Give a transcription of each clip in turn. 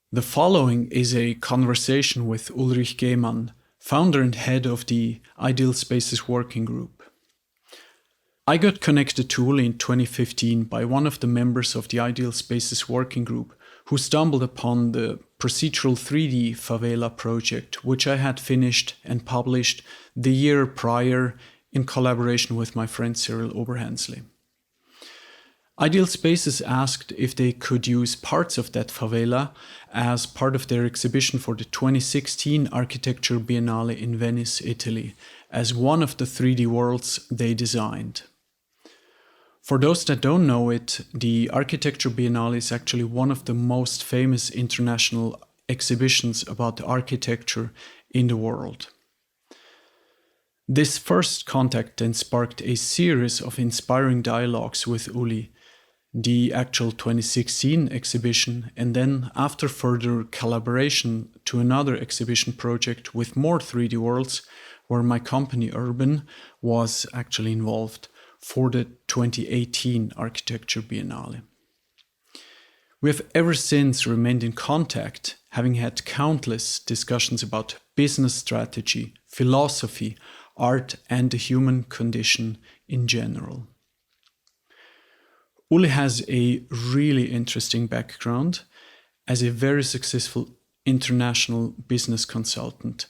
The following is a conversation with Ulrich Gehmann, founder and head of the Ideal Spaces Working Group. I got connected to Uli in 2015 by one of the members of the Ideal Spaces Working Group who stumbled upon the procedural 3D favela project, which I had finished and published the year prior in collaboration with my friend Cyril Oberhensley. Ideal Spaces asked if they could use parts of that favela as part of their exhibition for the 2016 Architecture Biennale in Venice, Italy, as one of the 3D worlds they designed. For those that don't know it, the Architecture Biennale is actually one of the most famous international exhibitions about architecture in the world. This first contact then sparked a series of inspiring dialogues with Uli, the actual 2016 exhibition, and then after further collaboration to another exhibition project with more 3D worlds, where my company Urban was actually involved for the 2018 Architecture Biennale. We have ever since remained in contact, having had countless discussions about business strategy, philosophy, art, and the human condition in general. Uli has a really interesting background as a very successful international business consultant.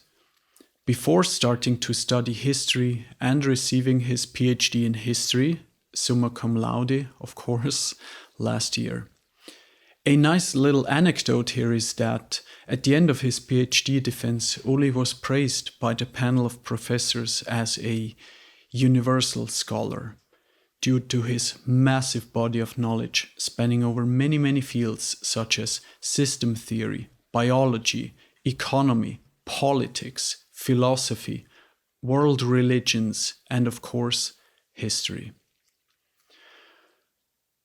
Before starting to study history and receiving his PhD in history, summa cum laude, of course, last year. A nice little anecdote here is that at the end of his PhD defense, Uli was praised by the panel of professors as a universal scholar due to his massive body of knowledge spanning over many fields such as system theory, biology, economy, politics, philosophy, world religions, and of course, history.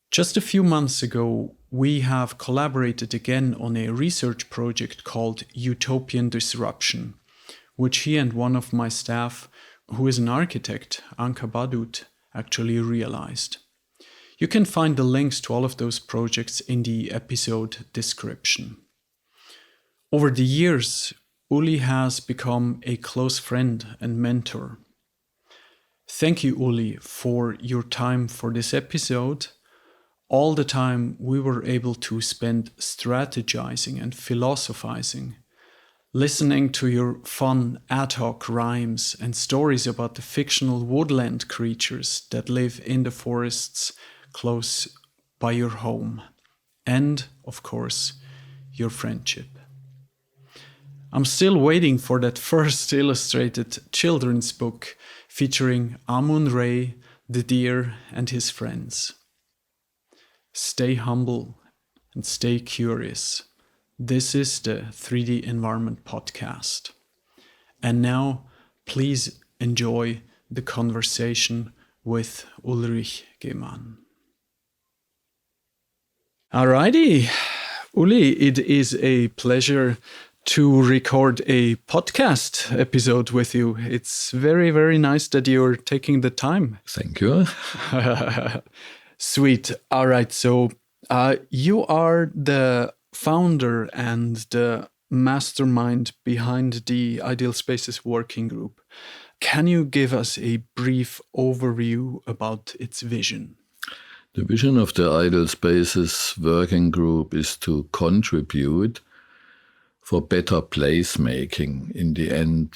Just a few months ago, we have collaborated again on a research project called Utopian Disruption, which he and one of my staff, who is an architect, Anka Badut, actually realized. You can find the links to all of those projects in the episode description. Over the years, Uli has become a close friend and mentor. Thank you, Uli, for your time for this episode. All the time we were able to spend strategizing and philosophizing, listening to your fun ad hoc rhymes and stories about the fictional woodland creatures that live in the forests close by your home, and, of course, your friendship. I'm still waiting for that first illustrated children's book featuring Amun-Re, the deer, and his friends. Stay humble and stay curious. This is the 3D Environment Podcast. And now, please enjoy the conversation with Ulrich Gehmann. Alrighty, Uli, it is a pleasure to record a podcast episode with you. It's very, very nice that you're taking the time. Thank you. Sweet. All right. So you are the founder and the mastermind behind the Ideal Spaces Working Group. Can you give us a brief overview about its vision? The vision of the Ideal Spaces Working Group is to contribute for better placemaking, in the end,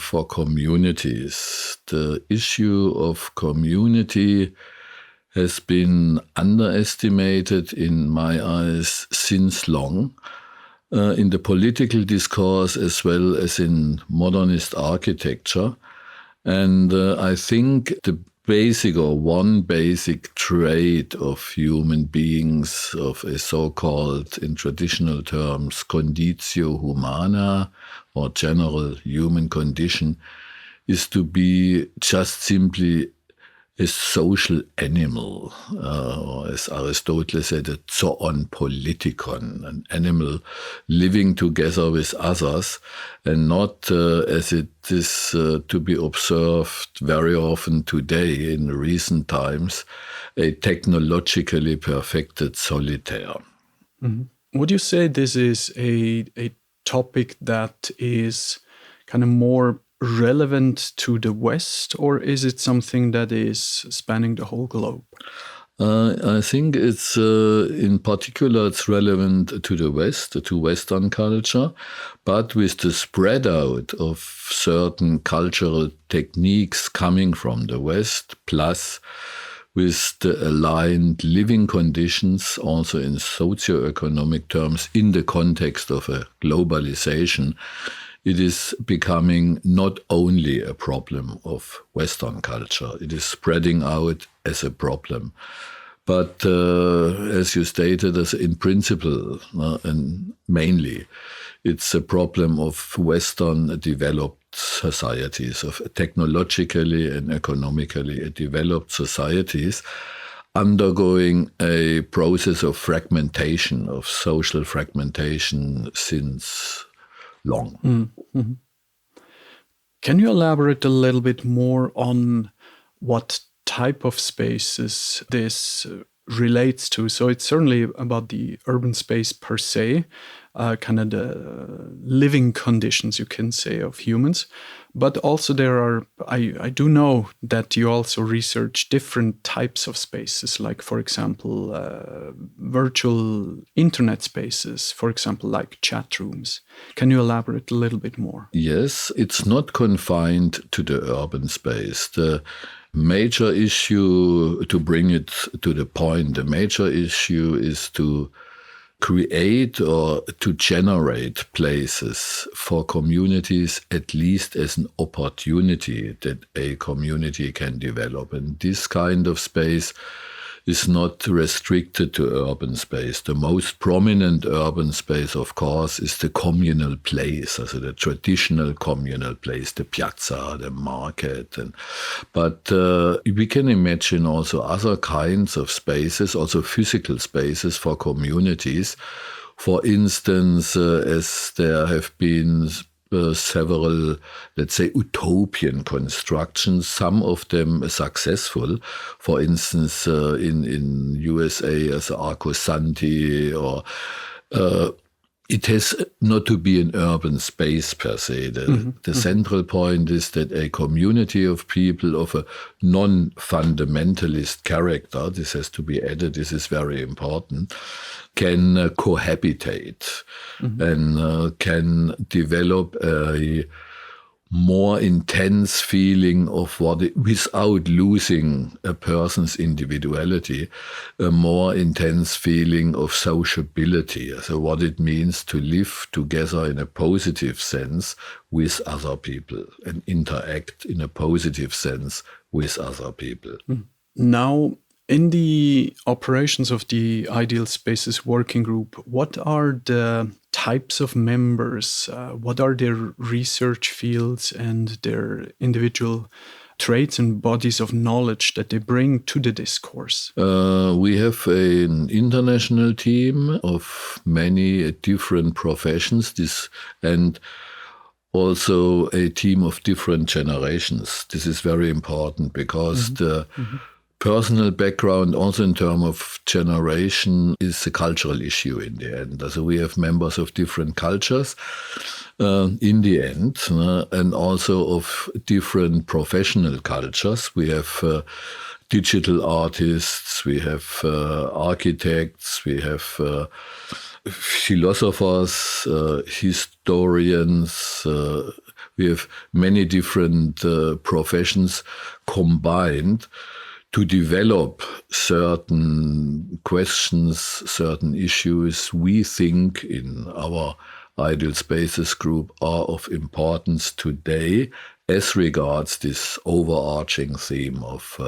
for communities. The issue of community has been underestimated, in my eyes, since long, in the political discourse as well as in modernist architecture. And I think the one basic trait of human beings, of a so-called, in traditional terms, conditio humana, or general human condition, is to be just simply a social animal, or as Aristotle said, a zoon politikon, an animal living together with others, and not, as it is to be observed very often today in recent times, a technologically perfected solitaire. Mm-hmm. Would you say this is a topic that is kind of more relevant to the West, or is it something that is spanning the whole globe? I think it's, in particular, it's relevant to the West, to Western culture, but with the spread out of certain cultural techniques coming from the West, plus with the aligned living conditions, also in socioeconomic terms, in the context of a globalization, it is becoming not only a problem of Western culture, it is spreading out as a problem. But as you stated, as in principle and mainly, it's a problem of Western developed societies, of technologically and economically developed societies undergoing a process of fragmentation, of social fragmentation since long. Mm-hmm. Can you elaborate a little bit more on what type of spaces this relates to? So it's certainly about the urban space per se, kind of the living conditions, you can say, of humans. But also there are, I do know that you also research different types of spaces, like, for example, virtual internet spaces, for example, like chat rooms. Can you elaborate a little bit more? Yes, it's not confined to the urban space. The major issue, to bring it to the point, the major issue is to create or to generate places for communities, at least as an opportunity that a community can develop. And this kind of space is not restricted to urban space. The most prominent urban space, of course, is the communal place, also the traditional communal place, the piazza, the market. But we can imagine also other kinds of spaces, also physical spaces for communities. For instance, as there have been several, let's say, utopian constructions, some of them successful. For instance, in USA as Arcosanti, or it has not to be an urban space per se. The central point is that a community of people of a non-fundamentalist character, this has to be added, this is very important, can cohabitate and can develop a more intense feeling of without losing a person's individuality, a more intense feeling of sociability. So what it means to live together in a positive sense with other people and interact in a positive sense with other people. Now, in the operations of the Ideal Spaces Working Group, what are the types of members? What are their research fields and their individual traits and bodies of knowledge that they bring to the discourse? We have an international team of many different professions, and also a team of different generations. This is very important because the personal background, also in terms of generation, is a cultural issue in the end. So we have members of different cultures in the end, and also of different professional cultures. We have digital artists, we have architects, we have philosophers, historians. We have many different professions combined to develop certain questions, certain issues we think in our Ideal Spaces group are of importance today as regards this overarching theme of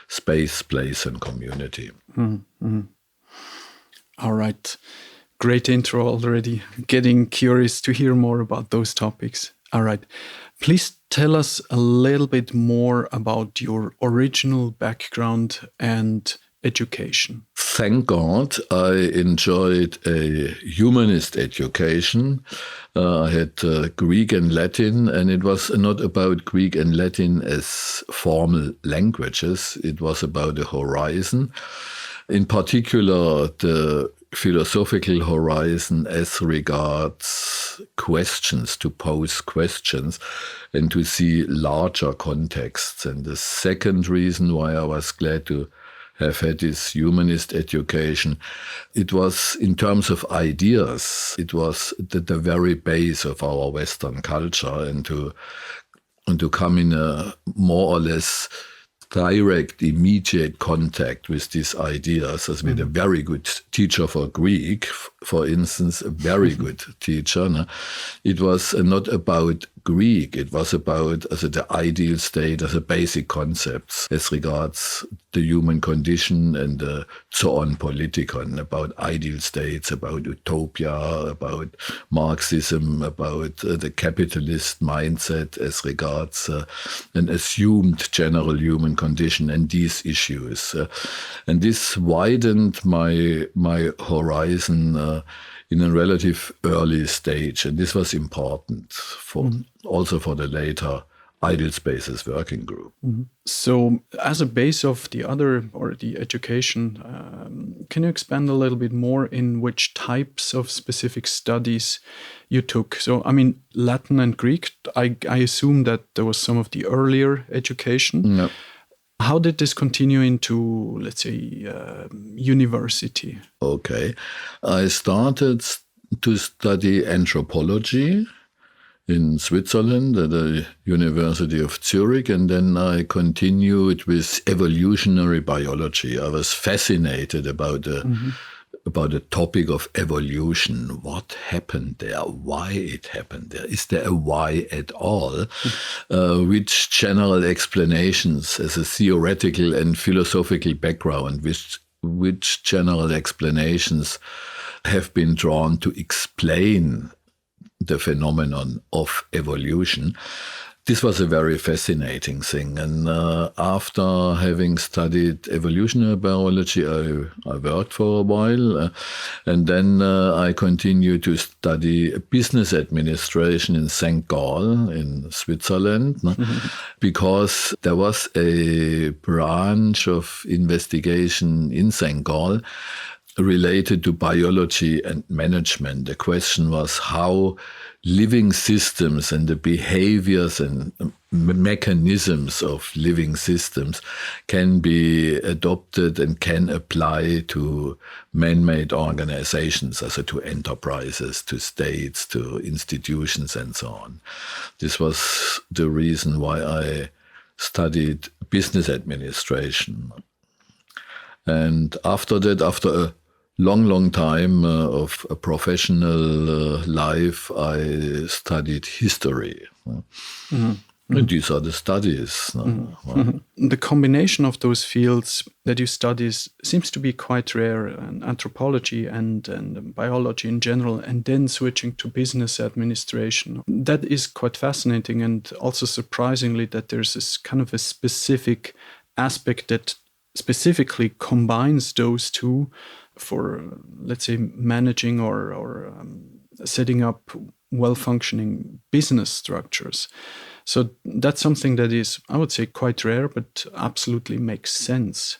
space, place, and community. Mm-hmm. All right. Great intro already. Getting curious to hear more about those topics. All right. Please tell us a little bit more about your original background and education. Thank God I enjoyed a humanist education. I had Greek and Latin, and it was not about Greek and Latin as formal languages. It was about the horizon. In particular, the philosophical horizon as regards questions, to pose questions and to see larger contexts. And the second reason why I was glad to have had this humanist education, it was in terms of ideas, it was the very base of our Western culture, and to come in a more or less direct, immediate contact with these ideas, as with a very good teacher for Greek, for instance, a very good teacher. No? It was not about Greek, it was about the ideal state as a basic concepts as regards the human condition and the Zoon Politikon, about ideal states, about utopia, about Marxism, about the capitalist mindset as regards an assumed general human condition and these issues. And this widened my horizon in a relative early stage, and this was important also for the later Ideal Spaces working group. So, as a base of the education, can you expand a little bit more in which types of specific studies you took? So, I mean, Latin and Greek, I assume that there was some of the earlier education. No. How did this continue into, let's say, university? Okay. I started to study anthropology in Switzerland at the University of Zurich, and then I continued with evolutionary biology. I was fascinated about the topic of evolution. What happened there? Why it happened there? Is there a why at all? Which general explanations as a theoretical and philosophical background, which general explanations have been drawn to explain the phenomenon of evolution? This was a very fascinating thing. And after having studied evolutionary biology, I worked for a while. And then I continued to study business administration in St. Gall in Switzerland, because there was a branch of investigation in St. Gall related to biology and management. The question was how living systems and the behaviors and mechanisms of living systems can be adopted and can apply to man-made organizations, also to enterprises, to states, to institutions, and so on. This was the reason why I studied business administration. And after that, after a long time of a professional life, I studied history. And these are the studies. The combination of those fields that you study seems to be quite rare, in anthropology and biology in general, and then switching to business administration. That is quite fascinating, and also surprisingly that there's this kind of a specific aspect that specifically combines those two for, let's say, managing or setting up well-functioning business structures. So that's something that is, I would say, quite rare, but absolutely makes sense.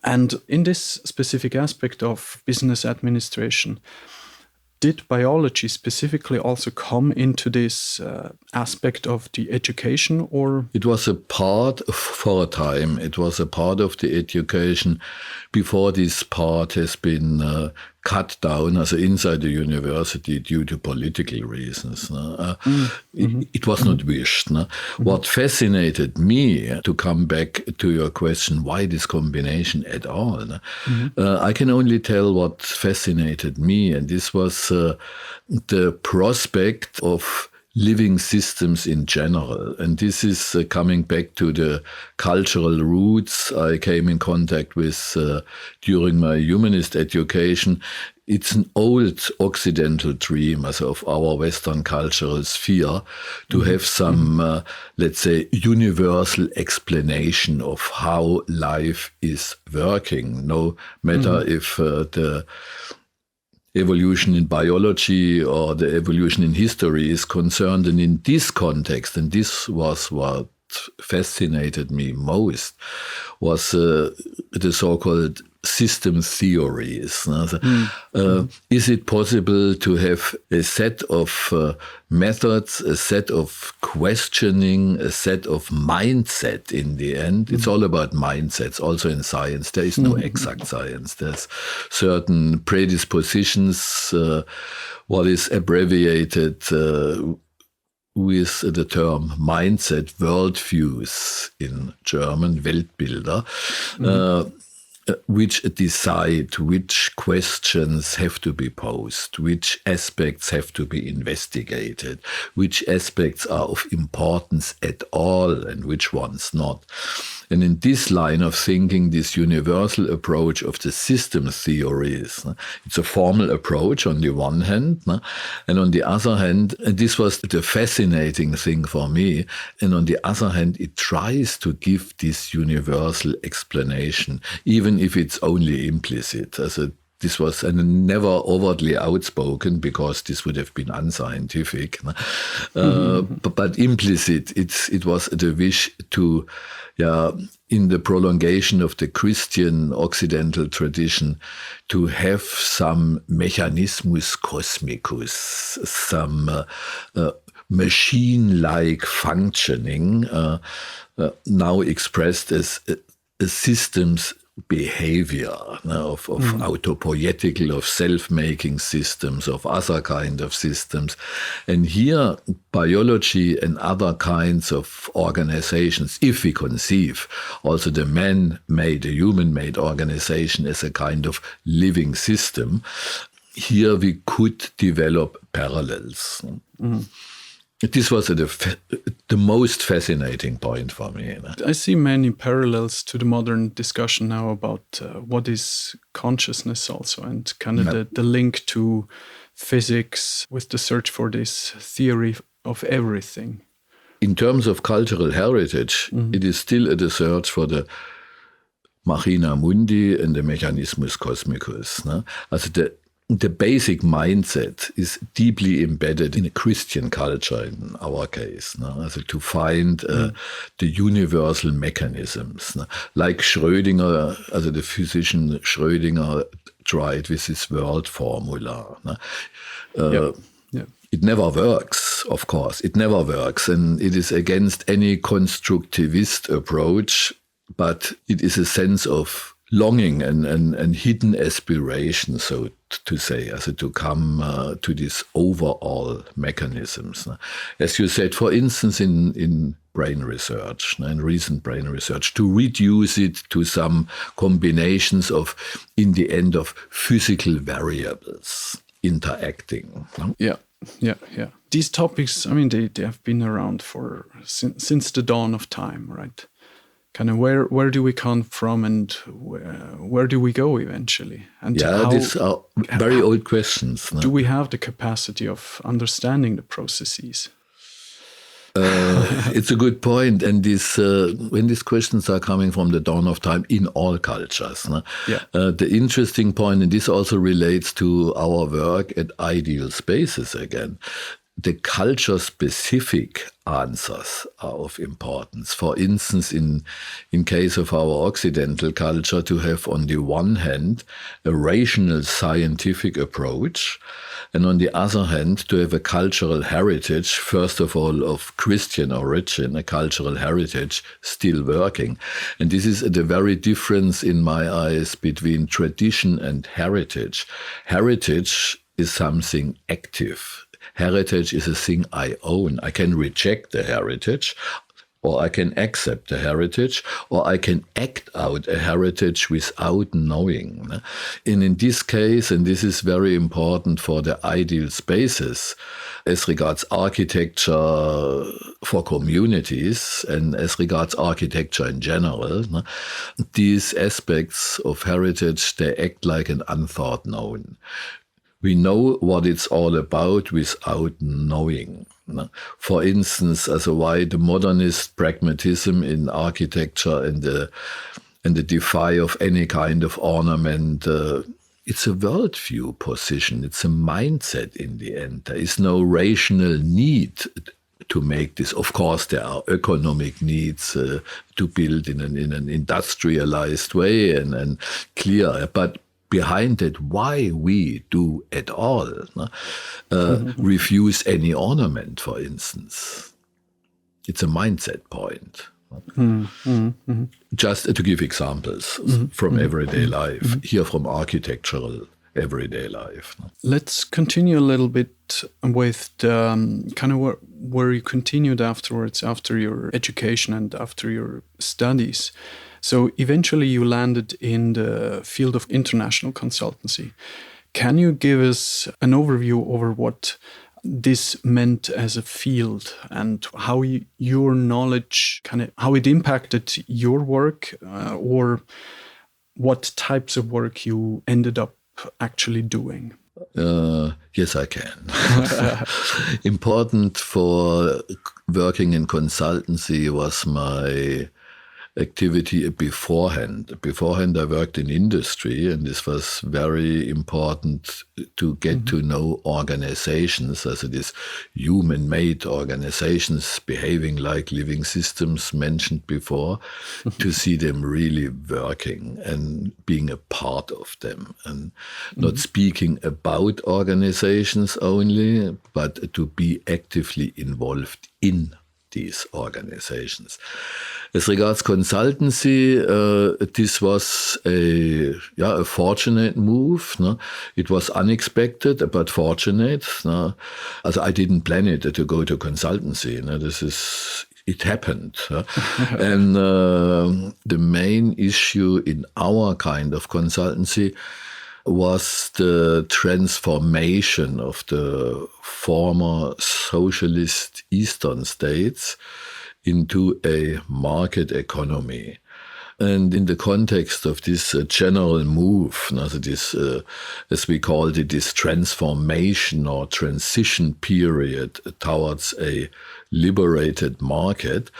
And in this specific aspect of business administration, did biology specifically also come into this aspect of the education, or? It was a part, for a time, it was a part of the education before this part has been cut down, also inside the university, due to political reasons. It was not wished. What fascinated me, to come back to your question, why this combination at all? I can only tell what fascinated me, and this was the prospect of living systems in general. And this is coming back to the cultural roots I came in contact with during my humanist education. It's an old Occidental dream, also of our Western cultural sphere, to have some, let's say, universal explanation of how life is working, no matter if the evolution in biology or the evolution in history is concerned. And in this context, and this was what fascinated me most, was the so-called system theories. Is it possible to have a set of methods, a set of questioning, a set of mindset in the end? It's all about mindsets, also in science. There is no exact science. There's certain predispositions, what is abbreviated with the term mindset, worldviews in German, Weltbilder, which decide which questions have to be posed, which aspects have to be investigated, which aspects are of importance at all and which ones not. And in this line of thinking, this universal approach of the system theories, it's a formal approach on the one hand, and on the other hand, and this was the fascinating thing for me, and on the other hand, it tries to give this universal explanation, even if it's only implicit. This was never overtly outspoken because this would have been unscientific, but implicit. It was the wish to, in the prolongation of the Christian Occidental tradition, to have some mechanismus cosmicus, some machine-like functioning, now expressed as a system's behavior of autopoietical, of self-making systems, of other kind of systems. And here, biology and other kinds of organizations, if we conceive also the man-made, the human-made organization as a kind of living system, here we could develop parallels. This was the most fascinating point for me. I see many parallels to the modern discussion now about what is consciousness also, and kind of the link to physics with the search for this theory of everything. In terms of cultural heritage, it is still the search for the machina mundi and the mechanismus cosmicus. The basic mindset is deeply embedded in a Christian culture in our case, to find the universal mechanisms. Like Schrödinger, the physician Schrödinger tried with his world formula. It never works, of course. It never works. And it is against any constructivist approach, but it is a sense of longing and hidden aspiration, so to say, to come to these overall mechanisms. As you said, for instance, in brain research, in recent brain research, to reduce it to some combinations of, in the end, of physical variables interacting. Yeah. These topics, they have been around since the dawn of time, right? Kind of where do we come from and where do we go eventually? And these are very old questions. Do we have the capacity of understanding the processes? It's a good point. And when these questions are coming from the dawn of time in all cultures, the interesting point, and this also relates to our work at Ideal Spaces again, the culture-specific answers are of importance. For instance, in case of our Occidental culture, to have on the one hand a rational scientific approach, and on the other hand to have a cultural heritage, first of all of Christian origin, a cultural heritage still working. And this is the very difference in my eyes between tradition and heritage. Heritage is something active. Heritage is a thing I own. I can reject the heritage, or I can accept the heritage, or I can act out a heritage without knowing. And in this case, and this is very important for the Ideal Spaces, as regards architecture for communities and as regards architecture in general, these aspects of heritage, they act like an unthought known. We know what it's all about without knowing. For instance, why the modernist pragmatism in architecture and the defy of any kind of ornament, it's a worldview position. It's a mindset in the end. There is no rational need to make this. Of course, there are economic needs to build in an industrialized way and clear, but behind it, why we do at all refuse any ornament, for instance. It's a mindset point. Just to give examples from everyday life, here from architectural everyday life. Let's continue a little bit with the, kind of where you continued afterwards, after your education and after your studies. So eventually you landed in the field of international consultancy. Can you give us an overview over what this meant as a field and how your knowledge, how it impacted your work, or what types of work you ended up actually doing? Yes, I can. Important for working in consultancy was my activity beforehand. Beforehand, I worked in industry, and this was very important to get to know organizations, as it is human-made organizations behaving like living systems mentioned before, to see them really working and being a part of them, and not speaking about organizations only, but to be actively involved in these organizations. As regards consultancy, this was a fortunate move. No? It was unexpected, but fortunate. No? Also, I didn't plan it to go to consultancy. No? It happened. And the main issue in our kind of consultancy was the transformation of the former socialist Eastern states into a market economy. And in the context of this general move, this, as we called it, this transformation or transition period towards a liberated market,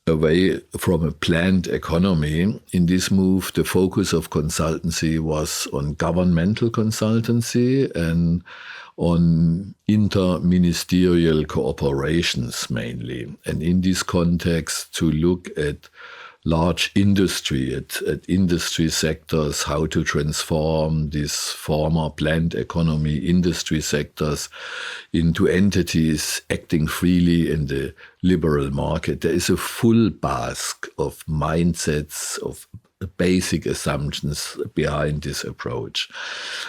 away from a planned economy, in this move, the focus of consultancy was on governmental consultancy and on interministerial cooperations mainly. And in this context, to look at large industry, at industry sectors, how to transform these former planned economy industry sectors into entities acting freely in the liberal market. There is a full basket of mindsets, of basic assumptions behind this approach.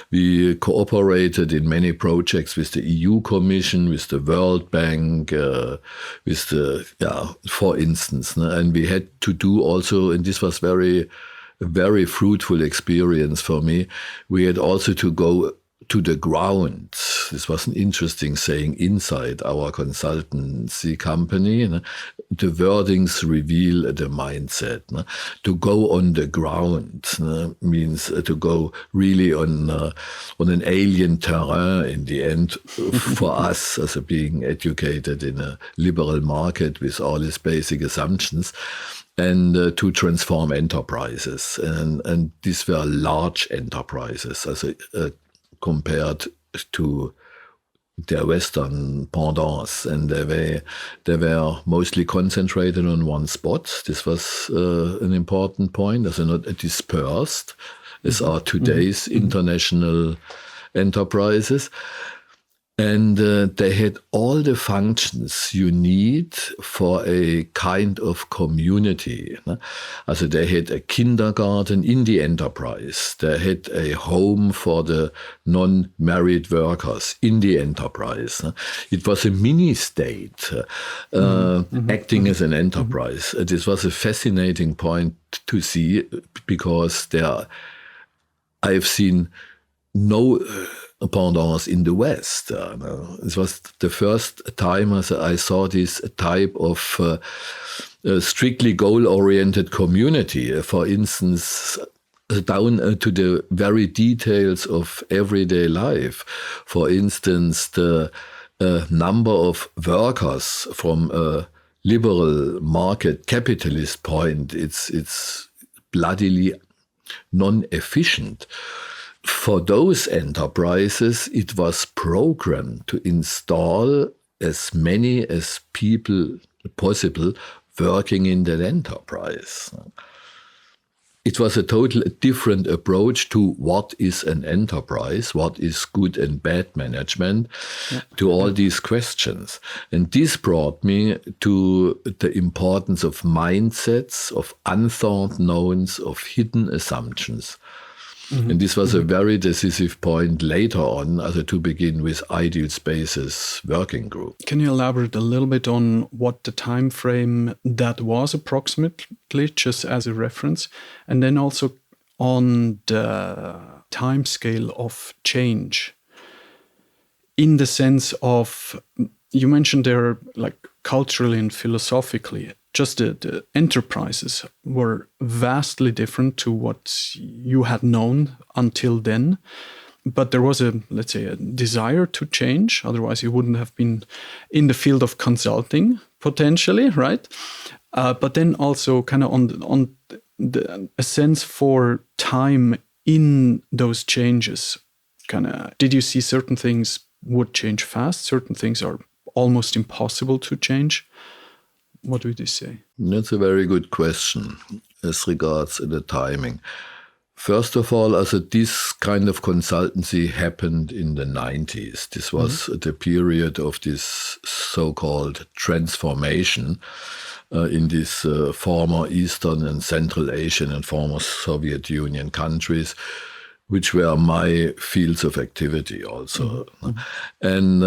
We cooperated in many projects with the EU Commission, with the World Bank, with the, for instance, and we had to do also, and this was a very fruitful experience for me, we had also to go to the ground. This was an interesting saying inside our consultancy company. The wordings reveal the mindset. To go on the ground means to go really on an alien terrain in the end for us as being educated in a liberal market with all its basic assumptions. And to transform enterprises. And these were large enterprises compared to their Western pendants, and they were mostly concentrated on one spot. This was an important point, as not dispersed, as are today's international enterprises. And they had all the functions you need for a kind of community. Also they had a kindergarten in the enterprise. They had a home for the non-married workers in the enterprise. It was a mini-state acting as an enterprise. This was a fascinating point to see, because I've seen no pendants in the West. It was the first time I saw this type of strictly goal-oriented community. For instance, down to the very details of everyday life. For instance, the number of workers from a liberal market capitalist point, it's bloodily non-efficient. For those enterprises, it was programmed to install as many as people possible working in that enterprise. It was a totally different approach to what is an enterprise, what is good and bad management, to all these questions. And this brought me to the importance of mindsets, of unthought knowns, of hidden assumptions. And this was a very decisive point later on, to begin with Ideal Spaces working group. Can you elaborate a little bit on what the time frame that was approximately, just as a reference, and then also on the time scale of change, in the sense of, you mentioned there, like culturally and philosophically, just the enterprises were vastly different to what you had known until then. But there was let's say, a desire to change. Otherwise, you wouldn't have been in the field of consulting, potentially, right? But then also kind of on a sense for time in those changes. Kind of, did you see certain things would change fast? Certain things are almost impossible to change? What would you say? That's a very good question as regards the timing. First of all, this kind of consultancy happened in the 90s. This was the period of this so-called transformation in these former Eastern and Central Asian and former Soviet Union countries, which were my fields of activity also. And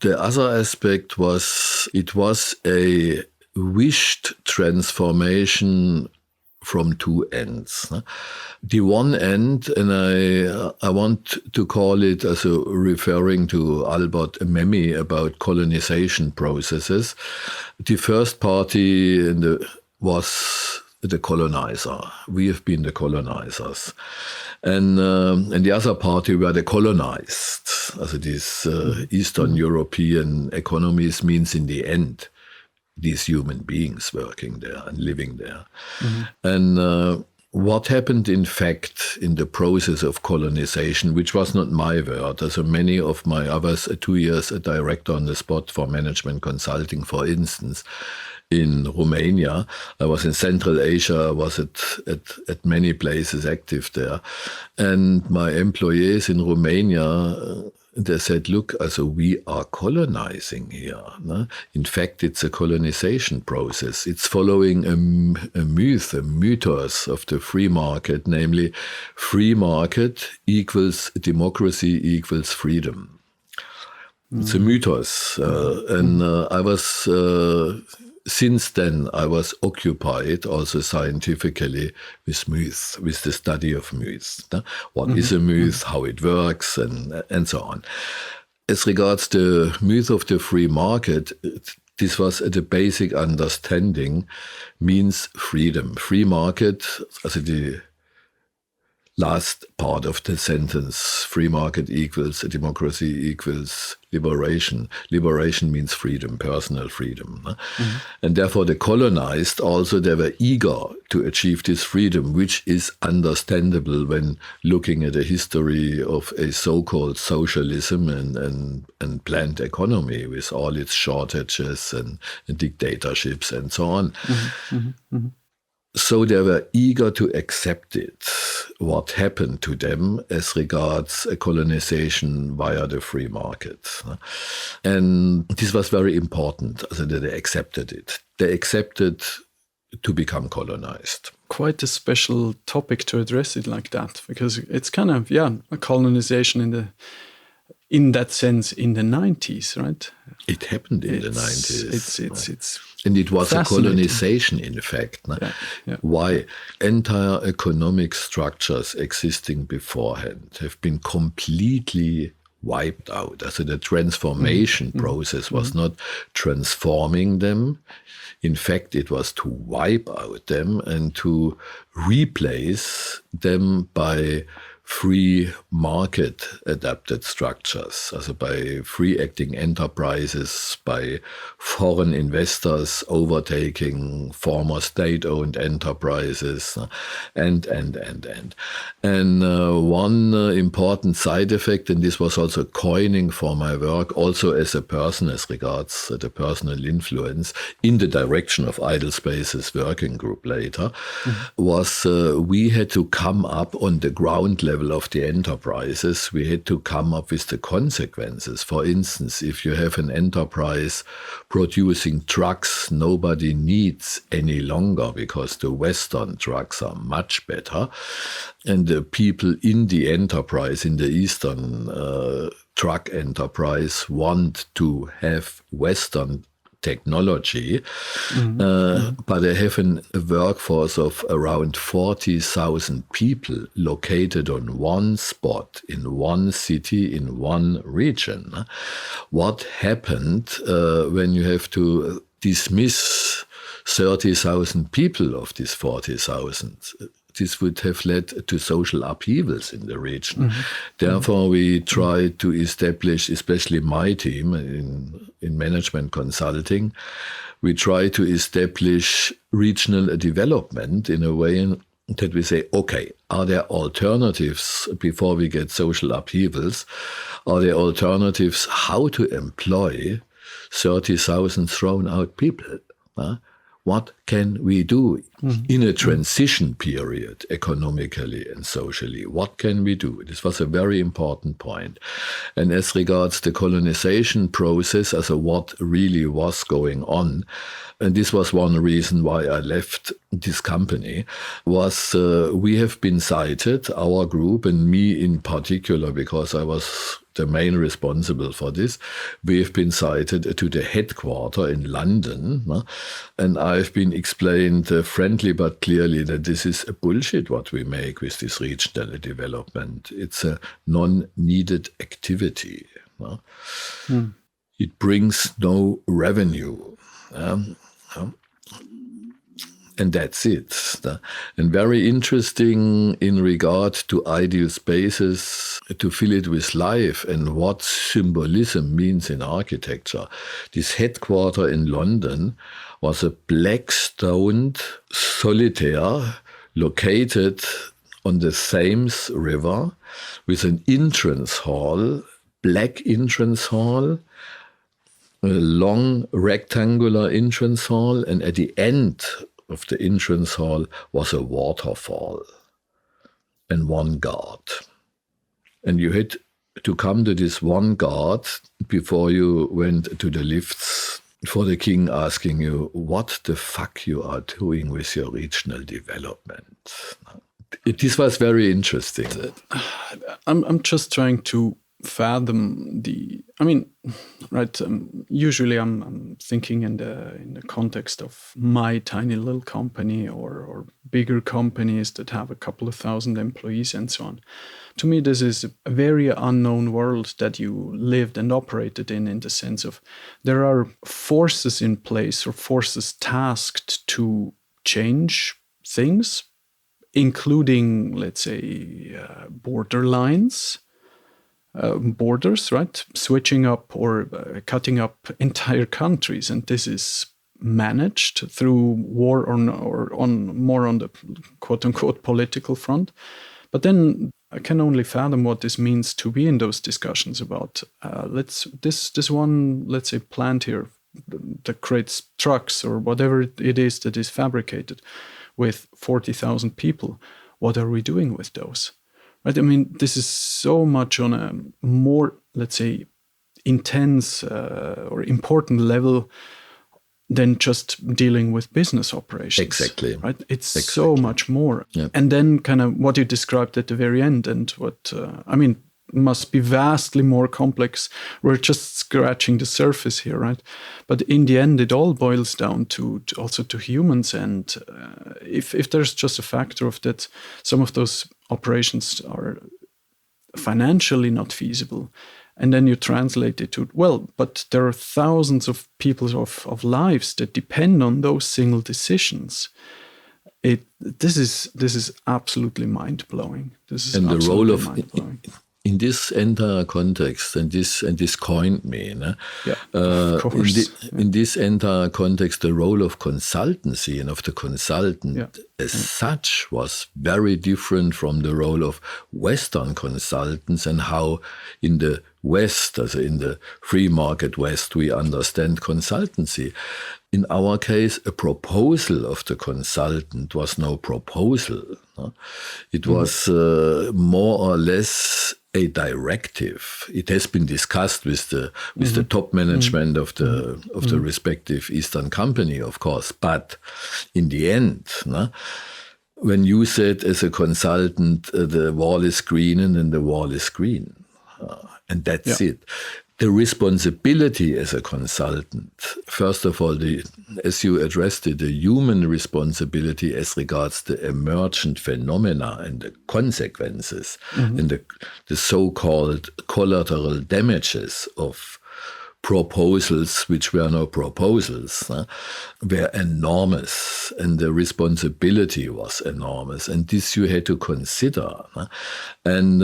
the other aspect was, it was a wished transformation from two ends. The one end, and I want to call it as referring to Albert Memmi about colonization processes. The first party was the colonizer. We have been the colonizers. And the other party were the colonized. These Eastern European economies means in the end, these human beings working there and living there. And what happened, in fact, in the process of colonization, which was not my word. Many of I was 2 years a director on the spot for management consulting, for instance, in Romania. I was in Central Asia. I was at many places active there. And my employees in Romania, they said, look, we are colonizing here. No? In fact, it's a colonization process. It's following a mythos of the free market, namely free market equals democracy equals freedom. It's a mythos. And I was... Since then, I was occupied also scientifically with myth, with the study of myth. What is a myth, how it works, and so on. As regards the myth of the free market, this was the basic understanding, means freedom. Free market, the last part of the sentence, free market equals democracy equals liberation. Liberation means freedom, personal freedom. And therefore the colonized also, they were eager to achieve this freedom, which is understandable when looking at the history of a so-called socialism and planned economy with all its shortages and dictatorships and so on. So they were eager to accept it, what happened to them as regards a colonization via the free market. And this was very important, that they accepted it. They accepted to become colonized. Quite a special topic to address it like that, because it's kind of, a colonization in that sense in the 90s, right? It happened in the 90s. It's and it was a colonization, in fact. Why? Entire economic structures existing beforehand have been completely wiped out. The transformation process was not transforming them. In fact, it was to wipe out them and to replace them by free market adapted structures, also by free acting enterprises, by foreign investors overtaking former state-owned enterprises, and. And one important side effect, and this was also coining for my work, also as a person as regards the personal influence in the direction of Idle Spaces Working Group later, was we had to come up on the ground level of the enterprises. We had to come up with the consequences. For instance, if you have an enterprise producing trucks nobody needs any longer because the Western trucks are much better, and the people in the enterprise, in the Eastern truck enterprise, want to have Western technology, but they have a workforce of around 40,000 people located on one spot, in one city, in one region. What happened when you have to dismiss 30,000 people of these 40,000? This would have led to social upheavals in the region. Therefore, we tried to establish, especially my team in management consulting, we try to establish regional development in a way that we say, okay, are there alternatives before we get social upheavals? Are there alternatives how to employ 30,000 thrown out people? What can we do in a transition period, economically and socially? What can we do? This was a very important point. And as regards the colonization process, as what really was going on, and this was one reason why I left this company, was we have been cited, our group and me in particular, because I was the main responsible for this, we have been cited to the headquarters in London, and I've been explained friendly but clearly that this is a bullshit what we make with this regional development. It's a non-needed activity. It brings no revenue. And that's it. And very interesting in regard to ideal spaces, to fill it with life and what symbolism means in architecture. This headquarter in London was a black-stoned solitaire located on the Thames River with an entrance hall, black entrance hall, a long rectangular entrance hall, and at the end of the entrance hall was a waterfall and one guard. And you had to come to this one guard before you went to the lifts for the king asking you what the fuck you are doing with your regional development. This was very interesting. I'm just trying to fathom usually I'm thinking in the context of my tiny little company or bigger companies that have a couple of thousand employees and so on. To me, this is a very unknown world that you lived and operated in the sense of there are forces in place or forces tasked to change things, including, let's say, borderlines, borders, right? Switching up or cutting up entire countries. And this is managed through war or on more on the quote-unquote political front. But then I can only fathom what this means to be in those discussions about this one, let's say, plant here that creates trucks or whatever it is that is fabricated with 40,000 people. What are we doing with those? Right? I mean, this is so much on a more, let's say, intense or important level than just dealing with business operations. Exactly. Right? It's so much more. Yeah. And then kind of what you described at the very end and what, must be vastly more complex. We're just scratching the surface here, right? But in the end, it all boils down to also to humans. And if there's just a factor of that, some of those operations are financially not feasible, and then you translate it to, well, but there are thousands of people's of lives that depend on those single decisions. This is absolutely mind-blowing. And the role of in this entire context, and this coined me, of course. in this entire context, the role of consultancy and of the consultant as such was very different from the role of Western consultants and how in the West, as in the free market West, we understand consultancy. In our case, a proposal of the consultant was no proposal. It was more or less a directive. It has been discussed with the top management of the respective Eastern company, of course. But in the end, when you said as a consultant, the wall is green and then the wall is green, and that's it. The responsibility as a consultant, first of all, as you addressed it, the human responsibility as regards the emergent phenomena and the consequences and the so-called collateral damages of proposals, which were no proposals, were enormous, and the responsibility was enormous, and this you had to consider. And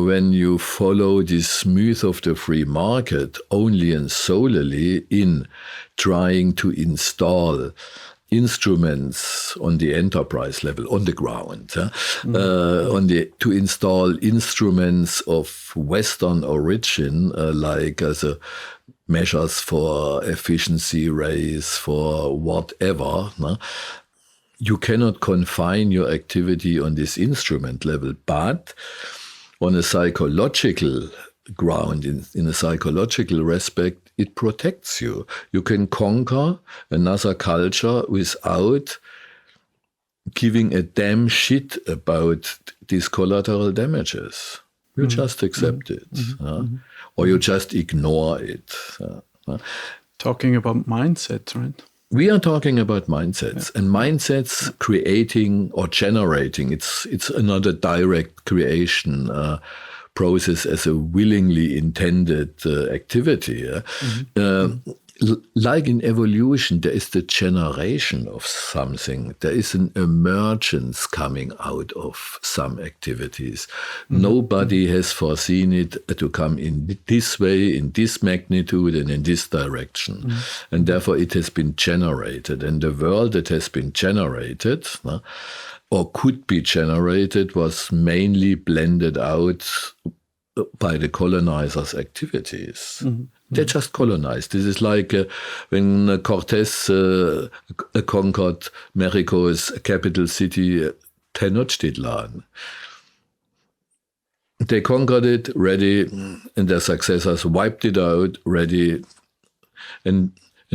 when you follow this myth of the free market only and solely in trying to install instruments on the enterprise level, on the ground, to install instruments of Western origin, like as a measures for efficiency raise, for whatever, you cannot confine your activity on this instrument level, but on a psychological ground, in a psychological respect, it protects you. You can conquer another culture without giving a damn shit about these collateral damages. You just accept it, or you just ignore it. Talking about mindset, right? We are talking about mindsets, and mindsets creating or generating. It's another direct creation process as a willingly intended activity. Like in evolution, there is the generation of something. There is an emergence coming out of some activities. Nobody has foreseen it to come in this way, in this magnitude, and in this direction. And therefore it has been generated. And the world that has been generated, or could be generated, was mainly blended out by the colonizers' activities. They just colonized. This is like when Cortés conquered Mexico's capital city, Tenochtitlan. They conquered it, ready, and their successors wiped it out, ready, and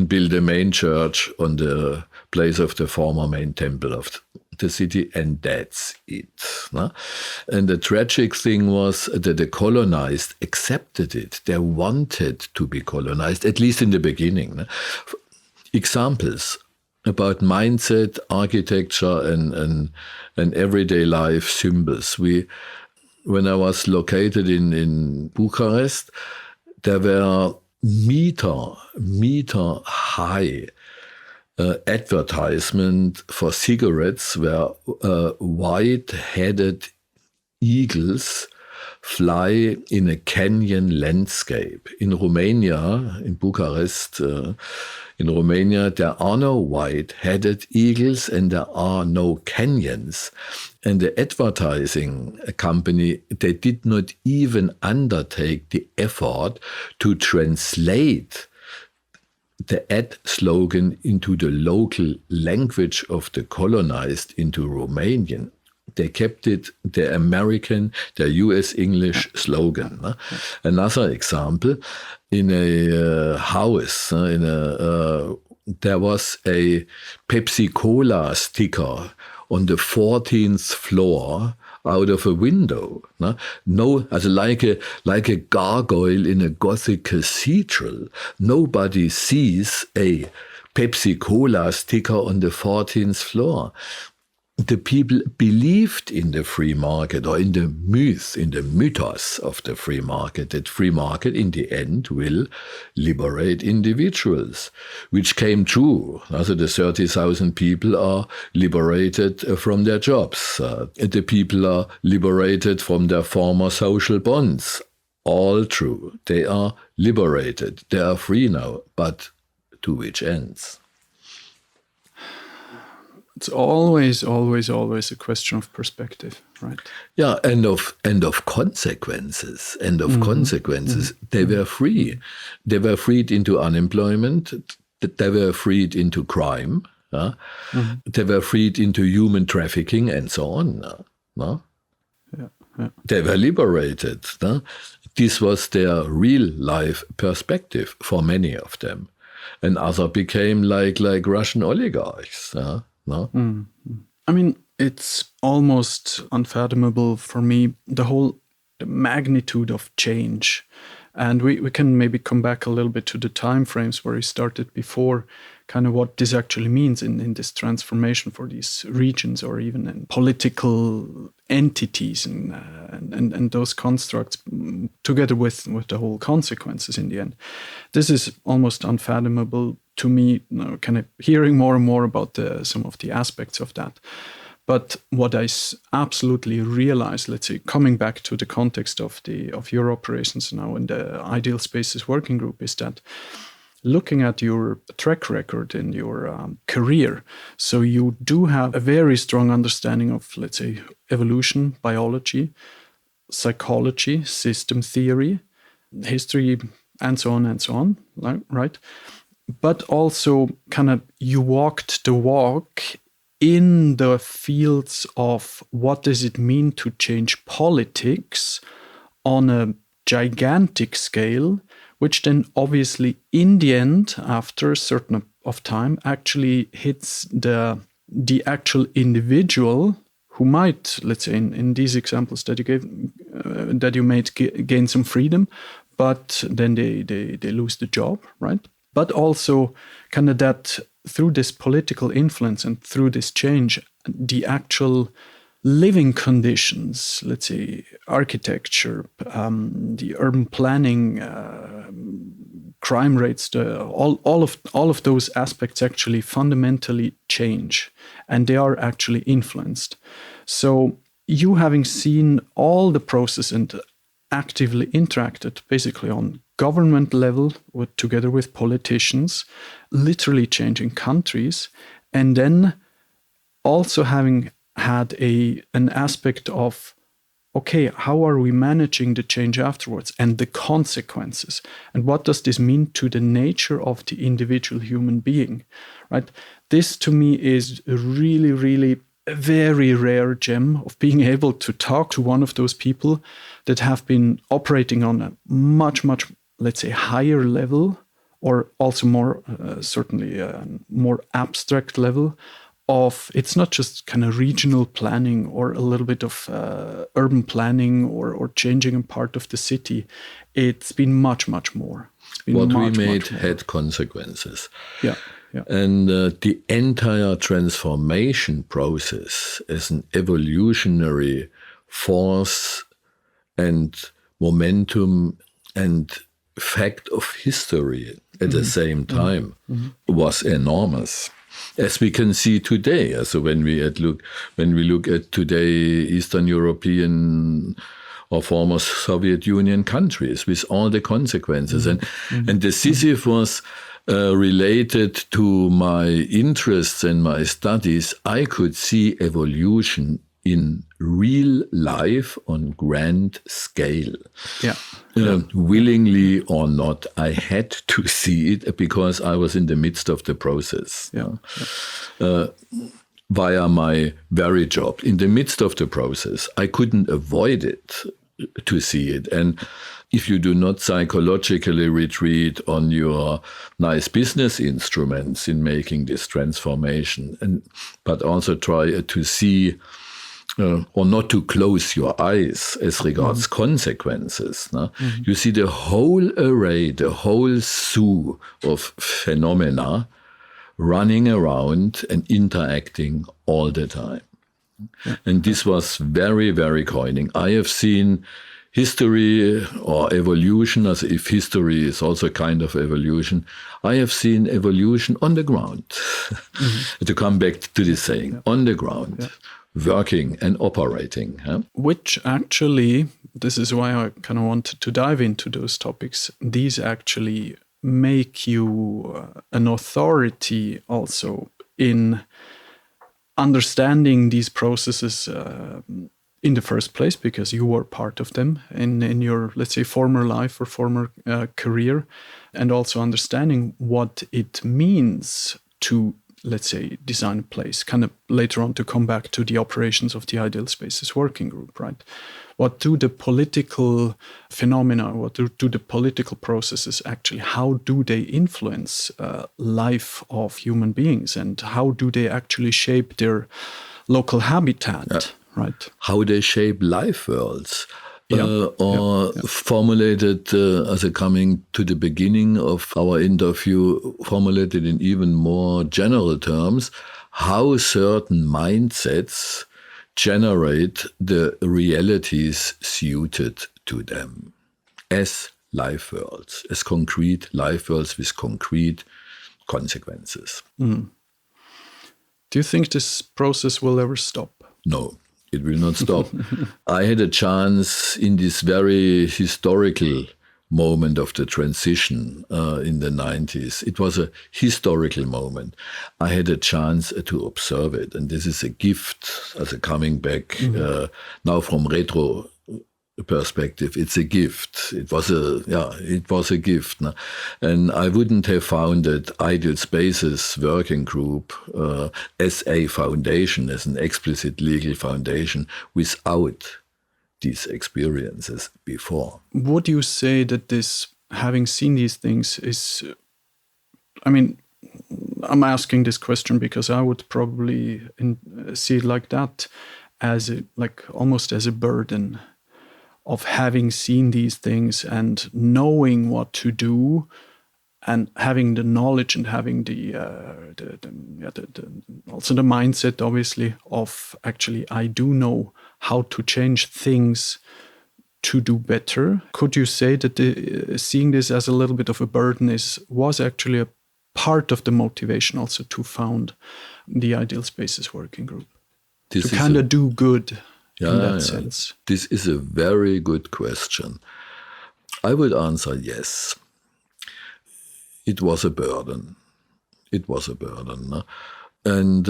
built a main church on the place of the former main temple of the city, and that's it. And the tragic thing was that the colonized accepted it. They wanted to be colonized, at least in the beginning. Examples about mindset, architecture, and everyday life symbols. When I was located in Bucharest, there were meter high advertisement for cigarettes where white-headed eagles fly in a canyon landscape. In Romania, in Bucharest, in Romania, there are no white-headed eagles and there are no canyons. And the advertising company, they did not even undertake the effort to translate the ad slogan into the local language of the colonized, into Romanian. They kept it the American, the US English slogan. Another example, in a house, there was a Pepsi Cola sticker on the 14th floor out of a window. Like a gargoyle in a Gothic cathedral. Nobody sees a Pepsi Cola sticker on the 14th floor. the people believed in the free market, or in the mythos of the free market, that free market in the end will liberate individuals, which came true. Also, the 30,000 people are liberated from their jobs. The people are liberated from their former social bonds. All true. They are liberated. They are free now. But to which ends? It's always a question of perspective, right? Yeah, and of consequences. They were free. They were freed into unemployment. They were freed into crime. They were freed into human trafficking and so on. They were liberated. This was their real life perspective for many of them, and others became like Russian oligarchs. I mean, it's almost unfathomable for me, the magnitude of change. And we can maybe come back a little bit to the time frames where we started before, kind of what this actually means in this transformation for these regions, or even in political entities and those constructs, together with the whole consequences in the end. This is almost unfathomable to me, kind of hearing more and more about some of the aspects of that. But what I absolutely realized, let's say, coming back to the context of your operations now in the Ideal Spaces Working Group, is that looking at your track record in your career, so you do have a very strong understanding of, let's say, evolution, biology, psychology, system theory, history, and so on, right? But also kind of you walked the walk in the fields of what does it mean to change politics on a gigantic scale, which then obviously in the end, after a certain of time, actually hits the actual individual who might, let's say in these examples that you gave, that you made, gain some freedom, but then they lose the job, right? But also kind of that through this political influence and through this change, the actual living conditions, let's say architecture, the urban planning, crime rates, all of those aspects actually fundamentally change, and they are actually influenced. So you, having seen all the process and actively interacted basically on government level together with politicians, literally changing countries, and then also having had an aspect of, okay, how are we managing the change afterwards and the consequences? And what does this mean to the nature of the individual human being, right? This to me is really, really a very rare gem of being able to talk to one of those people that have been operating on a much, let's say, higher level, or also more, certainly more abstract level of, it's not just kind of regional planning or a little bit of urban planning or changing a part of the city. It's been much more. What we made had consequences. Yeah. And the entire transformation process as an evolutionary force and momentum and fact of history at the same time was enormous, as we can see today. So when we look at today Eastern European or former Soviet Union countries with all the consequences, and the Sisyphus was related to my interests and my studies. I could see evolution in real life on grand scale. Willingly or not, I had to see it because I was in the midst of the process. Via my very job, in the midst of the process, I couldn't avoid it to see it. And if you do not psychologically retreat on your nice business instruments in making this transformation, but also try to see or not to close your eyes as regards consequences, you see the whole array, the whole zoo of phenomena running around and interacting all the time. And this was very, very coining. I have seen history or evolution, as if history is also a kind of evolution. I have seen evolution on the ground. To come back to this saying, on the ground, working and operating. Which actually, this is why I kind of wanted to dive into those topics. These actually make you an authority also in understanding these processes in the first place, because you were part of them in your, let's say, former life or former career, and also understanding what it means to, let's say, design a place, kind of later on to come back to the operations of the Ideal Spaces Working Group, right? What do the political phenomena, what do the political processes actually, how do they influence life of human beings, and how do they actually shape their local habitat, right? How they shape life worlds. Formulated as a coming to the beginning of our interview, formulated in even more general terms, how certain mindsets generate the realities suited to them as life worlds, as concrete life worlds with concrete consequences. Do you think this process will ever stop? No. It will not stop. I had a chance in this very historical moment of the transition in the 90s. It was a historical moment. I had a chance to observe it. And this is a gift, as a coming back now from retro perspective. It's a gift. It was a gift. And I wouldn't have founded Ideal Spaces Working Group as a foundation, as an explicit legal foundation, without these experiences before. Would you say that this, having seen these things, is, I mean, I'm asking this question because I would probably see it like that, as almost as a burden of having seen these things and knowing what to do, and having the knowledge and having also the mindset, obviously, of actually, I do know how to change things to do better. Could you say that seeing this as a little bit of a burden was actually a part of the motivation also to found the Ideal Spaces Working Group? To kind of do good. In that sense. This is a very good question. I would answer yes. It was a burden. It was a burden. No? And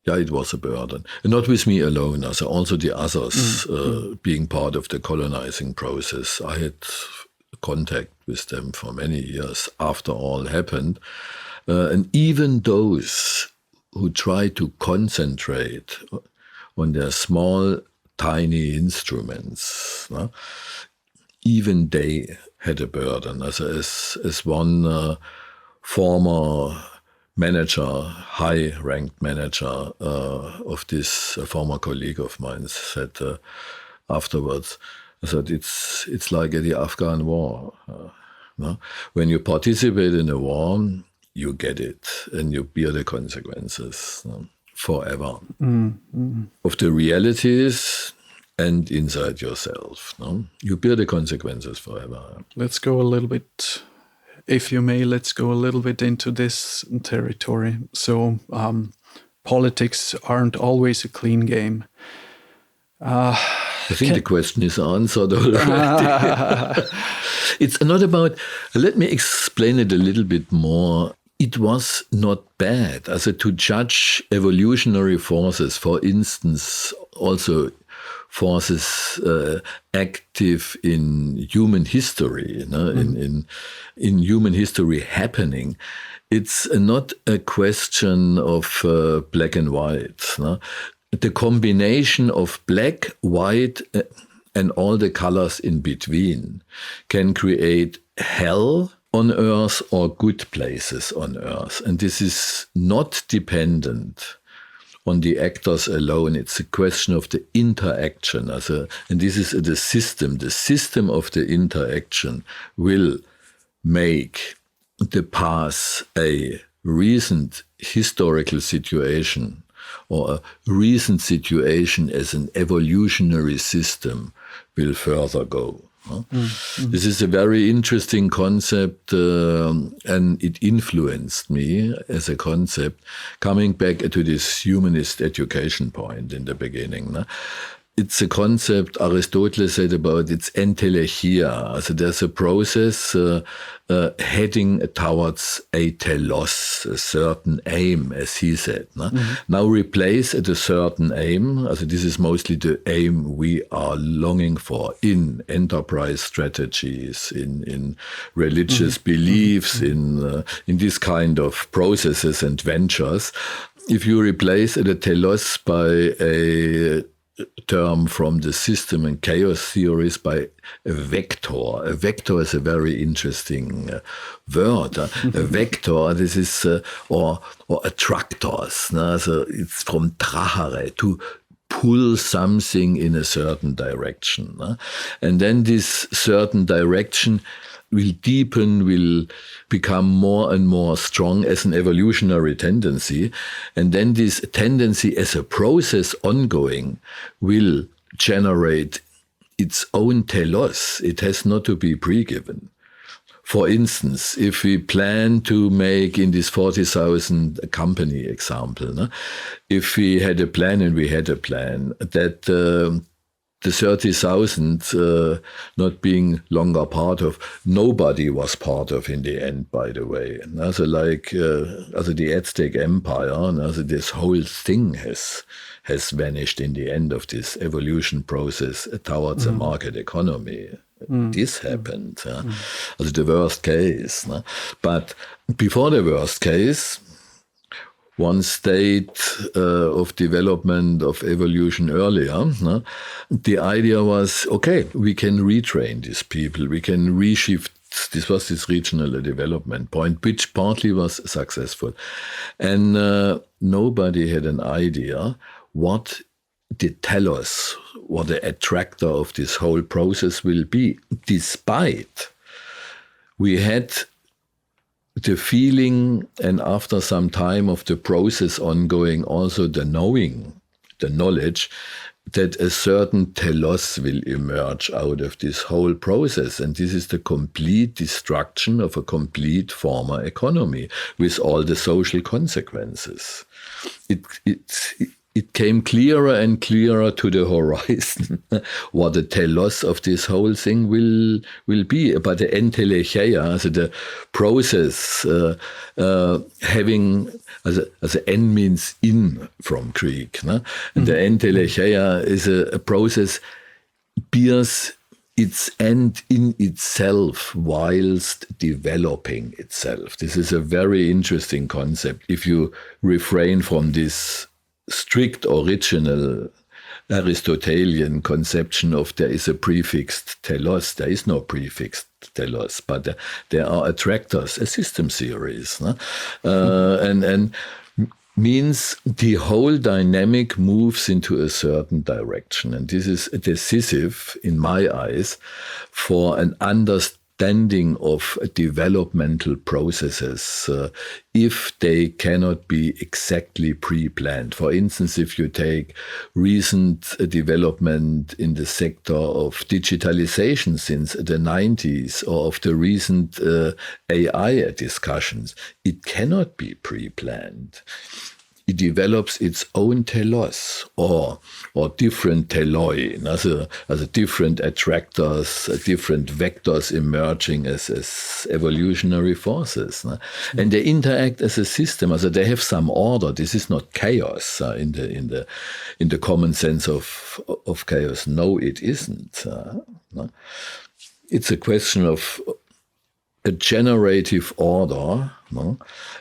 it was a burden. And not with me alone, also the others being part of the colonizing process. I had contact with them for many years after all happened. And even those who try to concentrate on their small, tiny instruments, even they had a burden. As one former manager, high-ranked manager of this former colleague of mine said afterwards, I said, it's like the Afghan war. When you participate in a war, you get it, and you bear the consequences forever of the realities and inside yourself. You bear the consequences forever. Let's go a little bit, if you may, into this territory. So politics aren't always a clean game. I think the question is answered already. It's not about, let me explain it a little bit more. It was not bad. To judge evolutionary forces, for instance, also forces active in human history, in human history happening, it's not a question of black and white. The combination of black, white, and all the colors in between can create hell on earth or good places on earth. And this is not dependent on the actors alone. It's a question of the interaction. And this is the system. The system of the interaction will make the path a recent historical situation or a recent situation as an evolutionary system will further go. This is a very interesting concept, and it influenced me as a concept, coming back to this humanist education point in the beginning. It's a concept Aristotle said about its entelechia. So there's a process heading towards a telos, a certain aim, as he said. Now replace a certain aim. So this is mostly the aim we are longing for in enterprise strategies, in religious beliefs, in this kind of processes and ventures. If you replace the telos by a term from the system and chaos theories by a vector. A vector is a very interesting word. A vector, this is, or attractors. So it's from trahere, to pull something in a certain direction. And then this certain direction will deepen, will become more and more strong as an evolutionary tendency. And then this tendency as a process ongoing will generate its own telos. It has not to be pre-given. For instance, if we plan to make in this 40,000 company example, if we had a plan, and we had a plan, that the 30,000 not being longer part of, nobody was part of in the end, by the way. Also like the Aztec Empire, also this whole thing has vanished in the end of this evolution process towards a market economy. This happened. Also the worst case. But before the worst case, one state of development of evolution earlier, the idea was, okay, we can retrain these people, we can reshift. This was this regional development point, which partly was successful. And nobody had an idea what the telos, what the attractor of this whole process will be, despite we had the feeling, and after some time of the process ongoing, also the knowing, the knowledge, that a certain telos will emerge out of this whole process. And this is the complete destruction of a complete former economy with all the social consequences. It came clearer and clearer to the horizon what the telos of this whole thing will be. But the entelechia, so the process having, as N means in from Greek, and the entelechia is a process bears its end in itself whilst developing itself. This is a very interesting concept. If you refrain from this strict original Aristotelian conception of there is a prefixed telos. There is no prefixed telos, but there are attractors, a system series. And means the whole dynamic moves into a certain direction. And this is decisive, in my eyes, for an understanding of developmental processes if they cannot be exactly pre-planned. For instance, if you take recent development in the sector of digitalization since the 90s, or of the recent AI discussions, it cannot be pre-planned. It develops its own telos or different teloi, as different attractors, different vectors emerging as evolutionary forces. And they interact as a system, also they have some order. This is not chaos in the common sense of chaos. No, it isn't. It's a question of a generative order,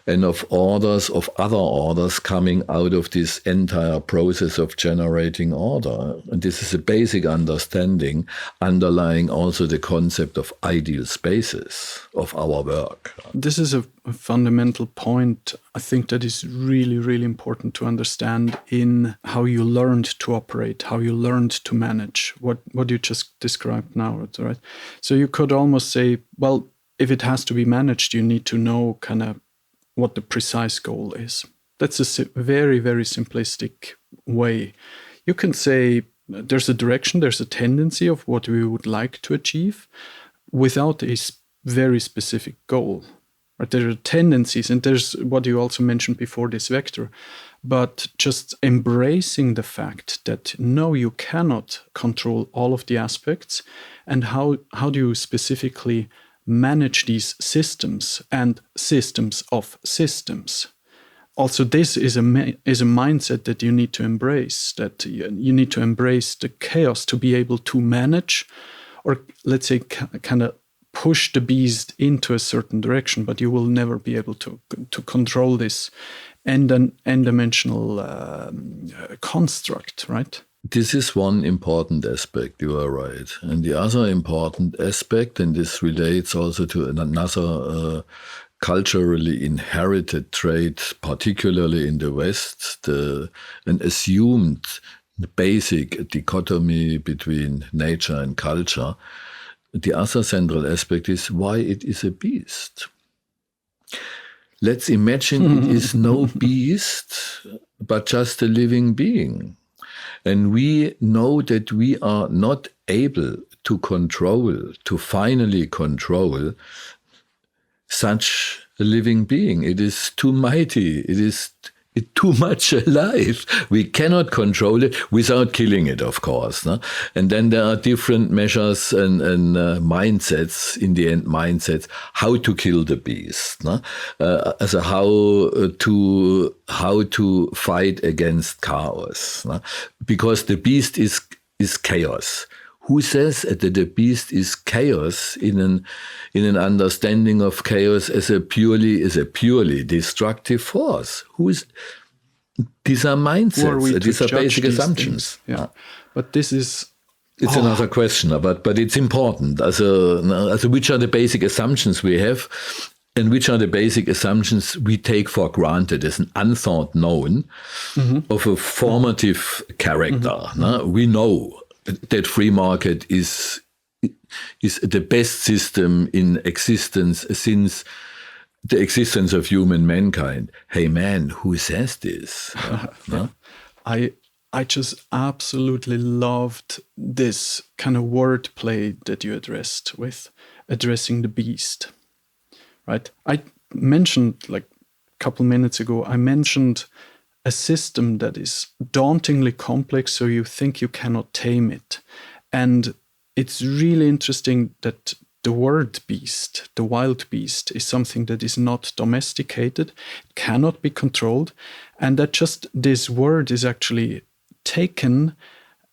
and of orders of other orders coming out of this entire process of generating order. And this is a basic understanding underlying also the concept of ideal spaces of our work. This is a fundamental point, I think, that is really, really important to understand in how you learned to operate, how you learned to manage, what you just described now, right? So you could almost say, well, if it has to be managed, you need to know kind of what the precise goal is. That's a very, very simplistic way. You can say there's a direction, there's a tendency of what we would like to achieve without a very specific goal. Right? There are tendencies, and there's what you also mentioned before, this vector. But just embracing the fact that no, you cannot control all of the aspects, and how do you specifically manage these systems and systems of systems. Also, this is a mindset that you need to embrace, that you need to embrace the chaos to be able to manage, or let's say kind of push the beast into a certain direction, but you will never be able to control this n-dimensional construct, right? This is one important aspect, you are right. And the other important aspect, and this relates also to another culturally inherited trait, particularly in the West, an assumed basic dichotomy between nature and culture. The other central aspect is why it is a beast. Let's imagine it is no beast, but just a living being. And we know that we are not able to finally control such a living being. It is too mighty. It is too much alive. We cannot control it without killing it, of course. No? And then there are different measures and mindsets, in the end mindsets, how to kill the beast. No? How to fight against chaos. No? Because the beast is chaos. Who says that the beast is chaos in an understanding of chaos as a purely destructive force? These are mindsets. These are basic assumptions. Yeah. But this is... It's another question, but it's important. Also, which are the basic assumptions we have, and which are the basic assumptions we take for granted as an unthought known of a formative character. No? We know that free market is the best system in existence since the existence of human mankind. Hey man, who says this? No? I just absolutely loved this kind of wordplay that you addressed with addressing the beast, right? I mentioned like a couple minutes ago, I mentioned a system that is dauntingly complex, so you think you cannot tame it. And it's really interesting that the word beast, the wild beast, is something that is not domesticated, cannot be controlled, and that just this word is actually taken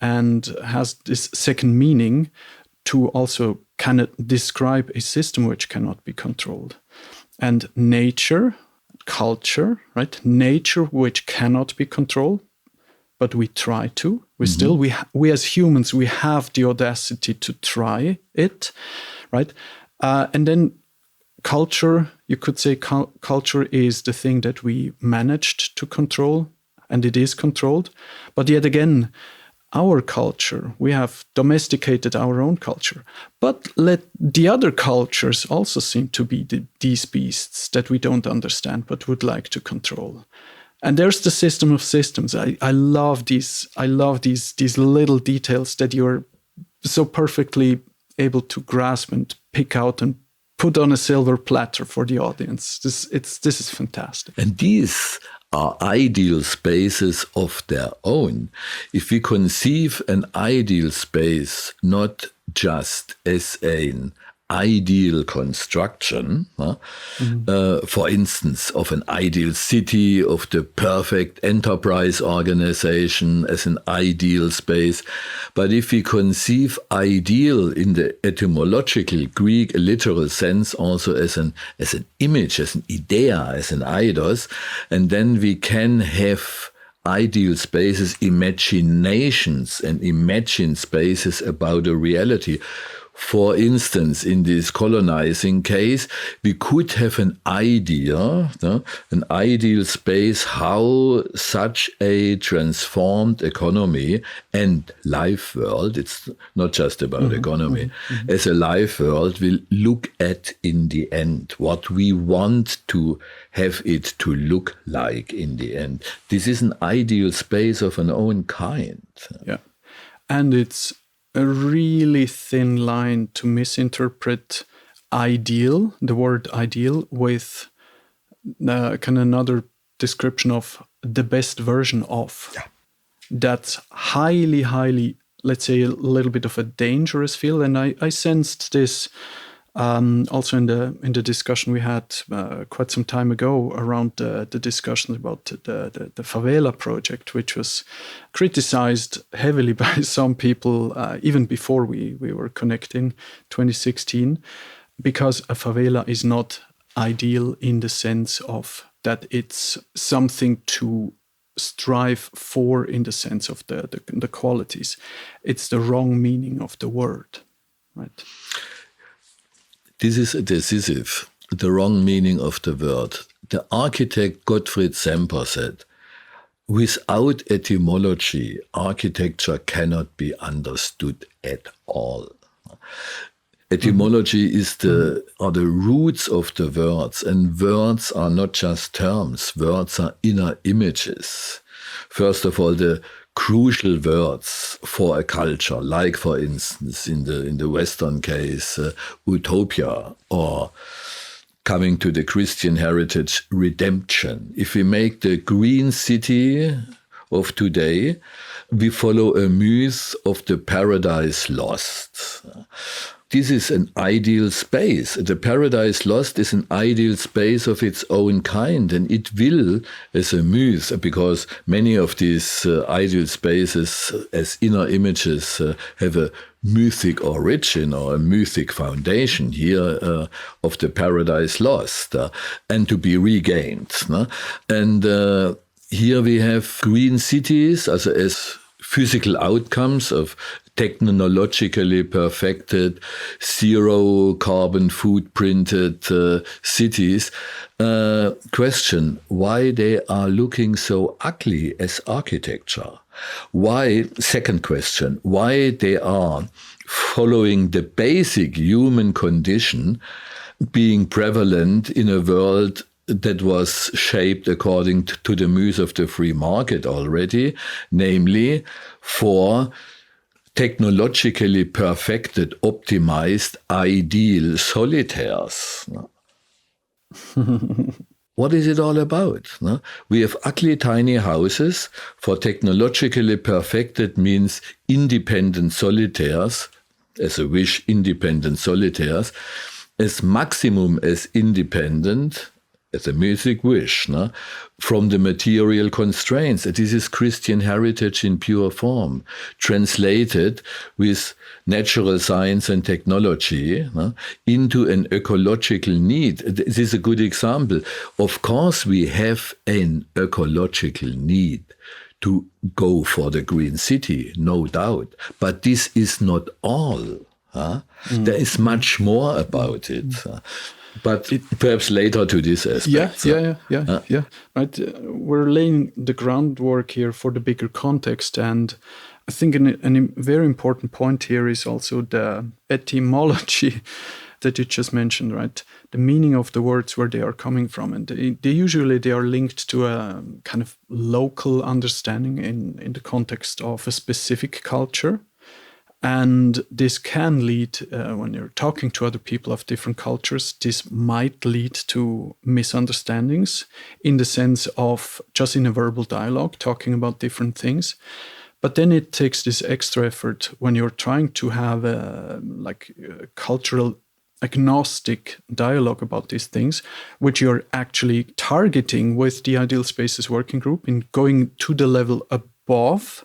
and has this second meaning to also kind of describe a system which cannot be controlled. And nature, culture, right? Nature which cannot be controlled, but we try to. We as humans, we have the audacity to try it, right? And then culture, you could say culture is the thing that we managed to control, and it is controlled. But yet again, our culture, we have domesticated our own culture. But let the other cultures also seem to be these beasts that we don't understand but would like to control. And there's the system of systems. I love these little details that you're so perfectly able to grasp and pick out and put on a silver platter for the audience. This is fantastic. And these are ideal spaces of their own. If we conceive an ideal space not just as an ideal construction, for instance, of an ideal city, of the perfect enterprise organization as an ideal space, but if we conceive ideal in the etymological Greek literal sense also as an image, as an idea, as an eidos, and then we can have ideal spaces, imaginations, and imagine spaces about a reality. For instance, in this colonizing case, we could have an idea, an ideal space, how such a transformed economy and life world, it's not just about economy, as a life world will look at in the end, what we want to have it to look like in the end. This is an ideal space of an own kind. Yeah. And it's a really thin line to misinterpret ideal, the word ideal, with kind of another description of the best version of. Yeah. That's highly, let's say, a little bit of a dangerous field. And I sensed this also in the discussion we had quite some time ago around the discussions about the favela project, which was criticized heavily by some people even before we were connecting 2016, because a favela is not ideal in the sense of that it's something to strive for in the sense of the qualities. It's the wrong meaning of the word, right? This is decisive, the wrong meaning of the word. The architect Gottfried Semper said, without etymology, architecture cannot be understood at all. Etymology are the roots of the words, and words are not just terms, words are inner images. First of all, the crucial words for a culture, like for instance in the Western case, utopia, or coming to the Christian heritage, redemption. If we make the green city of today, we follow a myth of the paradise lost. This is an ideal space. The paradise lost is an ideal space of its own kind, and it will, as a myth, because many of these ideal spaces as inner images have a mythic origin or a mythic foundation here of the paradise lost and to be regained. And here we have green cities as physical outcomes of technologically perfected, zero carbon footprinted cities. Question, why they are looking so ugly as architecture? Why, second question, why they are following the basic human condition being prevalent in a world that was shaped according to the myth of the free market already, namely for technologically perfected, optimized, ideal solitaires. What is it all about? We have ugly tiny houses. For technologically perfected means independent solitaires, as a wish, independent solitaires, as maximum as independent, as a music wish, from the material constraints. This is Christian heritage in pure form, translated with natural science and technology into an ecological need. This is a good example. Of course, we have an ecological need to go for the green city, no doubt. But this is not all. There is much more about it. But perhaps later to this aspect. Yeah. Right. We're laying the groundwork here for the bigger context. And I think a very important point here is also the etymology that you just mentioned, right? The meaning of the words, where they are coming from. And they usually are linked to a kind of local understanding in the context of a specific culture. And this can lead, when you're talking to other people of different cultures, this might lead to misunderstandings in the sense of just in a verbal dialogue, talking about different things. But then it takes this extra effort when you're trying to have a cultural agnostic dialogue about these things, which you're actually targeting with the Ideal Spaces Working Group in going to the level above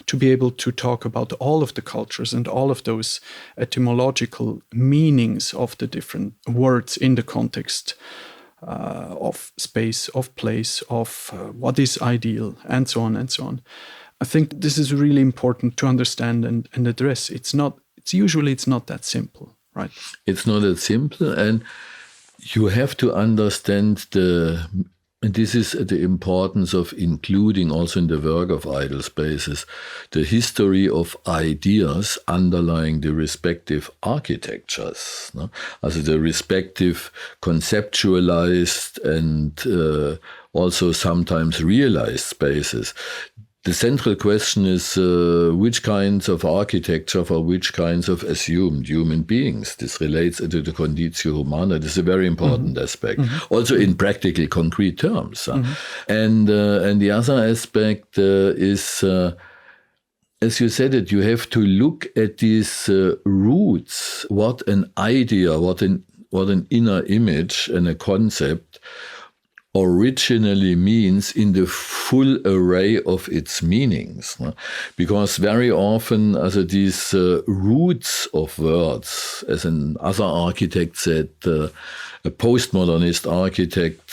to be able to talk about all of the cultures and all of those etymological meanings of the different words in the context of space, of place, of what is ideal, and so on and so on. I think this is really important to understand and address. It's usually it's not that simple, right? It's not that simple, and you have to understand and this is the importance of including also in the work of idle spaces, the history of ideas underlying the respective architectures. No? Also the respective conceptualized and also sometimes realized spaces. The central question is which kinds of architecture for which kinds of assumed human beings. This relates to the conditio humana. This is a very important aspect, also in practical, concrete terms. And the other aspect is, as you said it, you have to look at these roots, what an idea, what an inner image and a concept originally means in the full array of its meanings. Because very often these roots of words, as another architect said, a postmodernist architect,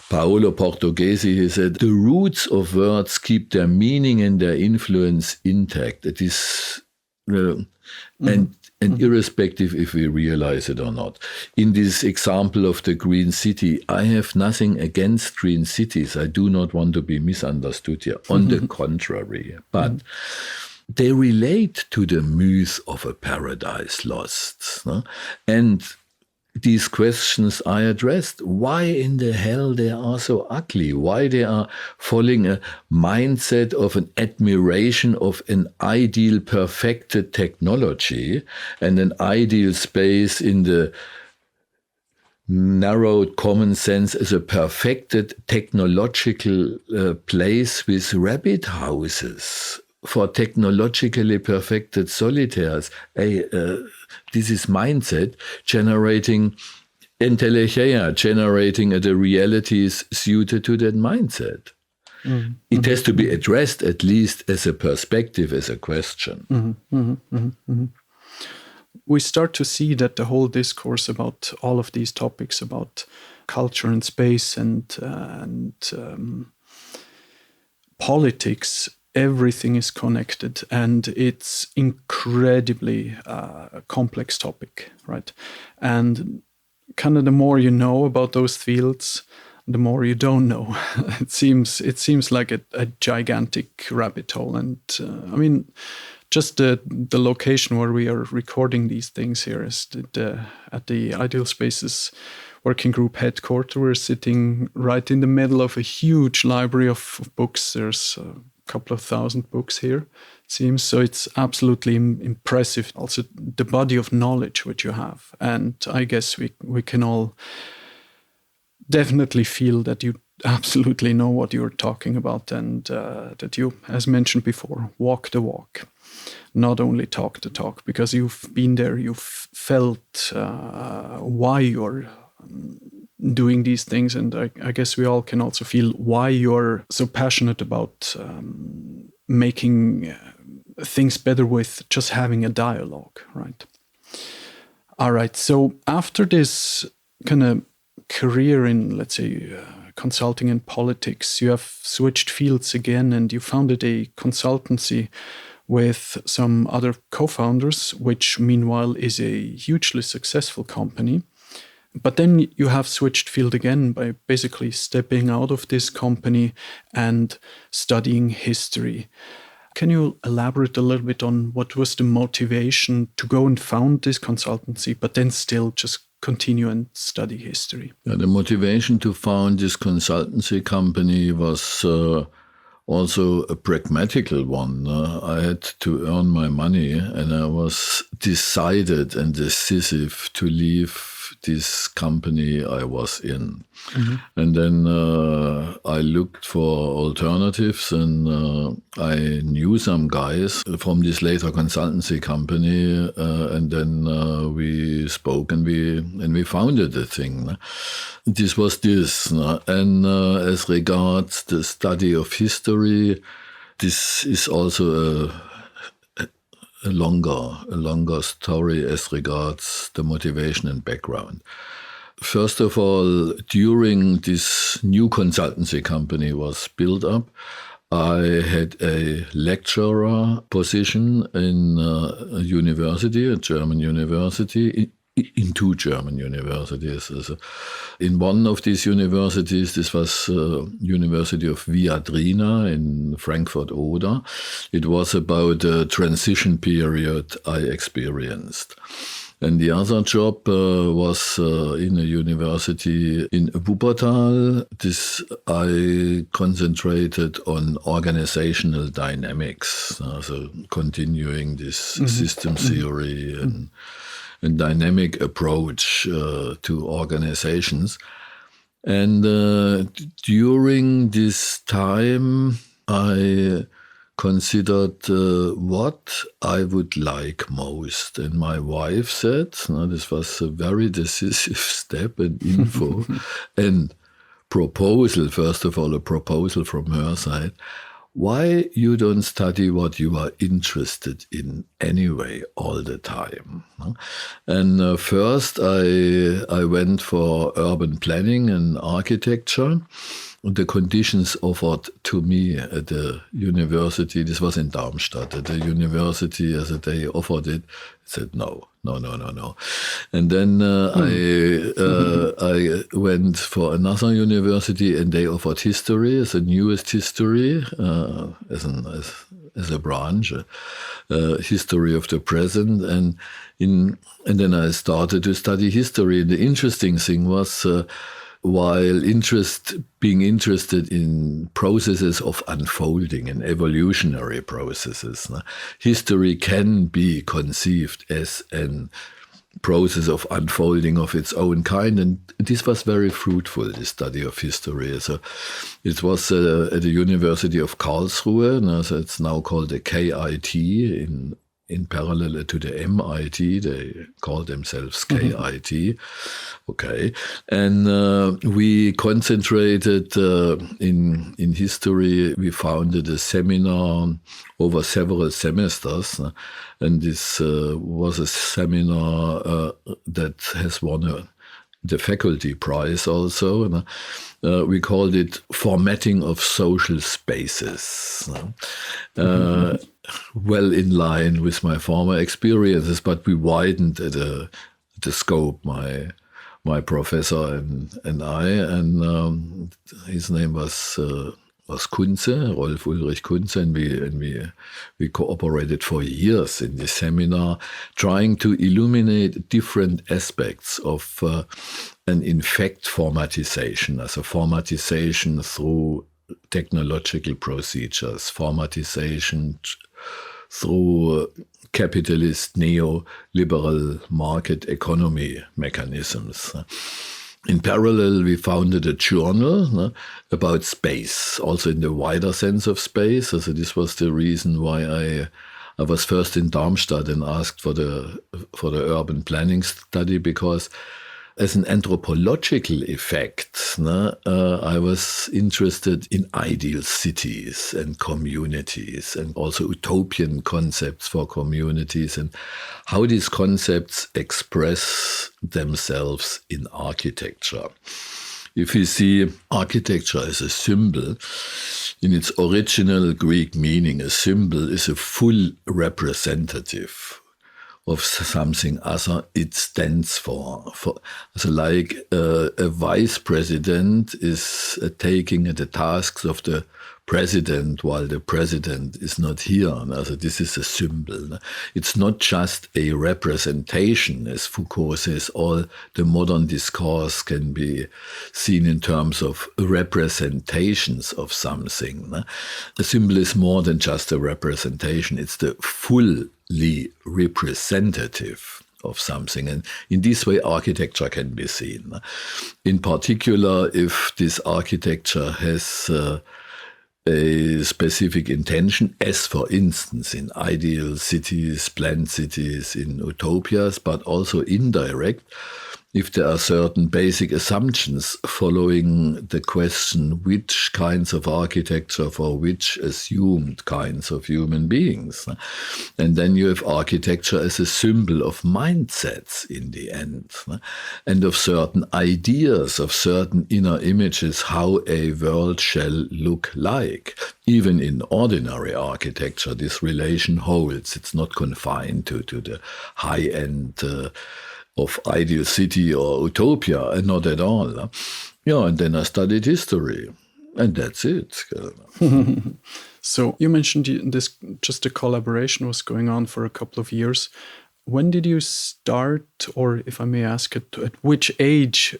Paolo Portoghesi, he said, the roots of words keep their meaning and their influence intact. It is, and irrespective if we realize it or not. In this example of the green city, I have nothing against green cities. I do not want to be misunderstood here. On the contrary. But they relate to the myth of a paradise lost. No? And these questions I addressed. Why in the hell they are so ugly? Why they are following a mindset of an admiration of an ideal perfected technology and an ideal space in the narrowed common sense as a perfected technological place with rabbit houses for technologically perfected solitaires. This is mindset generating entelechia, generating the realities suited to that mindset. It has to be addressed at least as a perspective, as a question. We start to see that the whole discourse about all of these topics about culture and space and politics, everything is connected, and it's incredibly complex topic, right? And kind of the more you know about those fields, the more you don't know. It seems like a gigantic rabbit hole, and I mean, just the location where we are recording these things here is at the Ideal Spaces Working Group headquarters. We're sitting right in the middle of a huge library of books. There's couple of thousand books here, it seems. So it's absolutely impressive. Also, the body of knowledge which you have. And I guess we can all definitely feel that you absolutely know what you're talking about, and that you, as mentioned before, walk the walk, not only talk the talk, because you've been there, you've felt why you're doing these things, and I guess we all can also feel why you're so passionate about making things better with just having a dialogue, right? All right, so after this kind of career in, let's say, consulting and politics, you have switched fields again, and you founded a consultancy with some other co-founders, which meanwhile is a hugely successful company. But then you have switched field again by basically stepping out of this company and studying history. Can you elaborate a little bit on what was the motivation to go and found this consultancy, but then still just continue and study history? Yeah, the motivation to found this consultancy company was also a pragmatical one. I had to earn my money, and I was decided and decisive to leave this company I was in. And then I looked for alternatives, and I knew some guys from this later consultancy company, and then we spoke and we founded the thing. This was this. And as regards the study of history, this is also a longer story as regards the motivation and background. First of all, during this new consultancy company was built up, I had a lecturer position in a university, a German university, in two German universities. In one of these universities, this was University of Viadrina in Frankfurt-Oder. It was about the transition period I experienced. And the other job was in a university in Wuppertal. This I concentrated on organizational dynamics, so continuing this system theory and dynamic approach to organizations. And during this time, I considered what I would like most. And my wife said, this was a very decisive step and info and proposal, first of all, a proposal from her side. Why you don't study what you are interested in anyway all the time? And first I went for urban planning and architecture. The conditions offered to me at the university, this was in Darmstadt, at the university as they offered it, I said no. And then I went for another university and they offered history as the newest history, as a branch, history of the present. And then I started to study history. And the interesting thing was, while being interested in processes of unfolding and evolutionary processes, history can be conceived as a process of unfolding of its own kind. And this was very fruitful, the study of history. So it was at the University of Karlsruhe, so it's now called the KIT in parallel to the MIT, they call themselves KIT. Okay. And we concentrated in history. We founded a seminar over several semesters. And this was a seminar that has won the faculty prize also. We called it Formatting of Social Spaces. Well in line with my former experiences, but we widened the scope, my professor and I, and his name was Kunze, Rolf Ulrich Kunze, and we cooperated for years in this seminar, trying to illuminate different aspects of an infect formatization, as a formatization through technological procedures, formatization through capitalist neoliberal market economy mechanisms. In parallel, we founded a journal about space, also in the wider sense of space. So this was the reason why I was first in Darmstadt and asked for the urban planning study, because as an anthropological effect, I was interested in ideal cities and communities, and also utopian concepts for communities, and how these concepts express themselves in architecture. If you see architecture as a symbol, in its original Greek meaning, a symbol is a full representative of something other it stands for. So like a vice president is taking the tasks of the president while the president is not here. So this is a symbol. It's not just a representation, as Foucault says, all the modern discourse can be seen in terms of representations of something. A symbol is more than just a representation. It's the fully representative of something. And in this way, architecture can be seen. In particular, if this architecture has a specific intention, as for instance in ideal cities, planned cities, in utopias, but also indirect, if there are certain basic assumptions following the question which kinds of architecture for which assumed kinds of human beings. And then you have architecture as a symbol of mindsets in the end, and of certain ideas, of certain inner images, how a world shall look like. Even in ordinary architecture, this relation holds. It's not confined to the high end of ideal city or utopia, not at all. Yeah, and then I studied history, and that's it. So you mentioned this, just a collaboration was going on for a couple of years. When did you start, or if I may ask, at which age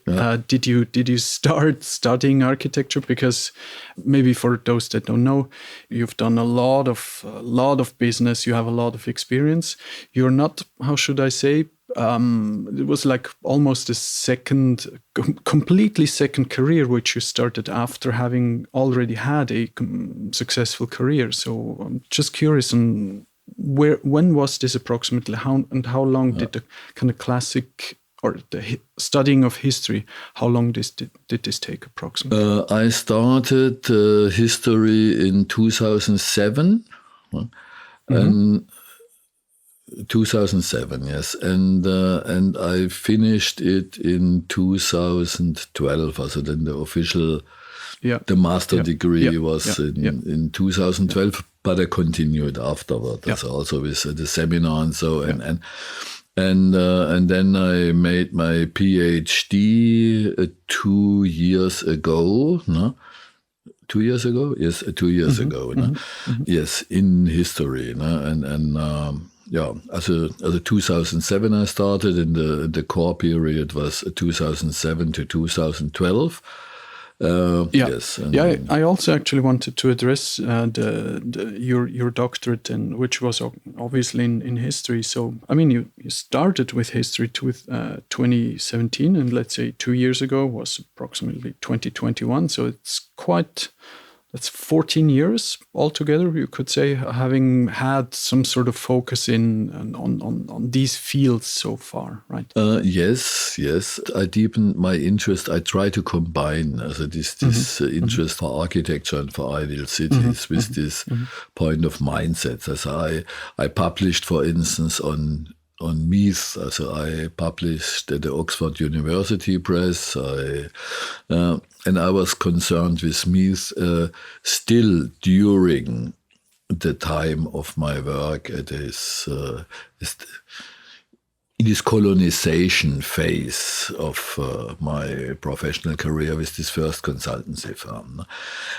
did you start studying architecture? Because maybe for those that don't know, you've done a lot of business. You have a lot of experience. You're not, how should I say? It was like almost a completely second career, which you started after having already had a successful career. So I'm just curious on when was this approximately? How long did the kind of classic or the studying of history? How long did this take approximately? I started history in 2007. And 2007, yes, and I finished it in 2012. Also, then the official, the master degree was in 2012, but I continued afterward. Yeah. Also with the seminar and so, and then I made my PhD 2 years ago. No? 2 years ago? Yes, 2 years ago. No? Yes, in history. No? And as a 2007 I started, and the core period was 2007 to 2012. Yes. I also actually wanted to address your doctorate, which was obviously in history. So, I mean, you started with history with 2017, and let's say 2 years ago was approximately 2021. So it's that's 14 years altogether, you could say, having had some sort of focus on these fields so far, right? Yes. I deepened my interest. I try to combine this interest for architecture and for ideal cities with this point of mindsets. As I published, for instance, on myths. Also, I published at the Oxford University Press. And I was concerned with myths still during the time of my work at in this colonization phase of my professional career with this first consultancy firm.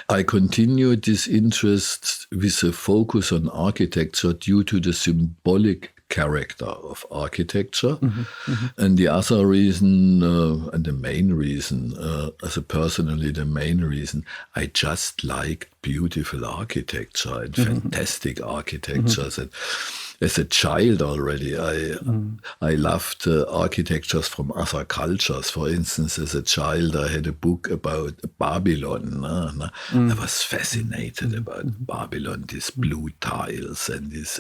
I continued this interest with a focus on architecture due to the symbolic character of architecture. And the other reason, and the main reason, personally the main reason, I just like beautiful architecture and fantastic architectures. And as a child already, I loved architectures from other cultures. For instance, as a child, I had a book about Babylon. I was fascinated about Babylon, these blue tiles and this,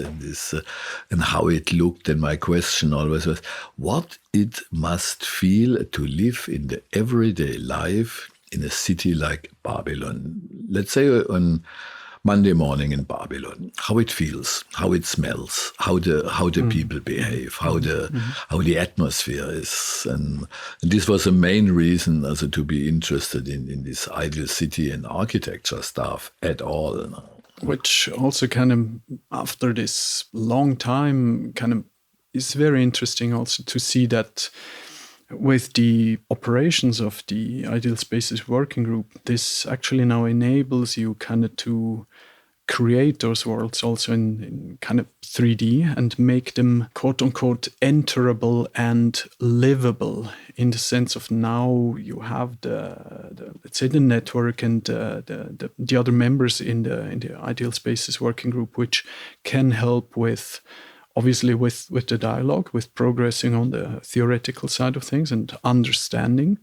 and how it looked. And my question always was, what it must feel to live in the everyday life in a city like Babylon. Let's say on Monday morning in Babylon, how it feels, how it smells, how the people behave, how the atmosphere is, and this was the main reason also to be interested in this ideal city and architecture stuff at all. Which also kind of after this long time kind of is very interesting also to see that with the operations of the Ideal Spaces Working Group, this actually now enables you kind of to create those worlds also in kind of 3D and make them quote-unquote enterable and livable, in the sense of now you have the let's say the network and the other members in the Ideal Spaces Working Group, which can help with obviously with the dialogue, with progressing on the theoretical side of things and understanding,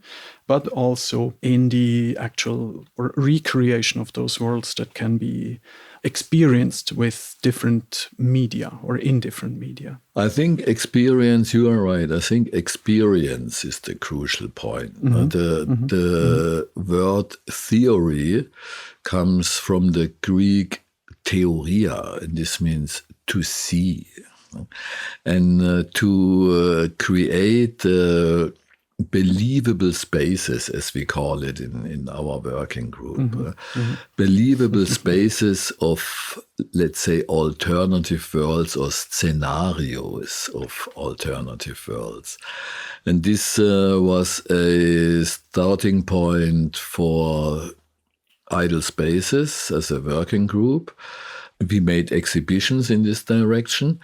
but also in the actual recreation of those worlds that can be experienced with different media or in different media? I think experience, you are right. I think experience is the crucial point. The word theory comes from the Greek theoria, and this means to see. And to create believable spaces, as we call it in our working group, believable spaces of, let's say, alternative worlds or scenarios of alternative worlds. And this was a starting point for Idle Spaces as a working group. We made exhibitions in this direction.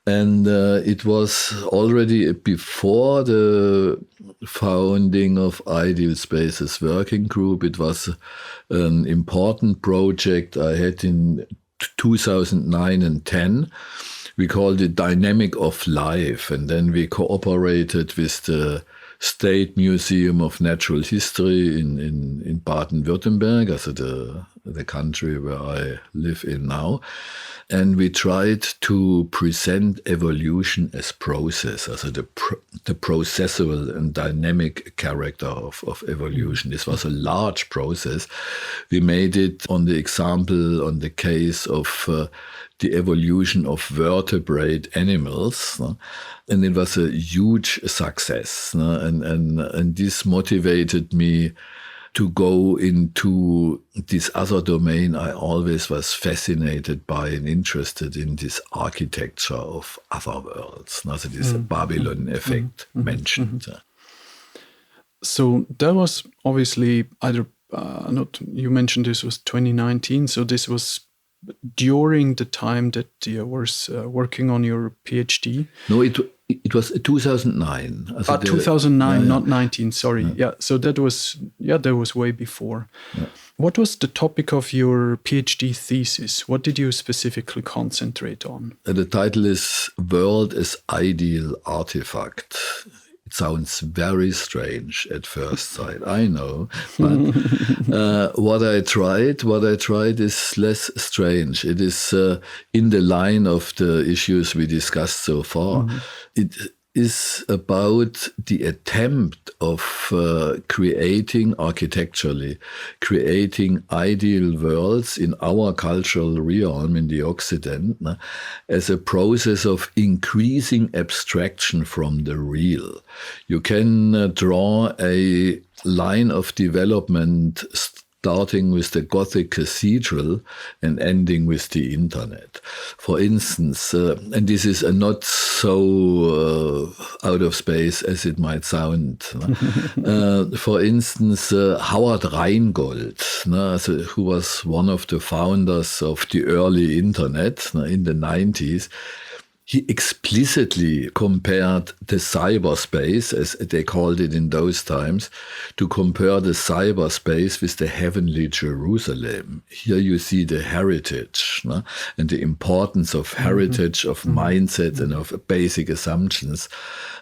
And it was already before the founding of Ideal Spaces Working Group. It was an important project I had in 2009 and 10. We called it Dynamic of Life. And then we cooperated with the State Museum of Natural History in Baden-Württemberg, also the country where I live in now. And we tried to present evolution as process, also the processual and dynamic character of evolution. This was a large process. We made it on the example, on the case of the evolution of vertebrate animals. And it was a huge success. And this motivated me to go into this other domain. I always was fascinated by and interested in this architecture of other worlds. Also this Babylon effect mentioned. So that was obviously either, you mentioned this was 2019, so this was during the time that you were working on your PhD? No, it was 2009. 2009, not 19, sorry. Yeah, so that was way before. Yeah. What was the topic of your PhD thesis? What did you specifically concentrate on? The title is World as Ideal Artifact. It sounds very strange at first sight, I know. But what I tried is less strange. It is in the line of the issues we discussed so far. It is about the attempt of creating architecturally, creating ideal worlds in our cultural realm, in the Occident, as a process of increasing abstraction from the real. You can draw a line of development starting with the Gothic cathedral and ending with the internet. For instance, and this is not so out of space as it might sound. For instance, Howard Rheingold, who was one of the founders of the early internet in the 90s, he explicitly compared the cyberspace, as they called it in those times, to compare the cyberspace with the heavenly Jerusalem. Here you see the heritage and the importance of heritage, of mindset, and of basic assumptions.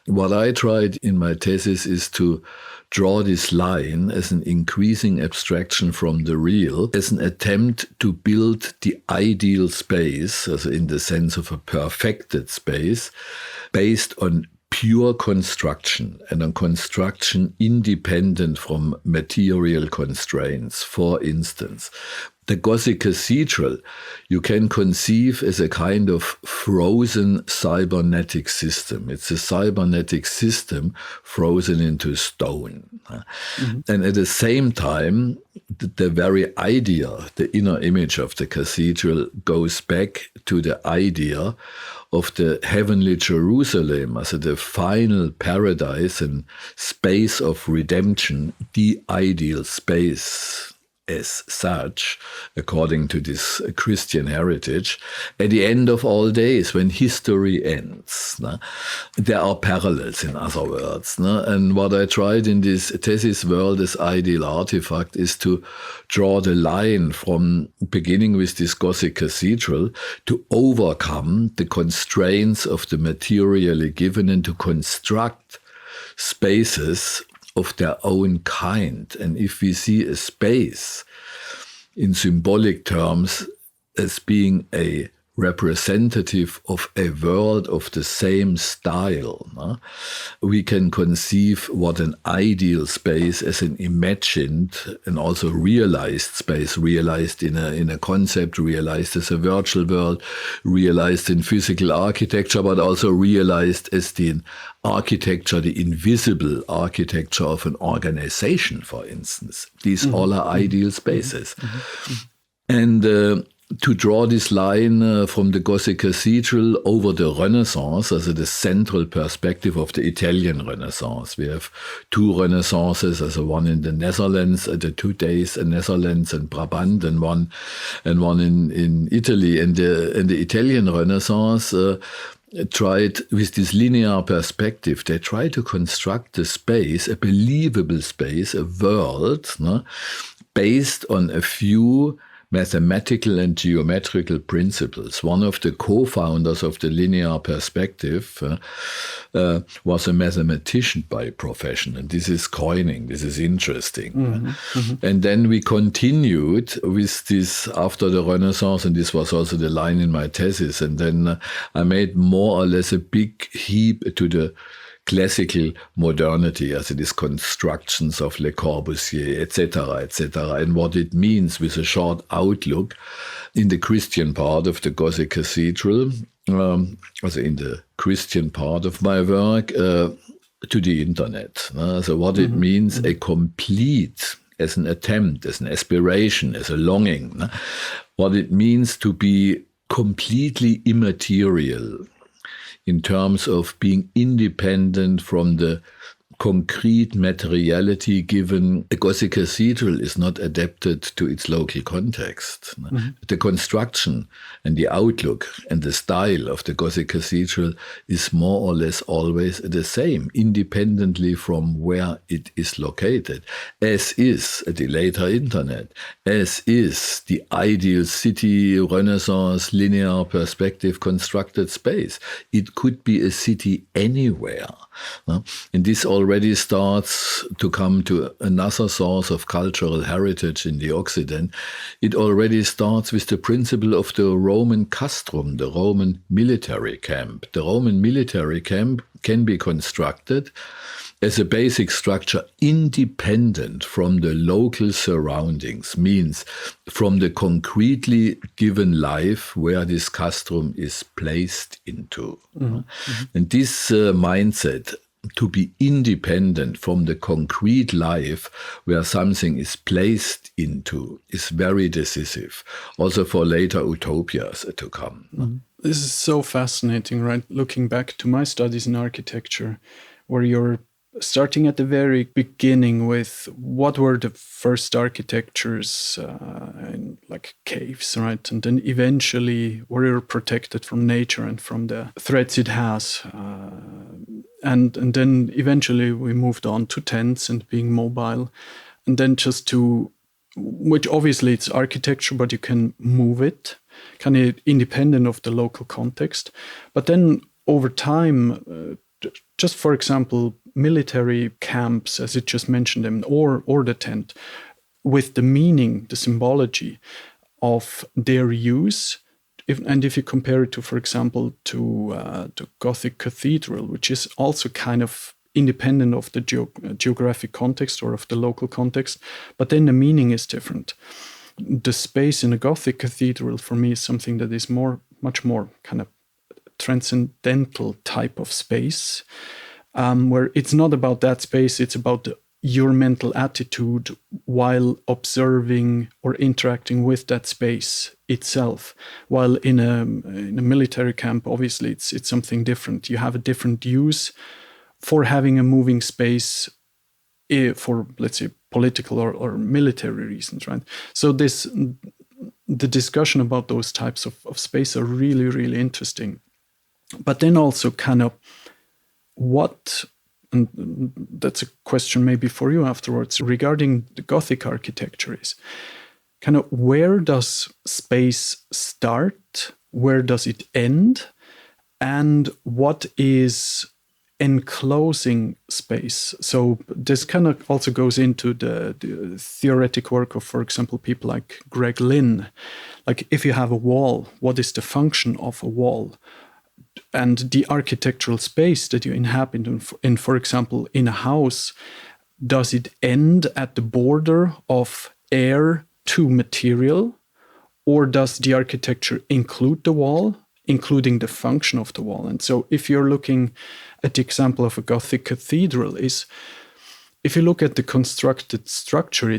What I tried in my thesis is to draw this line as an increasing abstraction from the real, as an attempt to build the ideal space, also in the sense of a perfected space, based on pure construction and on construction independent from material constraints. For instance, the Gothic cathedral you can conceive as a kind of frozen cybernetic system. It's a cybernetic system frozen into stone. And at the same time, the very idea, the inner image of the cathedral goes back to the idea of the heavenly Jerusalem as the final paradise and space of redemption, the ideal space as such, according to this Christian heritage, at the end of all days, when history ends. There are parallels, in other words. And what I tried in this thesis, World as Ideal Artifact, is to draw the line from beginning with this Gothic cathedral to overcome the constraints of the materially given and to construct spaces of their own kind. And if we see a space in symbolic terms as being a representative of a world of the same style. We can conceive what an ideal space as an imagined and also realized space, realized in a concept, realized as a virtual world, realized in physical architecture, but also realized as the architecture, the invisible architecture of an organization, for instance. These all are ideal spaces. And to draw this line from the Gothic cathedral over the Renaissance, also the central perspective of the Italian Renaissance. We have two Renaissances, also one in the Netherlands, the 2 days in Netherlands and Brabant, and one in Italy. And the Italian Renaissance tried, with this linear perspective, they tried to construct a space, a believable space, a world, based on a few mathematical and geometrical principles. One of the co-founders of the linear perspective was a mathematician by profession, and this is coining, this is interesting. And then we continued with this after the Renaissance, and this was also the line in my thesis, and then I made more or less a big heap to the classical modernity, as it is constructions of Le Corbusier, etc., and what it means with a short outlook in the Christian part of the Gothic cathedral, also in the Christian part of my work, to the internet. So what it means, a complete, as an attempt, as an aspiration, as a longing, what it means to be completely immaterial, in terms of being independent from the concrete materiality given. A Gothic cathedral is not adapted to its local context. The construction and the outlook and the style of the Gothic cathedral is more or less always the same, independently from where it is located, as is the later internet, as is the ideal city, Renaissance, linear perspective constructed space. It could be a city anywhere. And this already starts to come to another source of cultural heritage in the Occident. It already starts with the principle of the Roman castrum, the Roman military camp. The Roman military camp can be constructed as a basic structure independent from the local surroundings, means from the concretely given life where this castrum is placed into. And this mindset, to be independent from the concrete life where something is placed into, is very decisive, also for later utopias to come. This is so fascinating, right? Looking back to my studies in architecture, where you're starting at the very beginning with what were the first architectures in like caves, right? And then eventually where you're protected from nature and from the threats it has. And then eventually we moved on to tents and being mobile. And then just to, which obviously it's architecture, but you can move it, kind of independent of the local context. But then over time, just for example, military camps, as it just mentioned them, or the tent, with the meaning, the symbology of their use. If you compare it to, for example, to the Gothic cathedral, which is also kind of independent of the geographic context or of the local context, but then the meaning is different. The space in a Gothic cathedral for me is something that is much more kind of transcendental type of space, where it's not about that space, it's about your mental attitude while observing or interacting with that space itself. While in a military camp, obviously it's something different. You have a different use for having a moving space for, let's say, political or military reasons, right? So the discussion about those types of space are really, really interesting. But then also kind of what, and that's a question maybe for you afterwards, regarding the Gothic architecture is kind of where does space start? Where does it end? And what is enclosing space. So this kind of also goes into the theoretic work of, for example, people like Greg Lynn. Like, if you have a wall, what is the function of a wall? And the architectural space that you inhabit in, for example, in a house, does it end at the border of air to material? Or does the architecture include the wall, including the function of the wall? And so if you're looking at the example of a Gothic cathedral, is if you look at the constructed structure,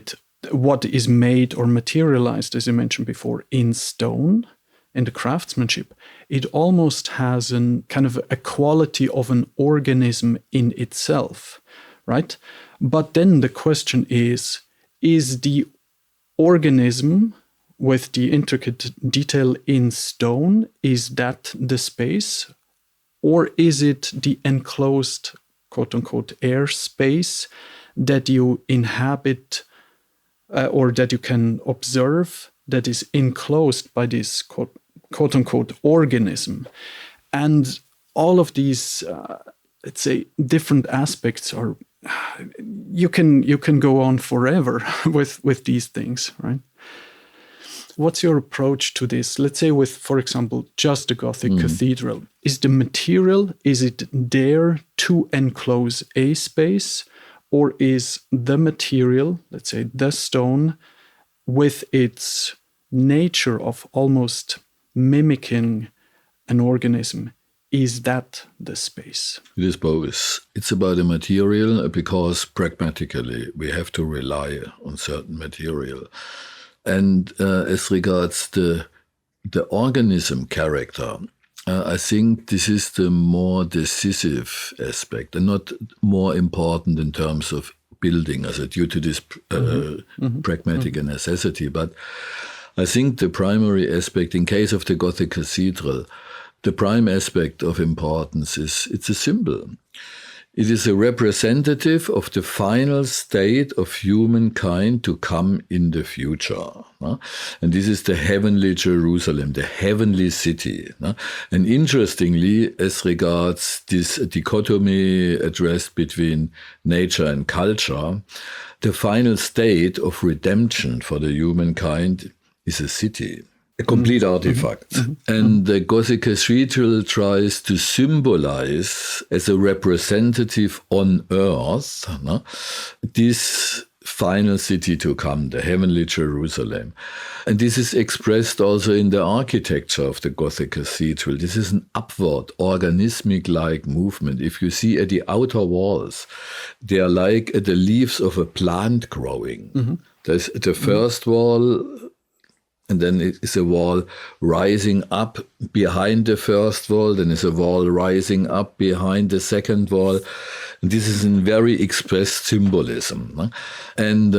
what is made or materialized, as I mentioned before, in stone, in the craftsmanship, it almost has a kind of a quality of an organism in itself, right? But then the question is the organism with the intricate detail in stone, is that the space? Or is it the enclosed, quote-unquote, air space that you inhabit or that you can observe that is enclosed by this quote-unquote organism? And all of these, let's say, different aspects are, you can go on forever with these things, right? What's your approach to this? Let's say with, for example, just the Gothic cathedral. Is the material, is it there to enclose a space? Or is the material, let's say the stone, with its nature of almost mimicking an organism, is that the space? It is both. It's about the material because pragmatically we have to rely on certain material. And as regards the organism character, I think this is the more decisive aspect and not more important in terms of building as due to this pragmatic necessity. But I think the primary aspect in case of the Gothic cathedral, the prime aspect of importance is it's a symbol. It is a representative of the final state of humankind to come in the future. And this is the heavenly Jerusalem, the heavenly city. And interestingly, as regards this dichotomy addressed between nature and culture, the final state of redemption for the humankind is a city. A complete artifact. And the Gothic cathedral tries to symbolize as a representative on earth this final city to come, the heavenly Jerusalem. And this is expressed also in the architecture of the Gothic cathedral. This is an upward, organismic-like movement. If you see at the outer walls, they are like the leaves of a plant growing. There's the first wall, and then it is a wall rising up behind the first wall. Then is a wall rising up behind the second wall. And this is a very expressed symbolism. And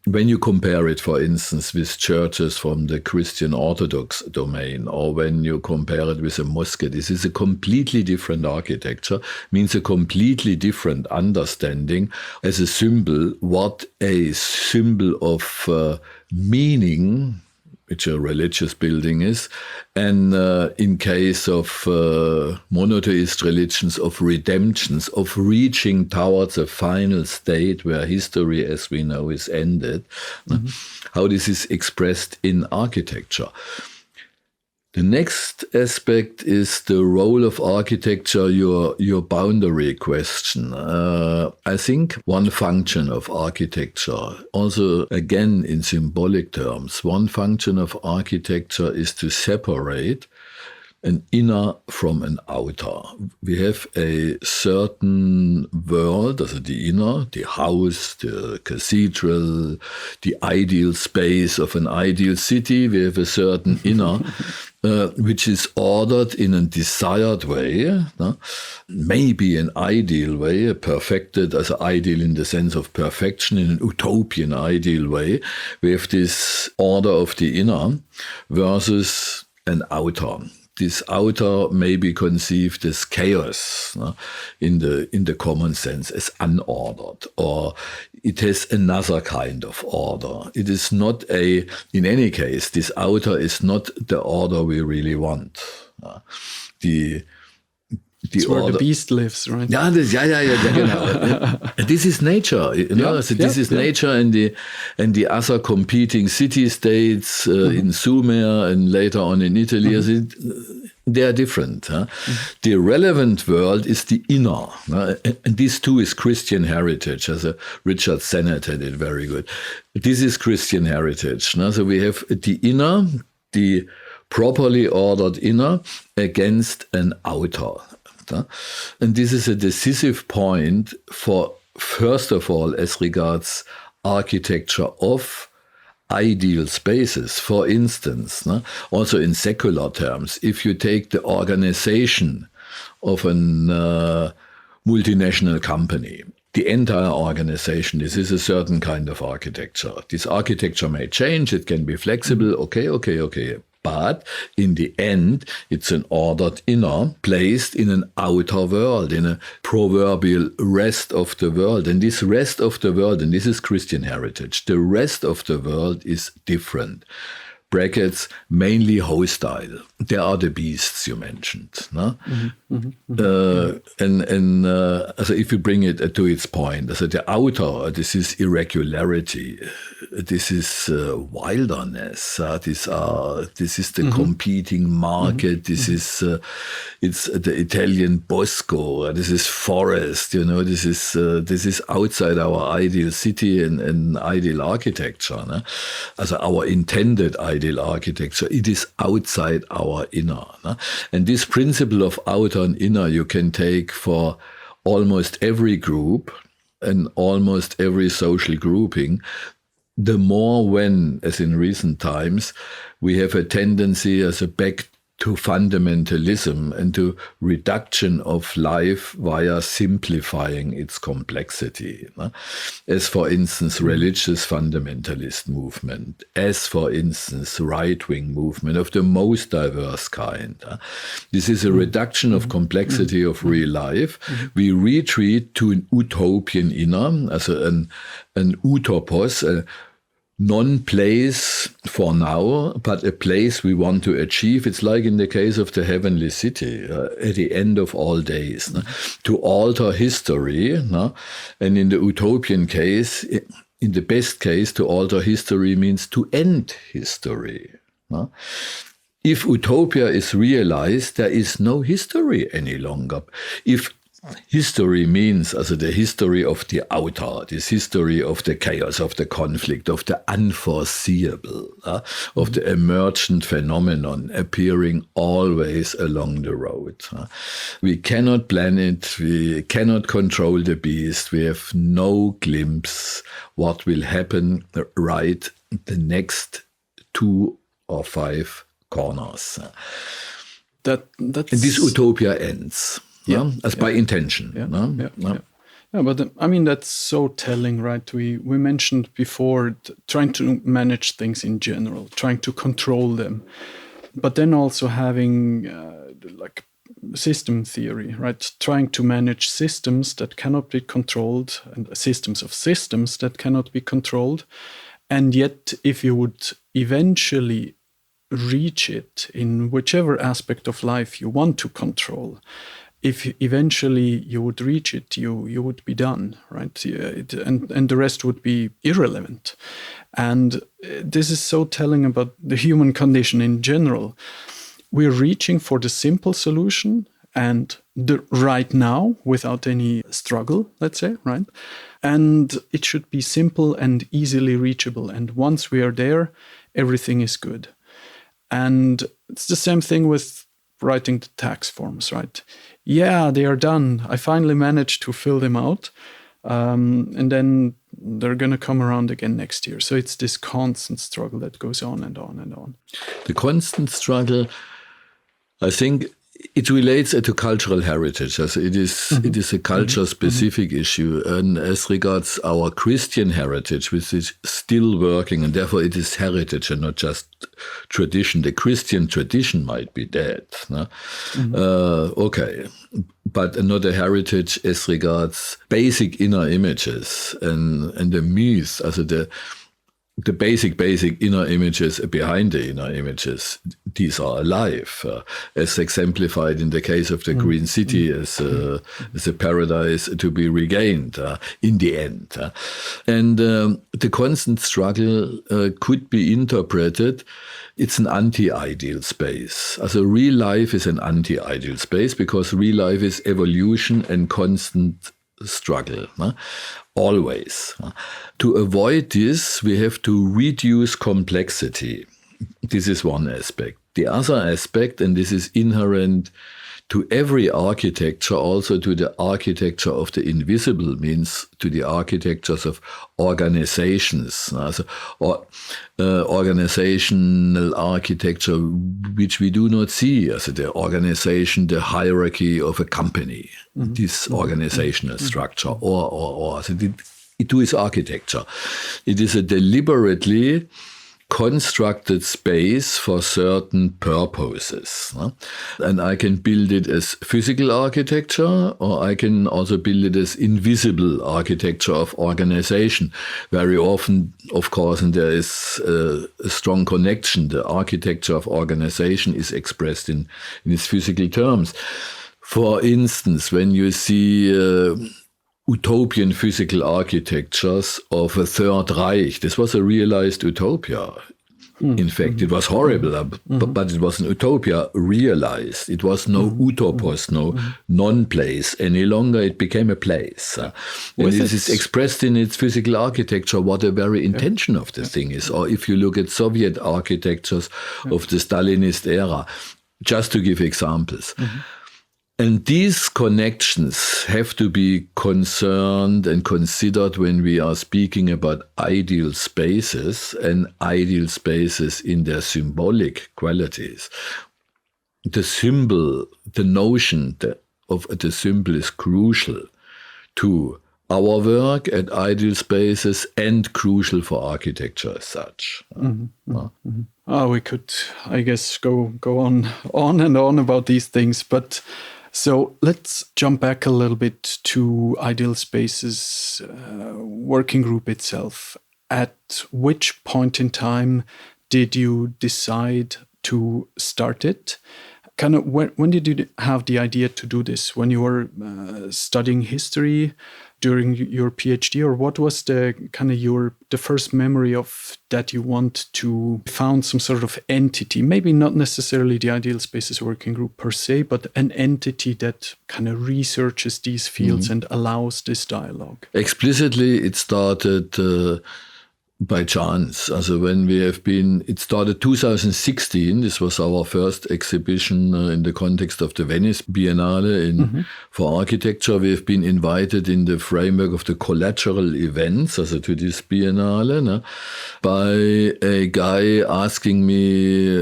when you compare it, for instance, with churches from the Christian Orthodox domain, or when you compare it with a mosque, this is a completely different architecture, means a completely different understanding as a symbol, what a symbol of meaning, which a religious building is, and in case of monotheist religions, of redemptions, of reaching towards a final state where history as we know is ended, how this is expressed in architecture. The next aspect is the role of architecture, your boundary question. I think one function of architecture, also again in symbolic terms, one function of architecture is to separate an inner from an outer. We have a certain world, also the inner, the house, the cathedral, the ideal space of an ideal city. We have a certain inner, which is ordered in a desired way, maybe an ideal way, a perfected, as ideal in the sense of perfection, in an utopian ideal way. We have this order of the inner versus an outer. This outer may be conceived as chaos, in the common sense, as unordered, or it has another kind of order. It is not in any case, this outer is not the order we really want. The It's where the beast lives, right? Yeah, this is nature, This is nature and the other competing city-states in Sumer and later on in Italy. They are different. The relevant world is the inner, and this too is Christian heritage. As Richard Sennett had it very good. This is Christian heritage. So we have the inner, the properly ordered inner against an outer. And this is a decisive point for, first of all, as regards architecture of ideal spaces. For instance, also in secular terms, if you take the organization of a multinational company, the entire organization, this is a certain kind of architecture. This architecture may change, it can be flexible, okay. But in the end, it's an ordered inner placed in an outer world, in a proverbial rest of the world. And this rest of the world, and this is Christian heritage, the rest of the world is different. Brackets, mainly hostile. There are the beasts you mentioned. No? So if you bring it to its point, so the outer, this is irregularity, this is wilderness, this is the competing market, this is it's the Italian bosco, this is forest, this is outside our ideal city and ideal architecture. No? Also our intended ideal architecture, it is outside our inner. No? And this principle of outer and inner you can take for almost every group and almost every social grouping. The more when, as in recent times, we have a tendency as a back to fundamentalism and to reduction of life via simplifying its complexity. As for instance, religious fundamentalist movement, as for instance, right-wing movement of the most diverse kind. This is a reduction of complexity of real life. We retreat to an utopian inner, as an utopos, a non-place for now, but a place we want to achieve. It's like in the case of the heavenly city, at the end of all days, to alter history. And in the utopian case, in the best case, to alter history means to end history. If utopia is realized, there is no history any longer. If history means also the history of the outer, this history of the chaos, of the conflict, of the unforeseeable, of the emergent phenomenon appearing always along the road. We cannot plan it, we cannot control the beast, we have no glimpse what will happen right the next 2 or 5 corners. And this utopia ends. By intention. But I mean, that's so telling, right? We mentioned before trying to manage things in general, trying to control them, but then also having like system theory, right? Trying to manage systems that cannot be controlled and systems of systems that cannot be controlled. And yet, if you would eventually reach it in whichever aspect of life you want to control, if eventually you would reach it, you would be done, right? And the rest would be irrelevant. And this is so telling about the human condition in general. We're reaching for the simple solution and the right now without any struggle, let's say, right? And it should be simple and easily reachable. And once we are there, everything is good. And it's the same thing with writing the tax forms, right? Yeah, they are done. I finally managed to fill them out. And then they're going to come around again next year. So it's this constant struggle that goes on and on and on. The constant struggle, I think it relates to cultural heritage. As it is a culture-specific issue. And as regards our Christian heritage, which is still working, and therefore it is heritage and not just tradition. The Christian tradition might be dead. Okay. But another heritage as regards basic inner images and the myth, also the basic inner images behind the inner images, these are alive, as exemplified in the case of the Green City as a paradise to be regained in the end. And the constant struggle could be interpreted, it's an anti-ideal space. Also real life is an anti-ideal space because real life is evolution and constant struggle, always. To avoid this, we have to reduce complexity. This is one aspect. The other aspect, and this is inherent to every architecture, also to the architecture of the invisible, means to the architectures of organizations, organizational architecture which we do not see, as the organization, the hierarchy of a company, this organizational structure, or so it is architecture. It is a deliberately constructed space for certain purposes. And I can build it as physical architecture, or I can also build it as invisible architecture of organization. Very often, of course, and there is a strong connection, the architecture of organization is expressed in its physical terms. For instance, when you see utopian physical architectures of a Third Reich. This was a realized utopia. In fact, it was horrible, but it was an utopia realized. It was no utopos, no non-place any longer. It became a place. And this is expressed in its physical architecture, what the very intention of the thing is. Or if you look at Soviet architectures of the Stalinist era, just to give examples. And these connections have to be concerned and considered when we are speaking about ideal spaces and ideal spaces in their symbolic qualities. The symbol, the notion of the symbol is crucial to our work at ideal spaces and crucial for architecture as such. We could, I guess, go on and on about these things, but so let's jump back a little bit to Ideal Spaces working group itself. At which point in time did you decide to start it? Kind of when did you have the idea to do this? When you were studying history during your PhD, or what was the first memory of that you want to found some sort of entity, maybe not necessarily the Ideal Spaces working group per se, but an entity that kind of researches these fields and allows this dialogue? Explicitly, it started by chance. Also when it started 2016, this was our first exhibition in the context of the Venice Biennale for architecture. We have been invited in the framework of the collateral events, also to this Biennale, by a guy asking me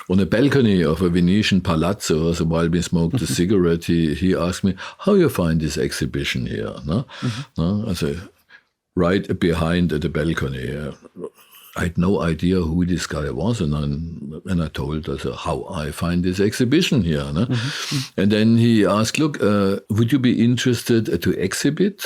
on a balcony of a Venetian palazzo, also while we smoked a cigarette, he asked me, how you find this exhibition here? Also, right behind the balcony. I had no idea who this guy was, and I told how I find this exhibition here. And then he asked, look, would you be interested to exhibit?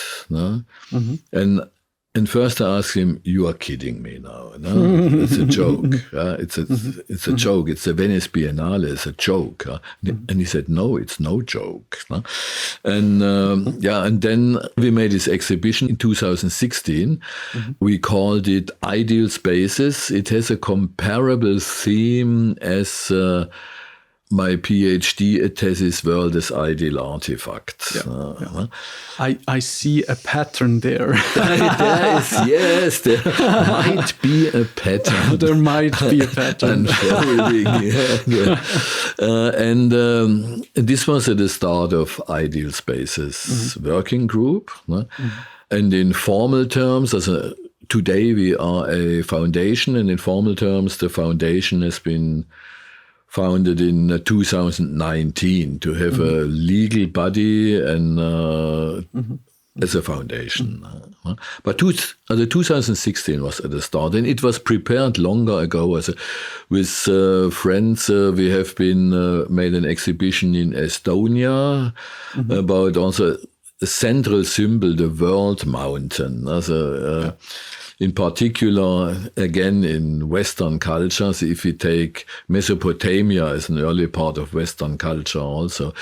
And first I asked him, you are kidding me now. It's a joke. It's a joke. It's the Venice Biennale. It's a joke. And he said, no, it's no joke. And and then we made this exhibition in 2016. We called it Ideal Spaces. It has a comparable theme as my PhD thesis, World as Ideal Artifact. I see a pattern there. Yes, there might be a pattern. There might be a pattern. And this was at the start of Ideal Spaces working group. And in formal terms, today we are a foundation, and in formal terms, the foundation has been founded in 2019 to have a legal body and as a foundation. But 2016 was at the start, and it was prepared longer ago. With friends, we have been made an exhibition in Estonia about also a central symbol, the world mountain. In particular, again, in Western cultures, if we take Mesopotamia as an early part of Western culture also,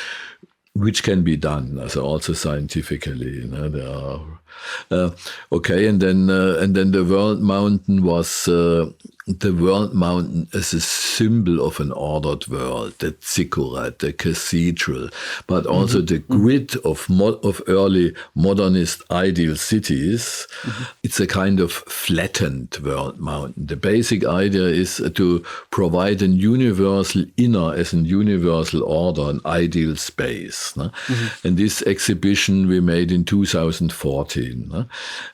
which can be done, also scientifically. There are, okay, and then the World Mountain was the World Mountain as a symbol of an ordered world, the ziggurat, the cathedral, but also the grid of early modernist ideal cities. It's a kind of flattened World Mountain. The basic idea is to provide an universal inner as an universal order, an ideal space. And this exhibition we made in 2014.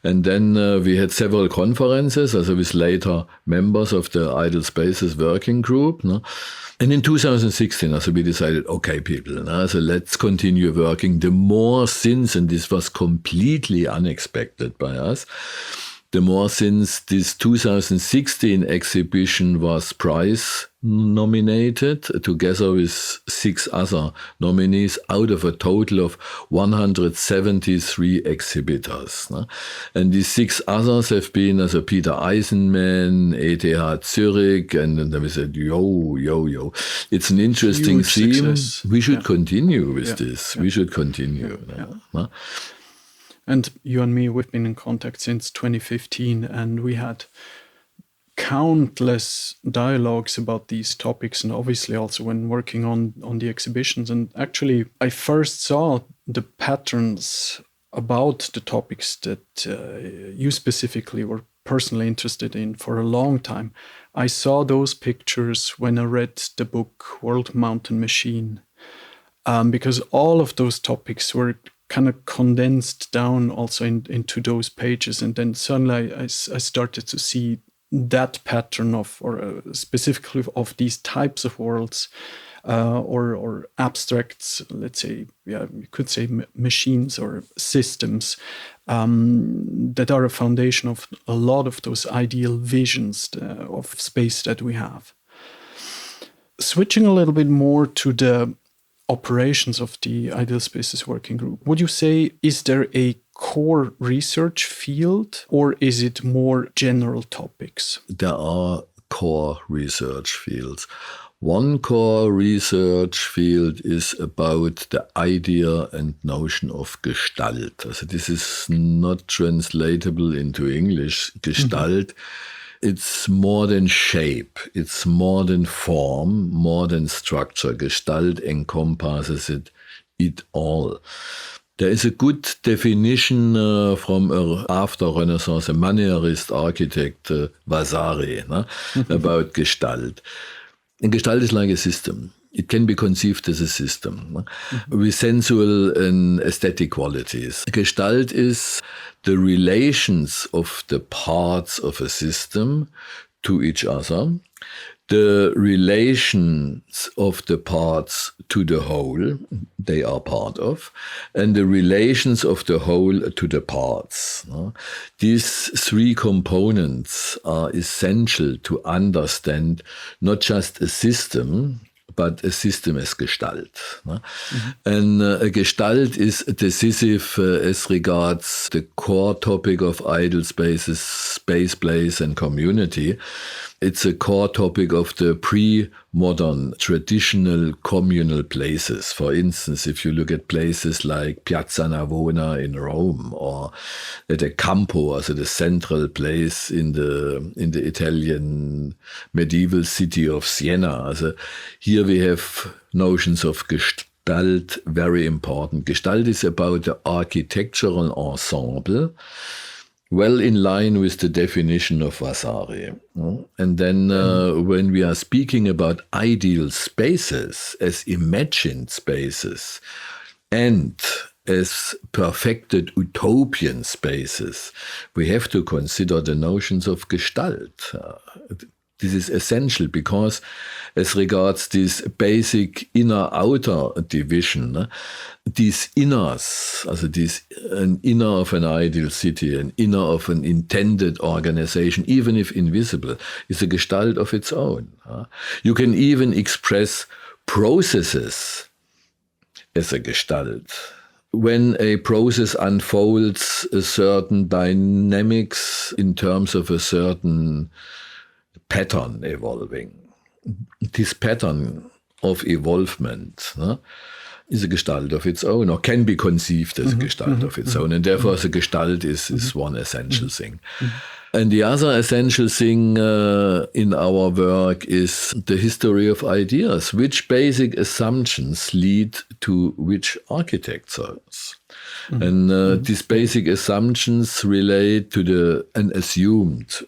And then we had several conferences, with later members of the Ideal Spaces working group. And in 2016, we decided, okay, people, let's continue working. The more since, and this was completely unexpected by us, the more since this 2016 exhibition was prize nominated together with 6 other nominees out of a total of 173 exhibitors. And these 6 others have been Peter Eisenman, ETH Zurich, and then we said, yo. It's an interesting Huge theme. Success. We should continue with this. We should continue. And you and me, we've been in contact since 2015, and we had countless dialogues about these topics, and obviously also when working on the exhibitions. And actually, I first saw the patterns about the topics that you specifically were personally interested in for a long time. I saw those pictures when I read the book World Mountain Machine, because all of those topics were kind of condensed down also into those pages. And then suddenly I started to see that pattern specifically of these types of worlds or abstracts, let's say, you could say machines or systems that are a foundation of a lot of those ideal visions of space that we have. Switching a little bit more to the operations of the Ideal Spaces Working Group, would you say, is there a core research field, or is it more general topics? There are core research fields. One core research field is about the idea and notion of Gestalt. This is not translatable into English. Gestalt, it's more than shape, it's more than form, more than structure. Gestalt encompasses it all. There is a good definition from after Renaissance, a Mannerist architect, Vasari, about Gestalt. And Gestalt is like a system. It can be conceived as a system with sensual and aesthetic qualities. Gestalt is the relations of the parts of a system to each other, the relations of the parts to the whole they are part of, and the relations of the whole to the parts. These 3 components are essential to understand not just a system, but a system as Gestalt. And a Gestalt is decisive as regards the core topic of Ideal Spaces, space, place, and community. It's a core topic of the pre-modern traditional communal places. For instance, if you look at places like Piazza Navona in Rome, or at the Campo, the central place in the Italian medieval city of Siena. Here we have notions of Gestalt, very important. Gestalt is about the architectural ensemble, well in line with the definition of Vasari. And then when we are speaking about ideal spaces as imagined spaces and as perfected utopian spaces, we have to consider the notions of Gestalt. This is essential because as regards this basic inner-outer division, these inners, an inner of an ideal city, an inner of an intended organization, even if invisible, is a Gestalt of its own. You can even express processes as a Gestalt. when a process unfolds a certain dynamics in terms of a certain pattern evolving. This pattern of evolvement is a gestalt of its own, or can be conceived as a gestalt of its own. And therefore, the gestalt is one essential thing. And the other essential thing in our work is the history of ideas. Which basic assumptions lead to which architectures? And these basic assumptions relate to an assumed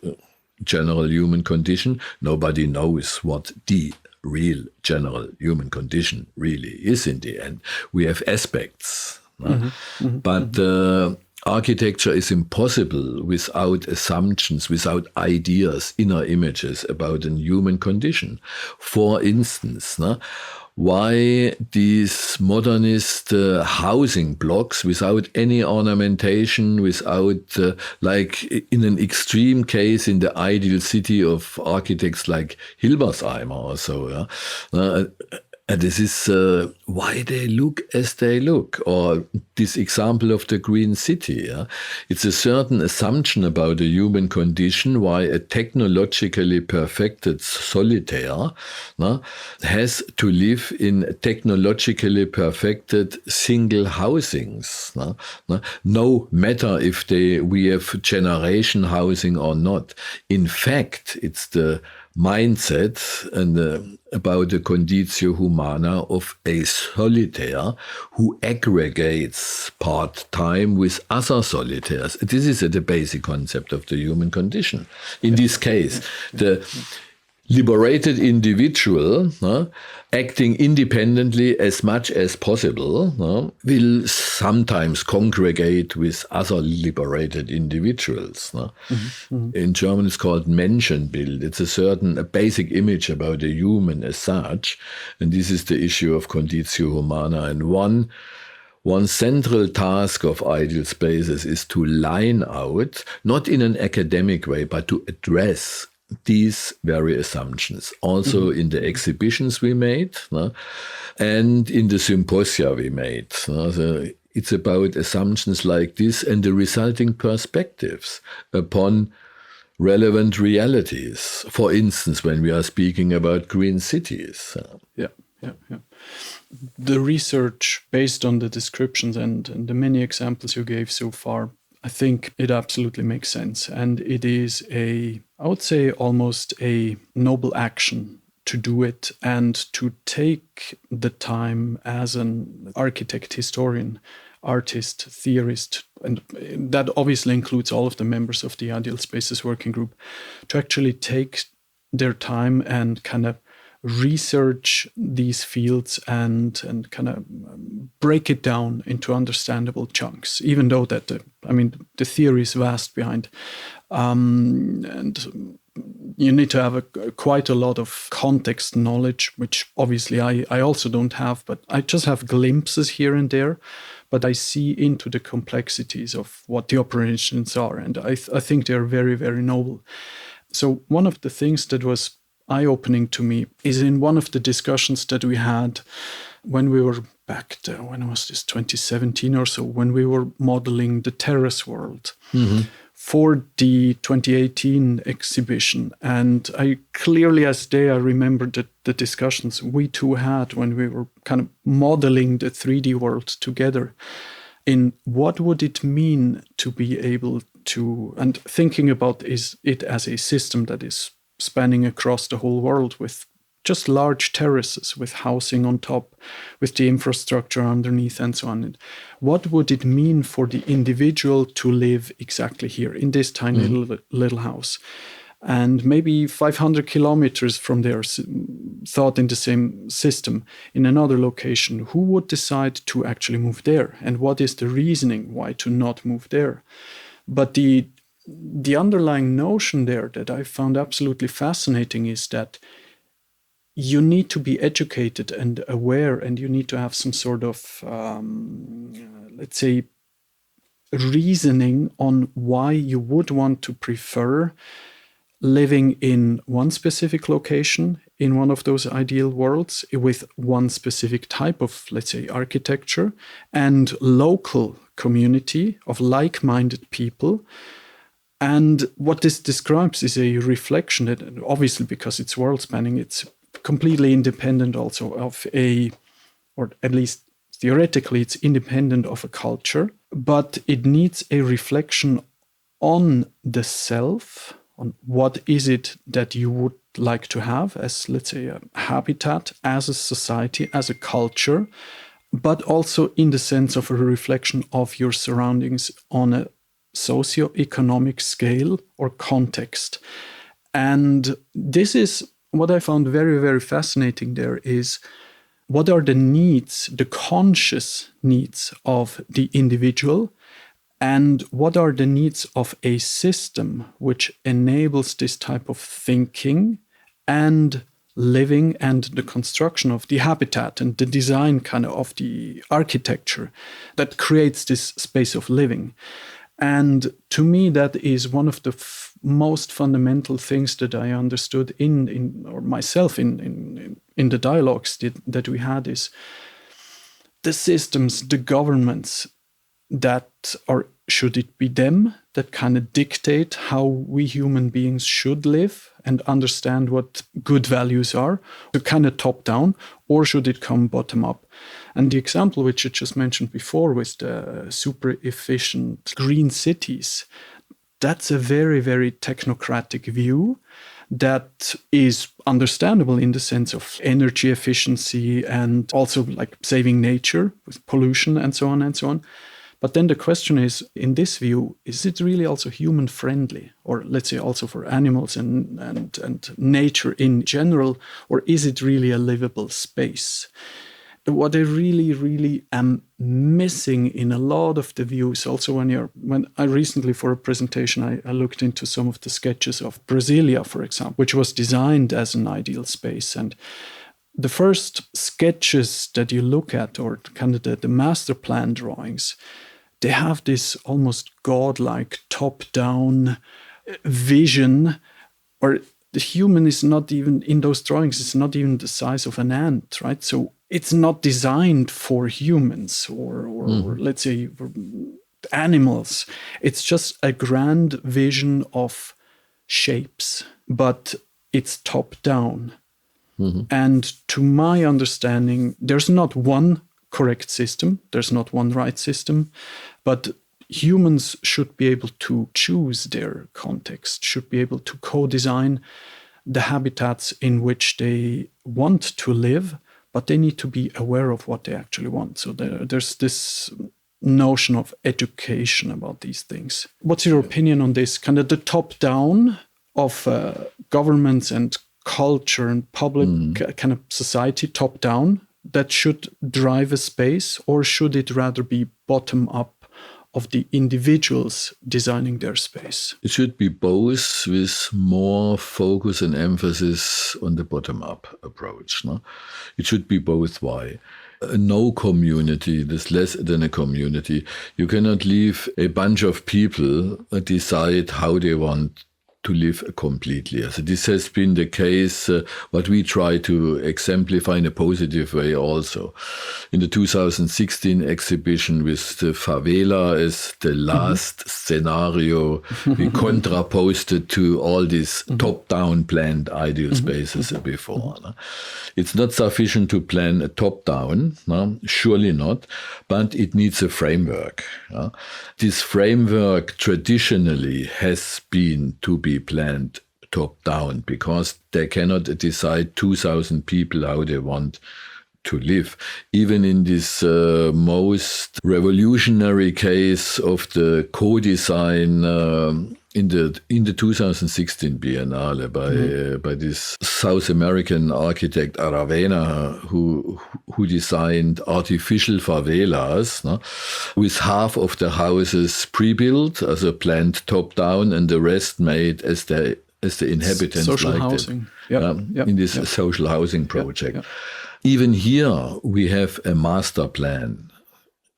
general human condition. Nobody knows what the real general human condition really is in the end. We have aspects, but architecture is impossible without assumptions, without ideas, inner images about a human condition. For instance, why these modernist housing blocks without any ornamentation, without, like in an extreme case in the ideal city of architects like Hilbersheimer or so, and this is why they look as they look. Or this example of the Green City. It's a certain assumption about the human condition why a technologically perfected solitaire has to live in technologically perfected single housings. No matter if we have generation housing or not. In fact, it's the mindset and about the conditio humana of a solitaire who aggregates part-time with other solitaires. This is the basic concept of the human condition. In this case, the liberated individual acting independently as much as possible will sometimes congregate with other liberated individuals. In German it's called Menschenbild. It's a basic image about a human as such, and this is the issue of conditio humana. And one central task of ideal spaces is to line out, not in an academic way, but to address these very assumptions, also in the exhibitions we made and in the symposia we made. It's about assumptions like this and the resulting perspectives upon relevant realities. For instance, when we are speaking about green cities. The research based on the descriptions and the many examples you gave so far, I think it absolutely makes sense. And it is I would say almost a noble action to do it and to take the time as an architect, historian, artist, theorist, and that obviously includes all of the members of the Ideal Spaces Working Group, to actually take their time and kind of research these fields and kind of break it down into understandable chunks, even though that the theory is vast behind. And you need to have quite a lot of context knowledge, which obviously I also don't have, but I just have glimpses here and there. But I see into the complexities of what the operations are, and I think they're very, very noble. So one of the things that was eye-opening to me is in one of the discussions that we had when we were back there, when was this, 2017 or so, when we were modeling the terrace world for the 2018 exhibition. And I clearly as day I remember the discussions we two had when we were kind of modeling the 3D world together in what would it mean to be able to, and thinking about it as a system that is spanning across the whole world with just large terraces, with housing on top, with the infrastructure underneath and so on. And what would it mean for the individual to live exactly here in this tiny little house? And maybe 500 kilometers from there, thought in the same system, in another location, who would decide to actually move there? And what is the reasoning why to not move there? But the underlying notion there that I found absolutely fascinating is that you need to be educated and aware, and you need to have some sort of, let's say, reasoning on why you would want to prefer living in one specific location in one of those ideal worlds with one specific type of, let's say, architecture and local community of like-minded people. And what this describes is a reflection that, obviously, because it's world-spanning, it's completely independent also of or at least theoretically, it's independent of a culture, but it needs a reflection on the self, on what is it that you would like to have as, let's say, a habitat, as a society, as a culture, but also in the sense of a reflection of your surroundings on a socio-economic scale or context. And this is what I found very, very fascinating there is what are the needs, the conscious needs of the individual, and what are the needs of a system which enables this type of thinking and living and the construction of the habitat and the design kind of the architecture that creates this space of living. And to me, that is one of the most fundamental things that I understood in the dialogues that we had is the systems, the governments that are, should it be them that kind of dictate how we human beings should live and understand what good values are, so kind of top down, or should it come bottom up? And the example which I just mentioned before with the super efficient green cities, that's a very, very technocratic view that is understandable in the sense of energy efficiency and also like saving nature with pollution and so on and so on. But then the question is, in this view, is it really also human friendly, or let's say also for animals and nature in general, or is it really a livable space? What I really, really am missing in a lot of the views, also when I recently for a presentation, I looked into some of the sketches of Brasilia, for example, which was designed as an ideal space. And the first sketches that you look at, or kind of the master plan drawings, they have this almost godlike top-down vision, or the human is not even, in those drawings, it's not even the size of an ant, right? So it's not designed for humans or let's say for animals. It's just a grand vision of shapes, but it's top-down. Mm-hmm. And to my understanding, there's not one correct system, there's not one right system, but humans should be able to choose their context, should be able to co-design the habitats in which they want to live, but they need to be aware of what they actually want. So there's this notion of education about these things. What's your opinion on this? Kind of the top-down of governments and culture and public kind of society, top-down, that should drive a space, or should it rather be bottom-up of the individuals designing their space? It should be both, with more focus and emphasis on the bottom-up approach. No? It should be both. Why? No community is less than a community. You cannot leave a bunch of people decide how they want to live completely. So this has been the case, what we try to exemplify in a positive way also. In the 2016 exhibition with the favela as the last scenario, we contraposted to all these top-down planned ideal spaces before. No? It's not sufficient to plan a top-down, no? Surely not, but it needs a framework. No? This framework traditionally has been to be planned top-down, because they cannot decide 2,000 people how they want to live. Even in this most revolutionary case of the co-design in the 2016 Biennale by this South American architect Aravena, who designed artificial favelas, no? With half of the houses pre-built as a planned top-down, and the rest made as the inhabitants social liked housing. it. In this social housing project. Even here we have a master plan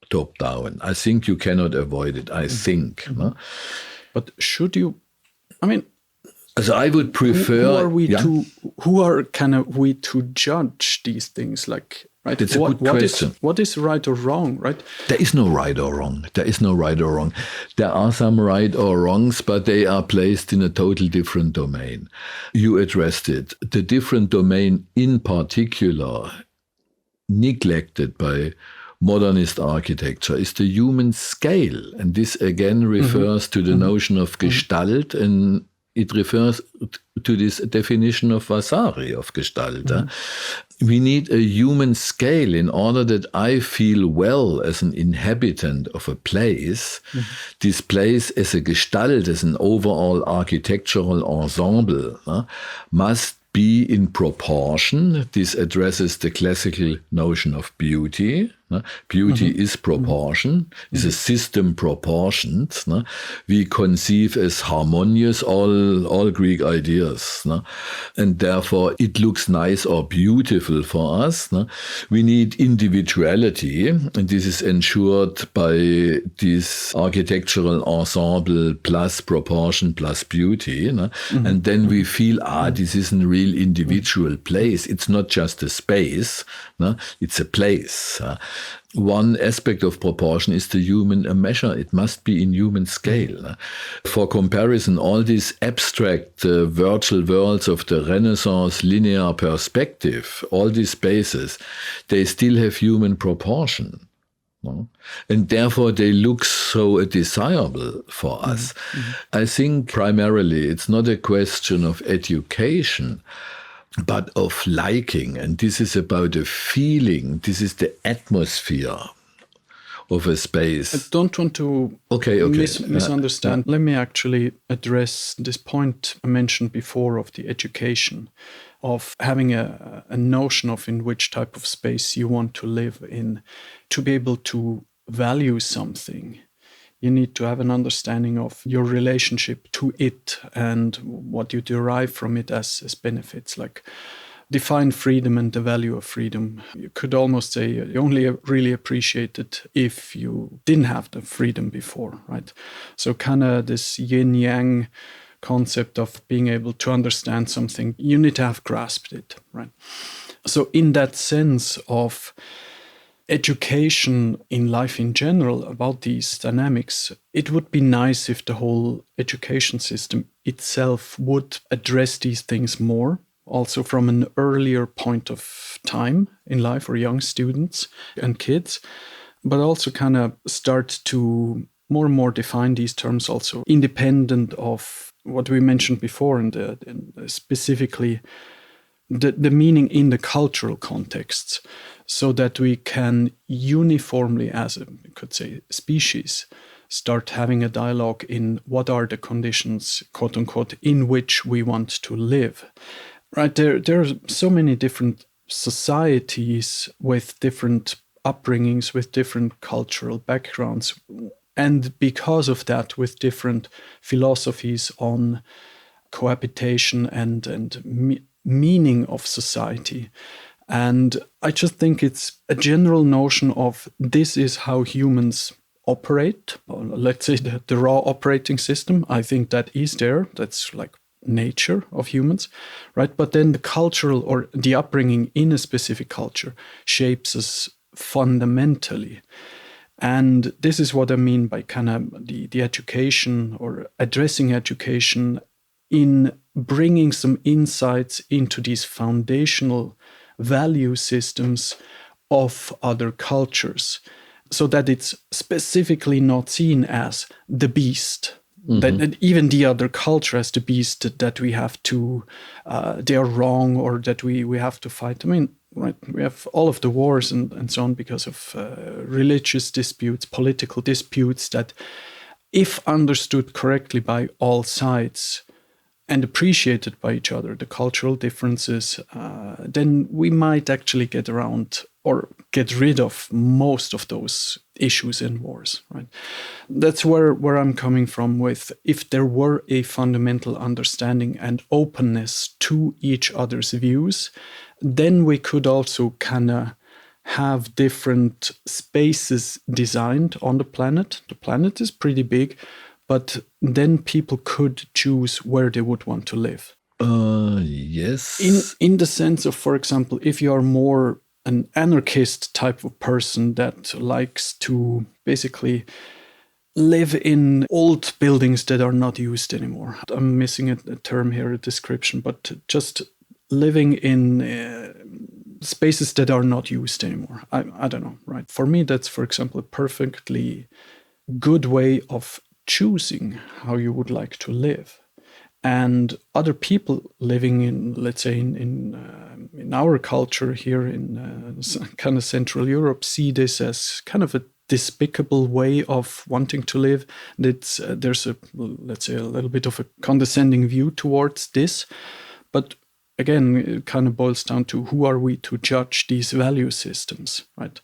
top-down. I think you cannot avoid it. I think. No? But should you, I mean, So I would prefer. Who are we to judge these things? Like, right? That's a good question. What is right or wrong, right? There is no right or wrong. There are some right or wrongs, but they are placed in a total different domain. You addressed it. The different domain in particular, neglected by modernist architecture, is the human scale. And this again refers to the notion of Gestalt, and it refers to this definition of Vasari, of Gestalt. We need a human scale in order that I feel well as an inhabitant of a place. This place as a Gestalt, as an overall architectural ensemble, must be in proportion. This addresses the classical notion of beauty. Beauty is proportion, is a system proportioned. We conceive as harmonious all Greek ideas. And therefore it looks nice or beautiful for us. We need individuality, and this is ensured by this architectural ensemble plus proportion plus beauty. And then we feel, this is a real individual place. It's not just a space, it's a place. One aspect of proportion is the human measure. It must be in human scale. For comparison, all these abstract virtual worlds of the Renaissance linear perspective, all these spaces, they still have human proportion. And therefore they look so desirable for us. I think primarily it's not a question of education, but of liking. And this is about a feeling. This is the atmosphere of a space. I don't want to misunderstand. Let me actually address this point I mentioned before of the education, of having a notion of in which type of space you want to live in. To be able to value something, you need to have an understanding of your relationship to it and what you derive from it as benefits, like define freedom and the value of freedom. You could almost say you only really appreciate it if you didn't have the freedom before, right? So kind of this yin-yang concept of being able to understand something, you need to have grasped it, right? So in that sense of education in life in general about these dynamics, it would be nice if the whole education system itself would address these things more, also from an earlier point of time in life for young students and kids, but also kind of start to more and more define these terms also independent of what we mentioned before, and specifically the meaning in the cultural contexts, so that we can uniformly, as a, you could say, species, start having a dialogue in what are the conditions, quote unquote, in which we want to live. Right, there are so many different societies with different upbringings, with different cultural backgrounds, and because of that, with different philosophies on cohabitation and meaning of society. And I just think it's a general notion of this is how humans operate. Let's say the raw operating system. I think that is there. That's like nature of humans, right? But then the cultural or the upbringing in a specific culture shapes us fundamentally. And this is what I mean by kind of the education or addressing education in bringing some insights into these foundational value systems of other cultures, so that it's specifically not seen as the beast, that even the other culture as the beast that we have to, they are wrong or that we have to fight. I mean, right, we have all of the wars and so on because of religious disputes, political disputes that, if understood correctly by all sides, and appreciated by each other, the cultural differences, then we might actually get around or get rid of most of those issues and wars, right? That's where I'm coming from with, if there were a fundamental understanding and openness to each other's views, then we could also kind of have different spaces designed on the planet. The planet is pretty big, but then people could choose where they would want to live. Yes. In the sense of, for example, if you are more an anarchist type of person that likes to basically live in old buildings that are not used anymore. I'm missing a term here, a description, but just living in spaces that are not used anymore. I don't know, right? For me, that's, for example, a perfectly good way of choosing how you would like to live. And other people living in, let's say, in our culture here in kind of Central Europe, see this as kind of a despicable way of wanting to live. There's let's say, a little bit of a condescending view towards this. But again, it kind of boils down to who are we to judge these value systems, right?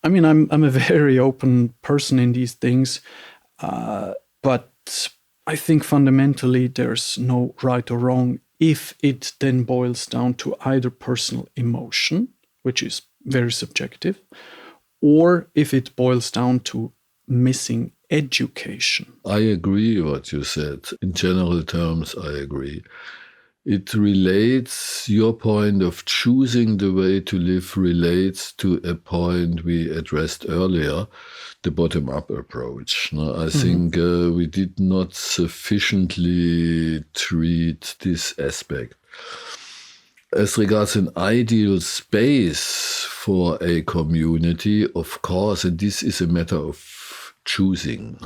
I mean, I'm a very open person in these things, but I think fundamentally there's no right or wrong if it then boils down to either personal emotion, which is very subjective, or if it boils down to missing education. I agree what you said. In general terms, I agree. It relates, your point of choosing the way to live relates to a point we addressed earlier, the bottom-up approach. Now, I think we did not sufficiently treat this aspect. As regards an ideal space for a community, of course, and this is a matter of choosing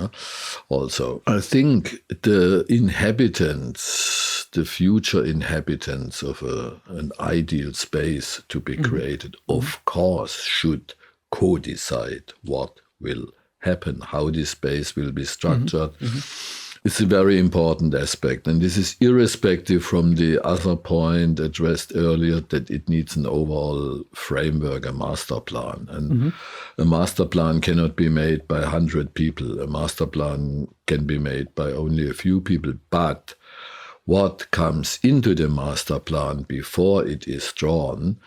also. I think the inhabitants, the future inhabitants of an ideal space to be created, of course, should co-decide what will happen, how this space will be structured. It's a very important aspect. And this is irrespective from the other point addressed earlier, that it needs an overall framework, a master plan. And a master plan cannot be made by 100 people. A master plan can be made by only a few people. But what comes into the master plan before it is drawn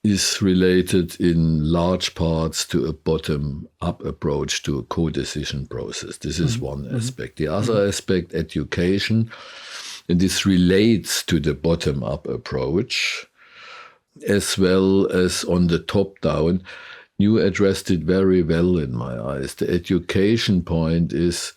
is related in large parts to a bottom-up approach to a co-decision process. This is one aspect. The other aspect, education, and this relates to the bottom-up approach, as well as on the top-down. You addressed it very well in my eyes. The education point is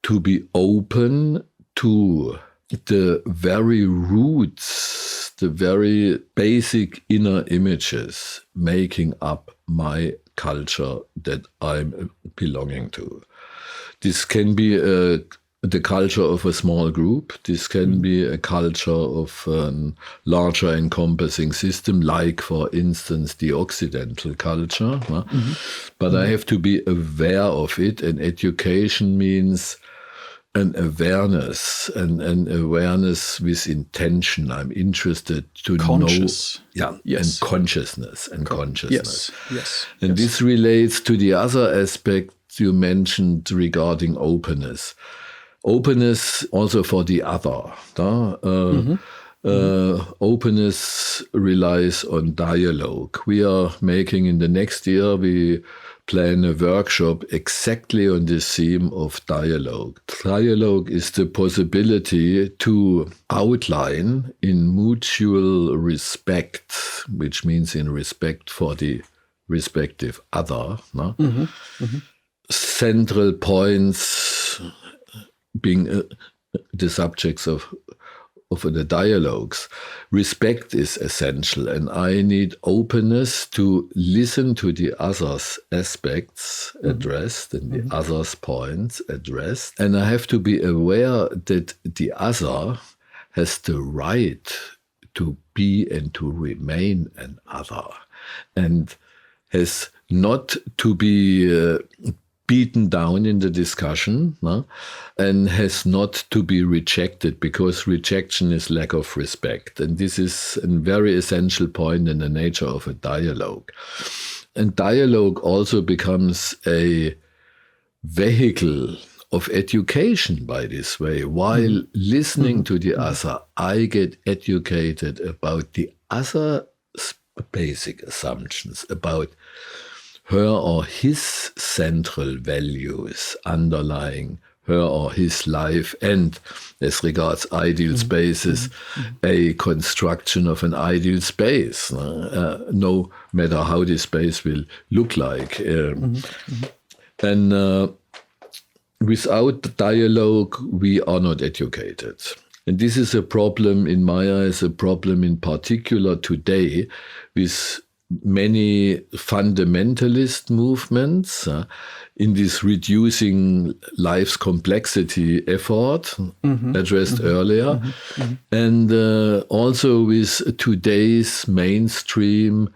to be open to the very roots, the very basic inner images making up my culture that I'm belonging to. This can be the culture of a small group. This can be a culture of a larger encompassing system, like, for instance, the Occidental culture. But I have to be aware of it, and education means an awareness, an awareness with intention. I'm interested to know. Yeah, yes. And consciousness. Yes. And this relates to the other aspect you mentioned regarding openness. Openness also for the other. Openness relies on dialogue. We are making, in the next year, we plan a workshop exactly on this theme of dialogue. Dialogue is the possibility to outline in mutual respect, which means in respect for the respective other, central points being the subjects of the dialogues. Respect is essential, and I need openness to listen to the other's aspects addressed and the other's points addressed. And I have to be aware that the other has the right to be and to remain an other, and has not to be beaten down in the discussion, and has not to be rejected, because rejection is lack of respect. And this is a very essential point in the nature of a dialogue. And dialogue also becomes a vehicle of education by this way. While listening to the other, I get educated about the other's basic assumptions, about her or his central values underlying her or his life, and as regards ideal spaces, a construction of an ideal space, no matter how this space will look like. And without dialogue, we are not educated. And this is a problem, in my eyes, a problem in particular today with many fundamentalist movements in this reducing life's complexity effort addressed earlier, and also with today's mainstream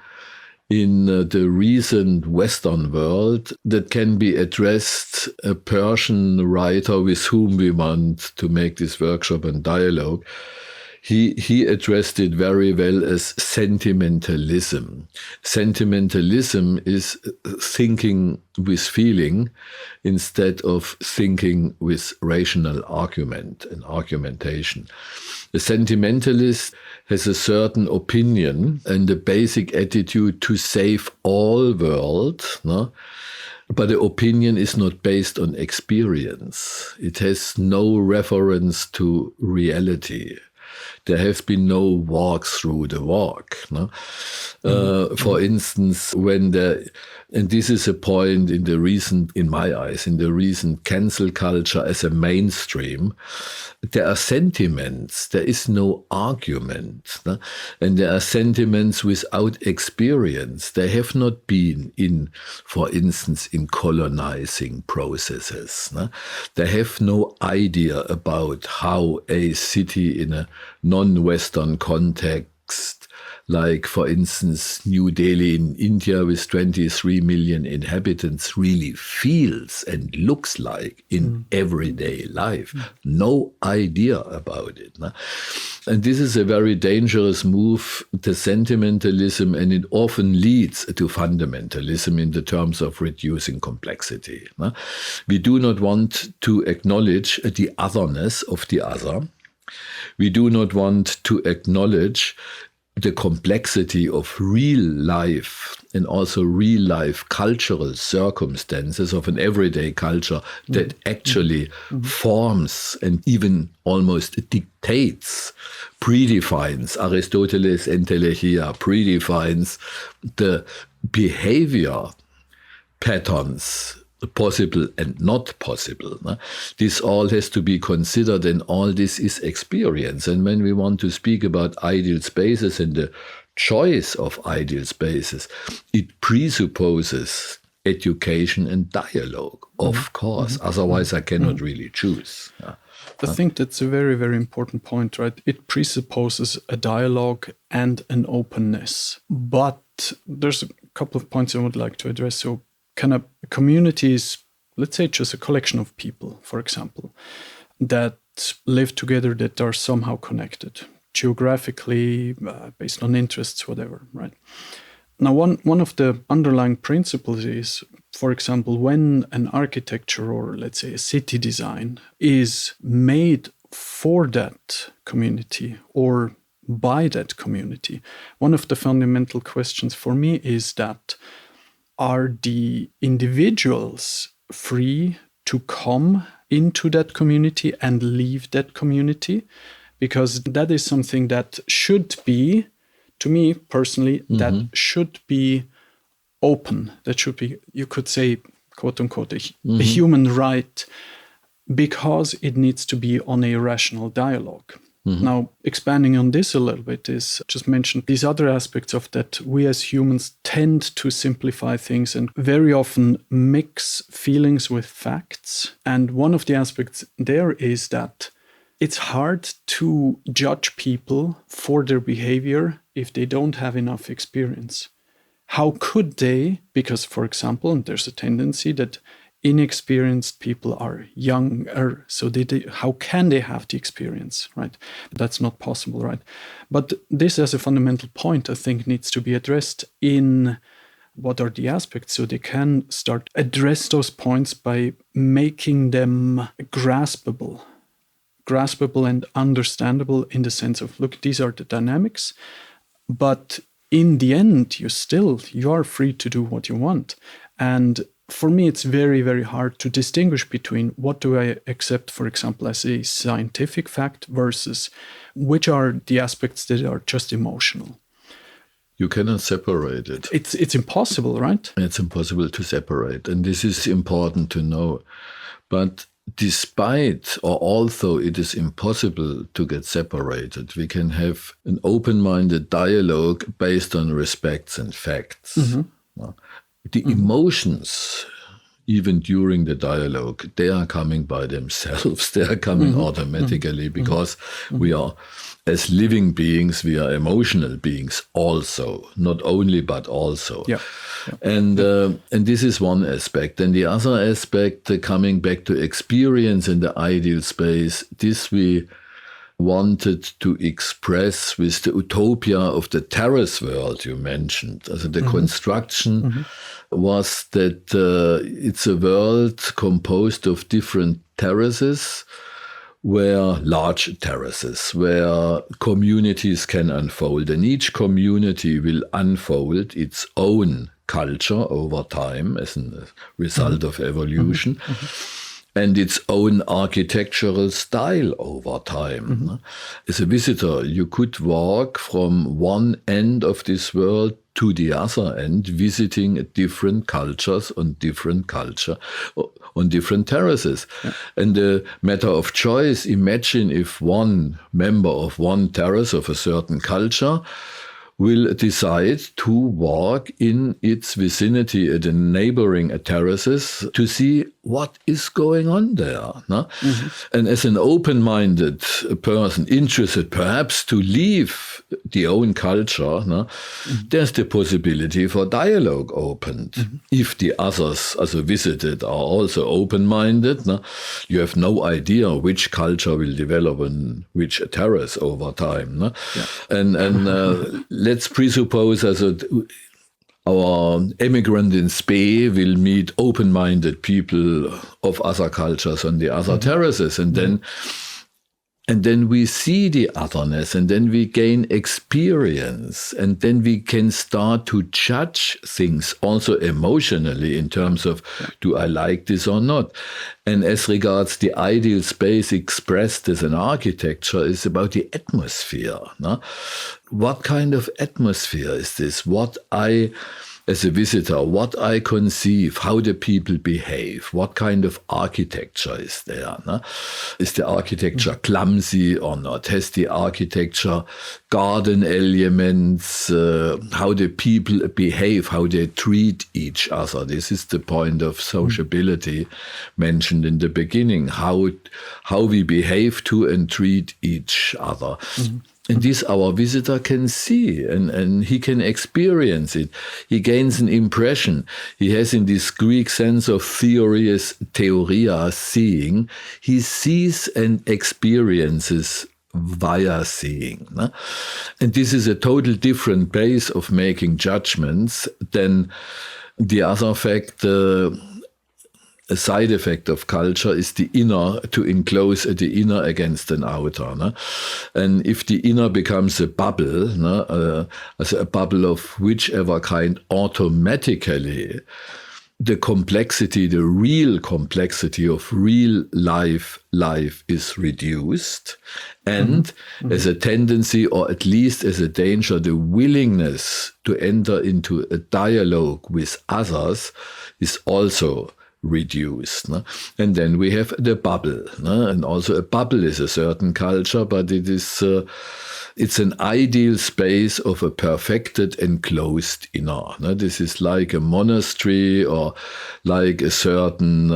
in the recent Western world that can be addressed. A Persian writer with whom we want to make this workshop and dialogue, he addressed it very well as sentimentalism. Sentimentalism is thinking with feeling instead of thinking with rational argument and argumentation. A sentimentalist has a certain opinion and a basic attitude to save all world, no? But the opinion is not based on experience. It has no reference to reality. There have been no walks through the walk. No? For instance, and this is a point in my eyes, in the recent cancel culture as a mainstream, there are sentiments, there is no argument. No? And there are sentiments without experience. They have not been for instance, in colonizing processes. No? They have no idea about how a city in a non-Western context, like, for instance, New Delhi in India with 23 million inhabitants, really feels and looks like in everyday life. No idea about it. No? And this is a very dangerous move, the sentimentalism, and it often leads to fundamentalism in the terms of reducing complexity. No? We do not want to acknowledge the otherness of the other. We do not want to acknowledge the complexity of real life and also real life cultural circumstances of an everyday culture that actually forms and even almost dictates, predefines, Aristoteles' entelecheia, predefines the behavior patterns, possible and not possible. No? This all has to be considered, and all this is experience. And when we want to speak about ideal spaces and the choice of ideal spaces, it presupposes education and dialogue, of course. Otherwise, I cannot really choose. I think that's a very, very important point, right? It presupposes a dialogue and an openness. But there's a couple of points I would like to address. So, kind of communities, let's say just a collection of people, for example, that live together, that are somehow connected geographically, based on interests, whatever, right? Now, one of the underlying principles is, for example, when an architecture or, let's say, a city design is made for that community or by that community, one of the fundamental questions for me is that, are the individuals free to come into that community and leave that community? Because that is something that should be, to me personally, that should be open. That should be, you could say, quote unquote, a human right, because it needs to be on a rational dialogue. Now, expanding on this a little bit is just mention these other aspects of that we as humans tend to simplify things and very often mix feelings with facts. And one of the aspects there is that it's hard to judge people for their behavior if they don't have enough experience. How could they? Because, for example, and there's a tendency that inexperienced people are younger, so how can they have the experience, right? That's not possible, right? But this as a fundamental point, I think, needs to be addressed in what are the aspects, so they can start address those points by making them graspable and understandable in the sense of, look, these are the dynamics, but in the end, you are free to do what you want. And for me, it's very, very hard to distinguish between what do I accept, for example, as a scientific fact versus which are the aspects that are just emotional. You cannot separate it. It's impossible, right? It's impossible to separate. And this is important to know. But despite, or although it is impossible to get separated, we can have an open-minded dialogue based on respects and facts. The emotions, even during the dialogue, they are coming by themselves. They are coming automatically because we are, as living beings, we are emotional beings also, not only, but also. Yeah. And this is one aspect. And the other aspect, coming back to experience in the ideal space, this we wanted to express with the utopia of the terrace world you mentioned. Also the construction was that it's a world composed of different terraces, large terraces, where communities can unfold. And each community will unfold its own culture over time as a result of evolution. And its own architectural style over time. As a visitor, you could walk from one end of this world to the other end, visiting different cultures on different terraces. And the matter of choice, imagine if one member of one terrace of a certain culture will decide to walk in its vicinity at the neighboring terraces to see what is going on there. No? And as an open-minded person, interested perhaps to leave the own culture, no? There's the possibility for dialogue opened. If the others, as visited, are also open-minded, no? You have no idea which culture will develop on which terrace over time. No? And let's presuppose our emigrant in Spain will meet open-minded people of other cultures on the other terraces, and then we see the otherness, and then we gain experience, and then we can start to judge things also emotionally in terms of, do I like this or not? And as regards the ideal space expressed as an architecture is about the atmosphere. No? What kind of atmosphere is this? What I, as a visitor, what I conceive, how the people behave, what kind of architecture is there? No? Is the architecture clumsy or not? Has the architecture garden elements? How the people behave, how they treat each other? This is the point of sociability mentioned in the beginning, how we behave to and treat each other. And this our visitor can see, and he can experience it. He gains an impression. He has in this Greek sense of theoria, seeing. He sees and experiences via seeing. No? And this is a total different base of making judgments than the other fact. A side effect of culture is the inner, to enclose the inner against an outer. No? And if the inner becomes a bubble, no? As a bubble of whichever kind, automatically the complexity, the real complexity of real life is reduced. And as a tendency, or at least as a danger, the willingness to enter into a dialogue with others is also reduced. No? And then we have the bubble. No? And also a bubble is a certain culture, but it is it's an ideal space of a perfected enclosed inner. No? This is like a monastery, or like a certain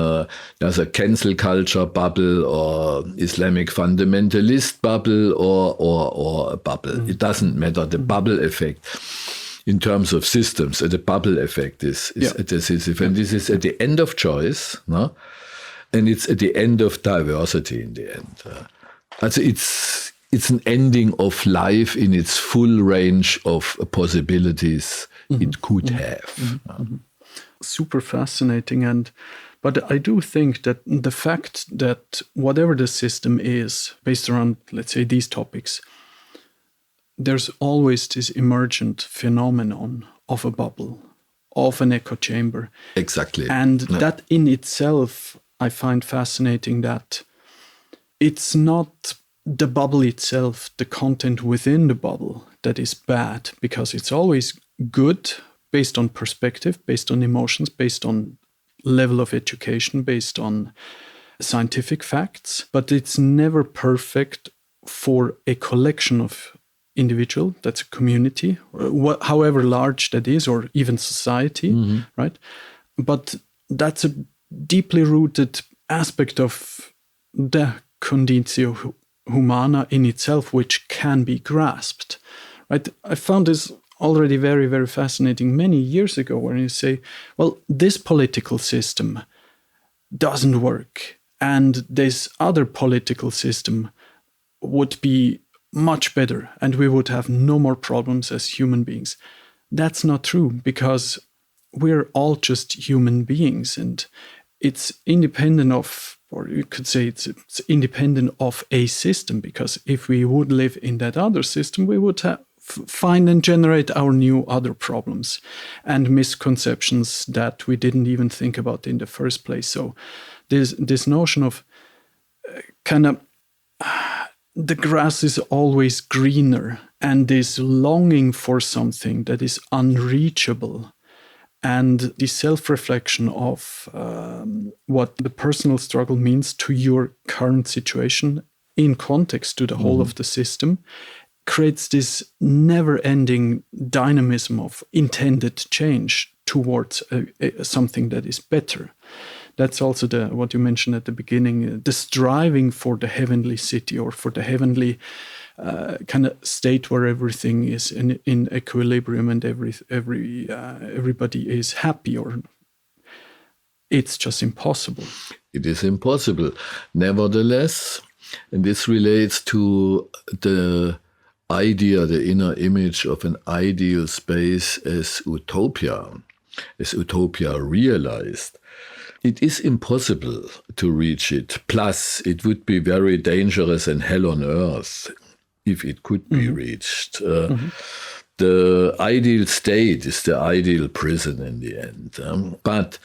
there's a cancel culture bubble, or Islamic fundamentalist bubble, or a bubble. It doesn't matter. The bubble effect in terms of systems, the bubble effect is decisive. And this is at the end of choice, no? And it's at the end of diversity in the end. Also it's an ending of life in its full range of possibilities it could have. Super fascinating. But I do think that the fact that whatever the system is, based around, let's say, these topics, there's always this emergent phenomenon of a bubble. of an echo chamber. Exactly. And that in itself, I find fascinating, that it's not the bubble itself, the content within the bubble, that is bad, because it's always good based on perspective, based on emotions, based on level of education, based on scientific facts, but it's never perfect for a collection of individual, that's a community, however large that is, or even society, right? But that's a deeply rooted aspect of the conditio humana in itself, which can be grasped, right? I found this already very, very fascinating many years ago, when you say, well, this political system doesn't work, and this other political system would be much better, and we would have no more problems as human beings. That's not true, because we're all just human beings, and it's independent of, or you could say it's independent of a system, because if we would live in that other system, we would find and generate our new other problems and misconceptions that we didn't even think about in the first place. So this notion of kind of the grass is always greener, and this longing for something that is unreachable, and the self-reflection of what the personal struggle means to your current situation in context to the whole of the system, creates this never-ending dynamism of intended change towards something that is better. That's also what you mentioned at the beginning, the striving for the heavenly city, or for the heavenly kind of state where everything is in equilibrium and everybody is happy, or it's just impossible. It is impossible. Nevertheless, and this relates to the idea, the inner image of an ideal space as utopia realized. It is impossible to reach it. Plus, it would be very dangerous and hell on earth if it could be reached. The ideal state is the ideal prison in the end. But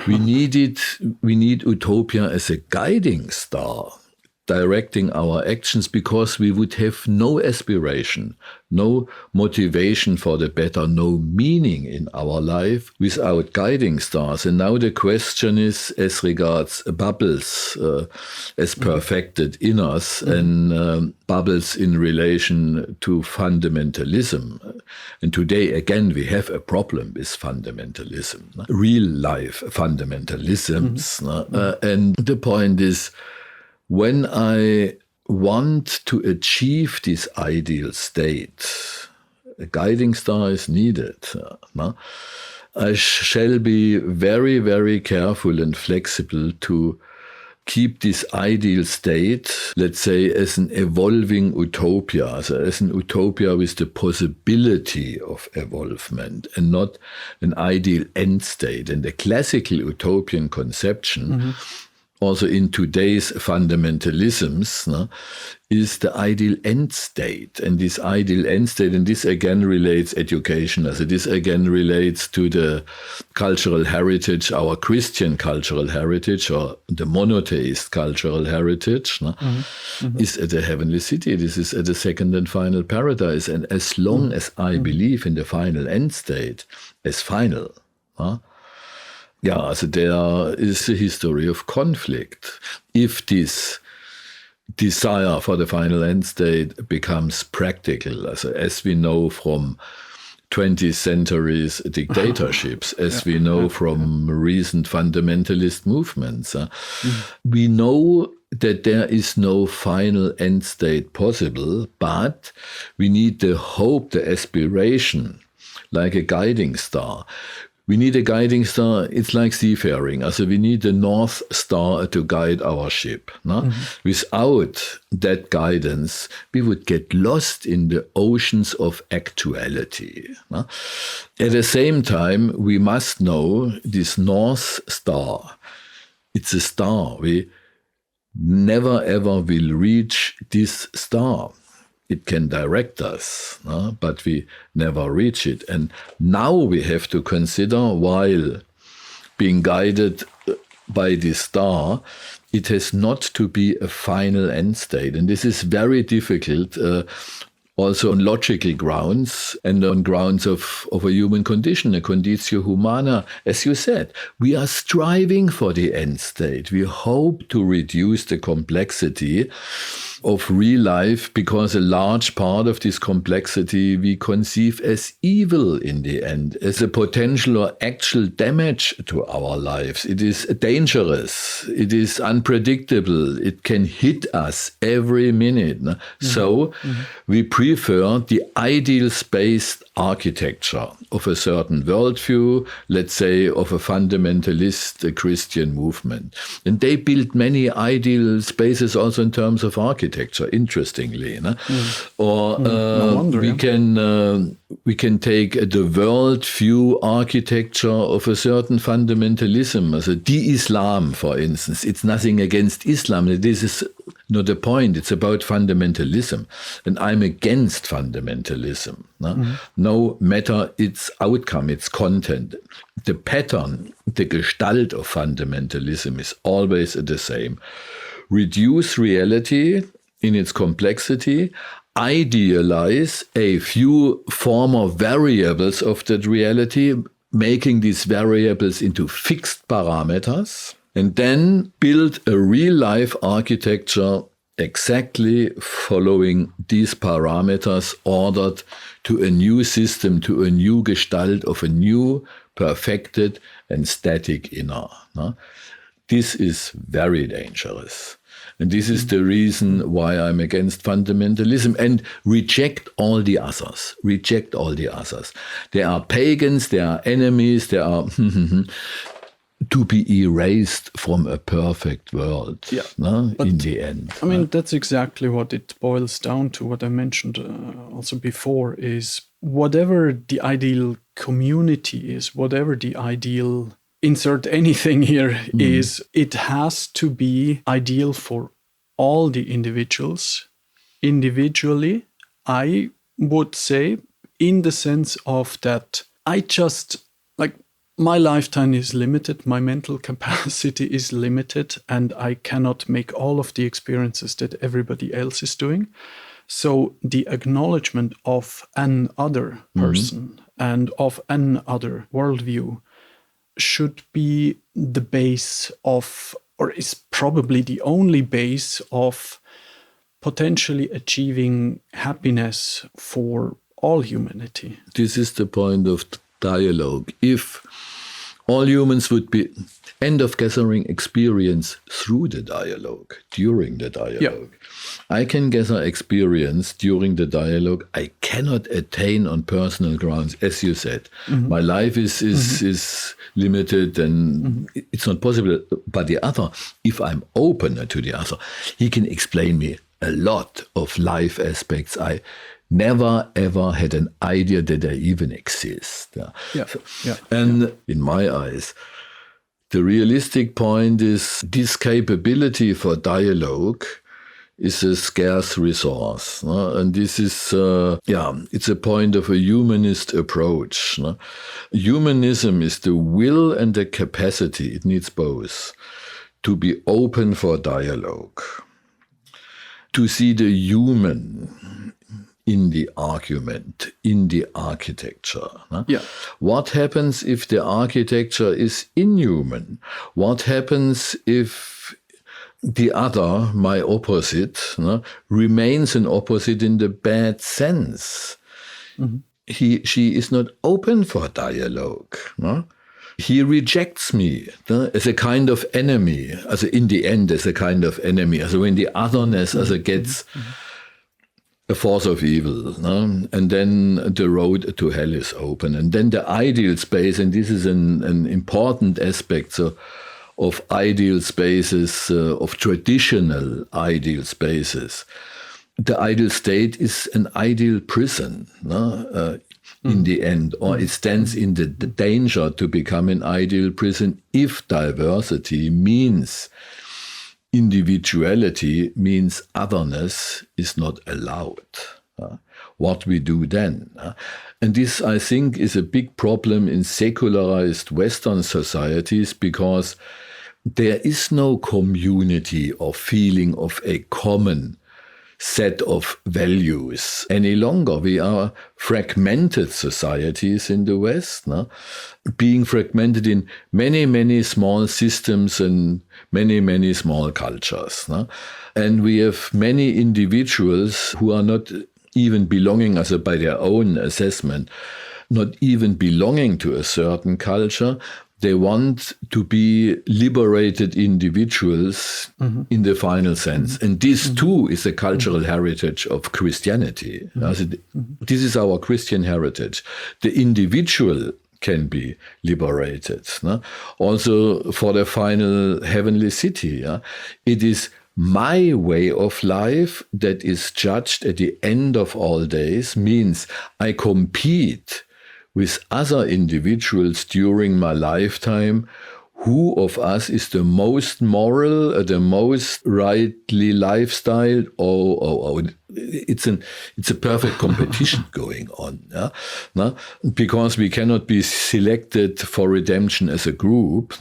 we need utopia as a guiding star, directing our actions, because we would have no aspiration, no motivation for the better, no meaning in our life without guiding stars. And now the question is, as regards bubbles as perfected in us, and bubbles in relation to fundamentalism. And today, again, we have a problem with fundamentalism, real life fundamentalisms. And the point is, when I want to achieve this ideal state, a guiding star is needed. I shall be very, very careful and flexible to keep this ideal state, let's say, as an evolving utopia, so as an utopia with the possibility of evolvement, and not an ideal end state. And the classical utopian conception, also in today's fundamentalisms, is the ideal end state. And this ideal end state, and this again relates education, as this again relates to the cultural heritage, our Christian cultural heritage, or the monotheist cultural heritage, is at the heavenly city. This is at the second and final paradise. And as long as I believe in the final end state as final, so there is a history of conflict. If this desire for the final end state becomes practical, as we know from 20th century's dictatorships, as we know from recent fundamentalist movements, we know that there is no final end state possible, but we need the hope, the aspiration, like a guiding star. We need a guiding star. It's like seafaring. Also, we need the North Star to guide our ship. Without that guidance, we would get lost in the oceans of actuality. At the same time, we must know this North Star. It's a star. We never ever will reach this star. It can direct us, but we never reach it. And now we have to consider, while being guided by the star, it has not to be a final end state. And this is very difficult, also on logical grounds and on grounds of a human condition, a conditio humana. As you said, we are striving for the end state. We hope to reduce the complexity of real life, because a large part of this complexity we conceive as evil in the end, as a potential or actual damage to our lives. It is dangerous. It is unpredictable. It can hit us every minute. So we prefer the ideal spaced architecture of a certain worldview, let's say of a fundamentalist Christian movement. And they built many ideal spaces also in terms of architecture, interestingly. Or we can take the worldview architecture of a certain fundamentalism, as a de-Islam, for instance. It's nothing against Islam. This is not the point. It's about fundamentalism. And I'm against fundamentalism. No matter its outcome, its content. The pattern, the gestalt of fundamentalism is always the same. Reduce reality in its complexity, idealize a few former variables of that reality, making these variables into fixed parameters, and then build a real-life architecture exactly following these parameters, ordered to a new system, to a new gestalt of a new, perfected and static inner. This is very dangerous. And this is the reason why I'm against fundamentalism and reject all the others. Reject all the others. There are pagans, there are enemies, there are to be erased from a perfect world in the end. I mean, that's exactly what it boils down to. What I mentioned also before is whatever the ideal community is, whatever the ideal insert anything here is, it has to be ideal for all the individuals individually. I would say, in the sense of that, my lifetime is limited, my mental capacity is limited, and I cannot make all of the experiences that everybody else is doing. So the acknowledgement of an other person and of an other worldview should be the base of, or is probably the only base of, potentially achieving happiness for all humanity. This is the point of dialogue. If all humans would be end of gathering experience through the dialogue, during the dialogue. I can gather experience during the dialogue I cannot attain on personal grounds, as you said. My life is limited and it's not possible. But the other, if I'm open to the other, he can explain me a lot of life aspects I never ever had an idea that they even exist. In my eyes, the realistic point is this capability for dialogue is a scarce resource. And this is, it's a point of a humanist approach. Humanism is the will and the capacity, it needs both, to be open for dialogue, to see the human in the argument, in the architecture. What happens if the architecture is inhuman? What happens if the other, my opposite, remains an opposite in the bad sense? She is not open for dialogue. He rejects me as a kind of enemy, as in the end as a kind of enemy, as when the otherness gets a force of evil, and then the road to hell is open. And then the ideal space, and this is an important aspect of ideal spaces, of traditional ideal spaces. The ideal state is an ideal prison in the end, or it stands in the danger to become an ideal prison if diversity means individuality, means otherness is not allowed. What we do then. And this, I think, is a big problem in secularized Western societies, because there is no community or feeling of a common set of values any longer. We are fragmented societies in the West, being fragmented in many, many small systems and many, many small cultures. And we have many individuals who are not even belonging, as by their own assessment, not even belonging to a certain culture. They want to be liberated individuals in the final sense. And this too is a cultural heritage of Christianity. This is our Christian heritage. The individual can be liberated. Also for the final heavenly city. It is my way of life that is judged at the end of all days, means I compete with other individuals during my lifetime. Who of us is the most moral, the most rightly lifestyle? It's a perfect competition going on. Because we cannot be selected for redemption as a group.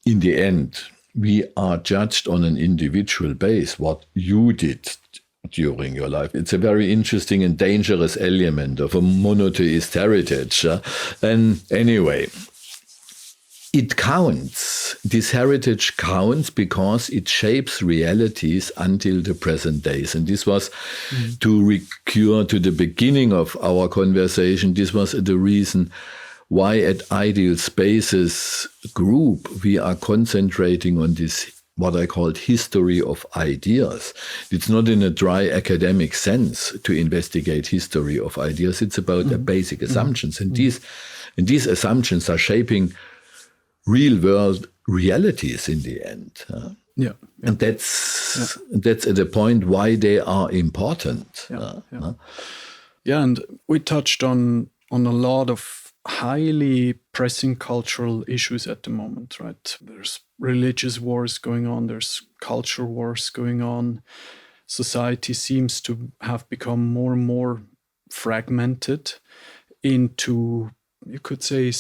In the end, we are judged on an individual base, what you did during your life. It's a very interesting and dangerous element of a monotheist heritage. And anyway, it counts. This heritage counts because it shapes realities until the present days. And this was, to recur to the beginning of our conversation, this was the reason why at Ideal Spaces group we are concentrating on this, what I called history of ideas. It's not in a dry academic sense to investigate history of ideas. It's about the basic assumptions. And these assumptions are shaping real world realities in the end. And that's at the point why they are important. And we touched on a lot of highly pressing cultural issues at the moment, right? There's religious wars going on, there's culture wars going on. Society seems to have become more and more fragmented into, you could say,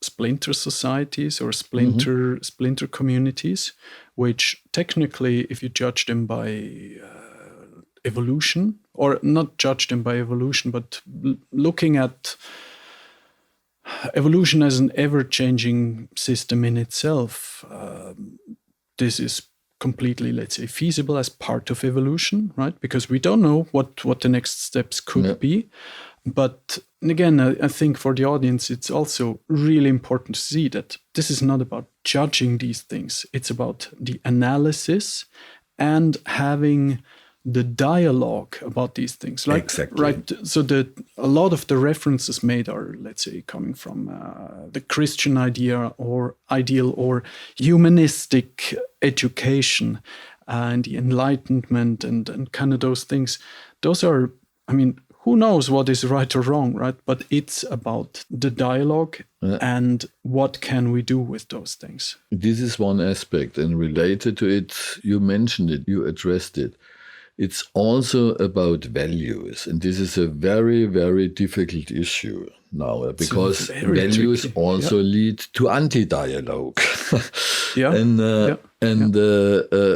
splinter societies or splinter communities, which technically, if you judge them by evolution, or not judge them by evolution, but looking at evolution as an ever-changing system in itself, this is completely, let's say, feasible as part of evolution, right? Because we don't know what the next steps could be. But again, I think for the audience, it's also really important to see that this is not about judging these things. It's about the analysis and having the dialogue about these things. Exactly. Right. So a lot of the references made are, let's say, coming from the Christian idea or ideal or humanistic education and the Enlightenment and kind of those things. Those are, I mean, who knows what is right or wrong, right? But it's about the dialogue and what can we do with those things. This is one aspect, and related to it, you mentioned it, you addressed it. It's also about values, and this is a very, very difficult issue now, because values tricky. Also lead to anti-dialogue.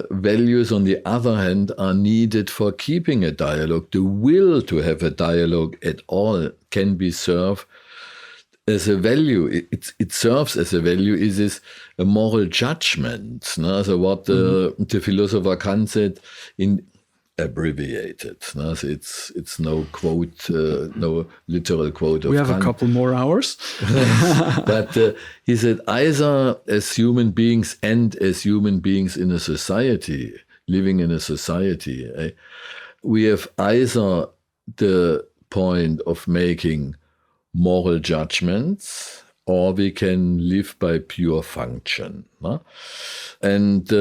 Values, on the other hand, are needed for keeping a dialogue. The will to have a dialogue at all can be served as a value. It serves as a value. It is a moral judgment. So what the philosopher Kant said in abbreviated. So it's no quote, no literal quote of We have Kant. A couple more hours. But he said, either as human beings and as human beings in a society, living in a society, we have either the point of making moral judgments, or we can live by pure function. And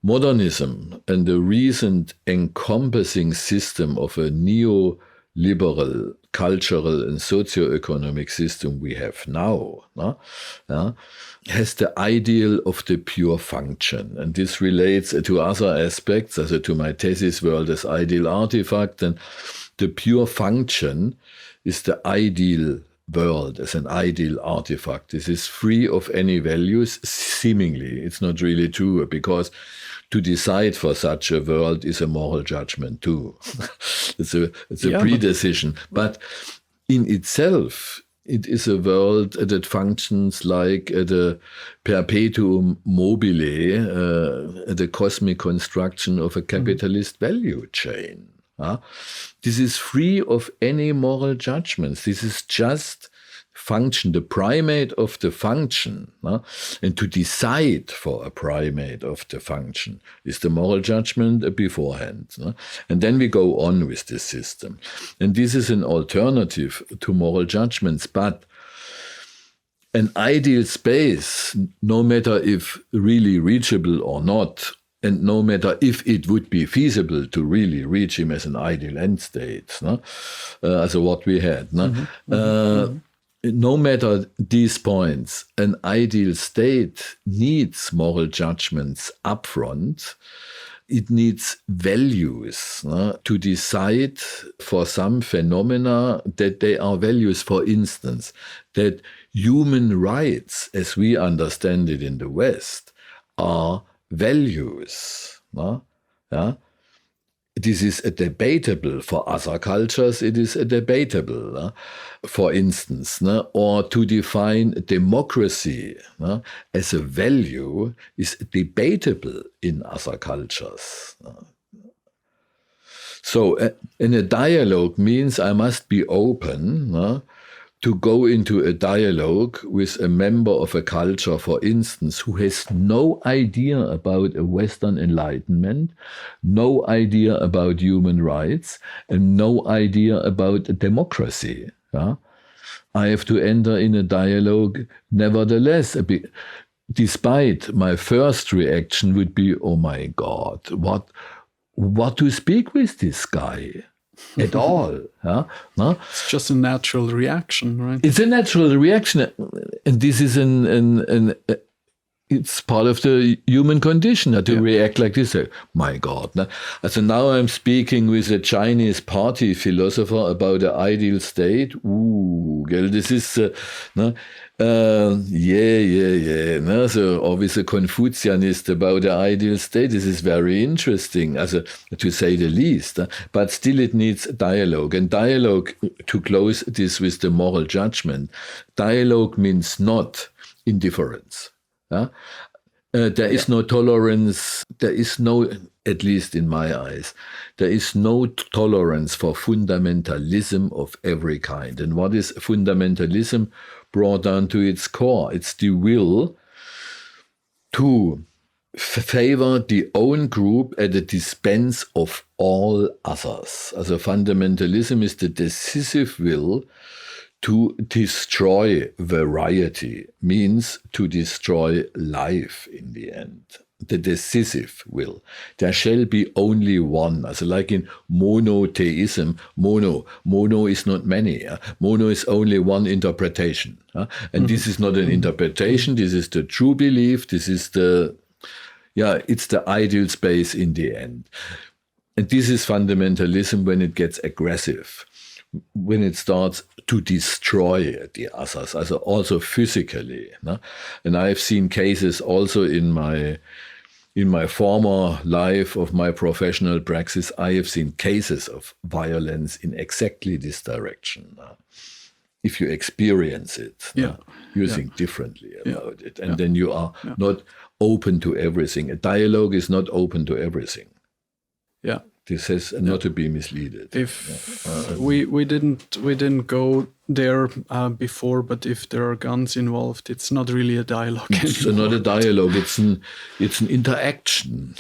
modernism and the recent encompassing system of a neoliberal cultural and socio-economic system we have now, has the ideal of the pure function. And this relates to other aspects, also to my thesis world as ideal artifact. And the pure function is the ideal world as an ideal artifact. This is free of any values, seemingly. It's not really true, because to decide for such a world is a moral judgment too. it's a pre-decision. But in itself, it is a world that functions like the perpetuum mobile, the cosmic construction of a capitalist value chain. This is free of any moral judgments. This is just function, the primate of the function. And to decide for a primate of the function is the moral judgment beforehand. And then we go on with this system. And this is an alternative to moral judgments. But an ideal space, no matter if really reachable or not, and no matter if it would be feasible to really reach him as an ideal end state, as what we had. No matter these points, an ideal state needs moral judgments upfront. It needs values to decide for some phenomena that they are values. For instance, that human rights, as we understand it in the West, are values. This is a debatable. For other cultures, it is a debatable. For instance, or to define democracy as a value is debatable in other cultures. So in a dialogue means I must be open to go into a dialogue with a member of a culture, for instance, who has no idea about a Western Enlightenment, no idea about human rights, and no idea about democracy. I have to enter in a dialogue nevertheless, despite my first reaction would be, oh my God, what to speak with this guy? At all. It's just a natural reaction, right? It's a natural reaction. And this is it's part of the human condition to react like this. My God. So now I'm speaking with a Chinese party philosopher about the ideal state. This is... So, or with a Confucianist about the ideal state. This is very interesting, to say the least. But still it needs dialogue. And dialogue, to close this with the moral judgment, dialogue means not indifference. There is no tolerance. There is no, at least in my eyes, there is no tolerance for fundamentalism of every kind. And what is fundamentalism? Brought down to its core. It's the will to favor the own group at the expense of all others. Also fundamentalism is the decisive will to destroy variety, means to destroy life in the end. The decisive will. There shall be only one. Also like in monotheism, mono is not many. Mono is only one interpretation. And this is not an interpretation. This is the true belief. This is it's the ideal space in the end. And this is fundamentalism when it gets aggressive, when it starts to destroy the others, also physically. And I've seen cases also in my former life of my professional praxis. I have seen cases of violence in exactly this direction. If you experience it, you think differently about it. And then you are not open to everything. A dialogue is not open to everything. Yeah. This has not to be misleaded. If we didn't go there before, but if there are guns involved, it's not really a dialogue. It's not a dialogue. It's an interaction.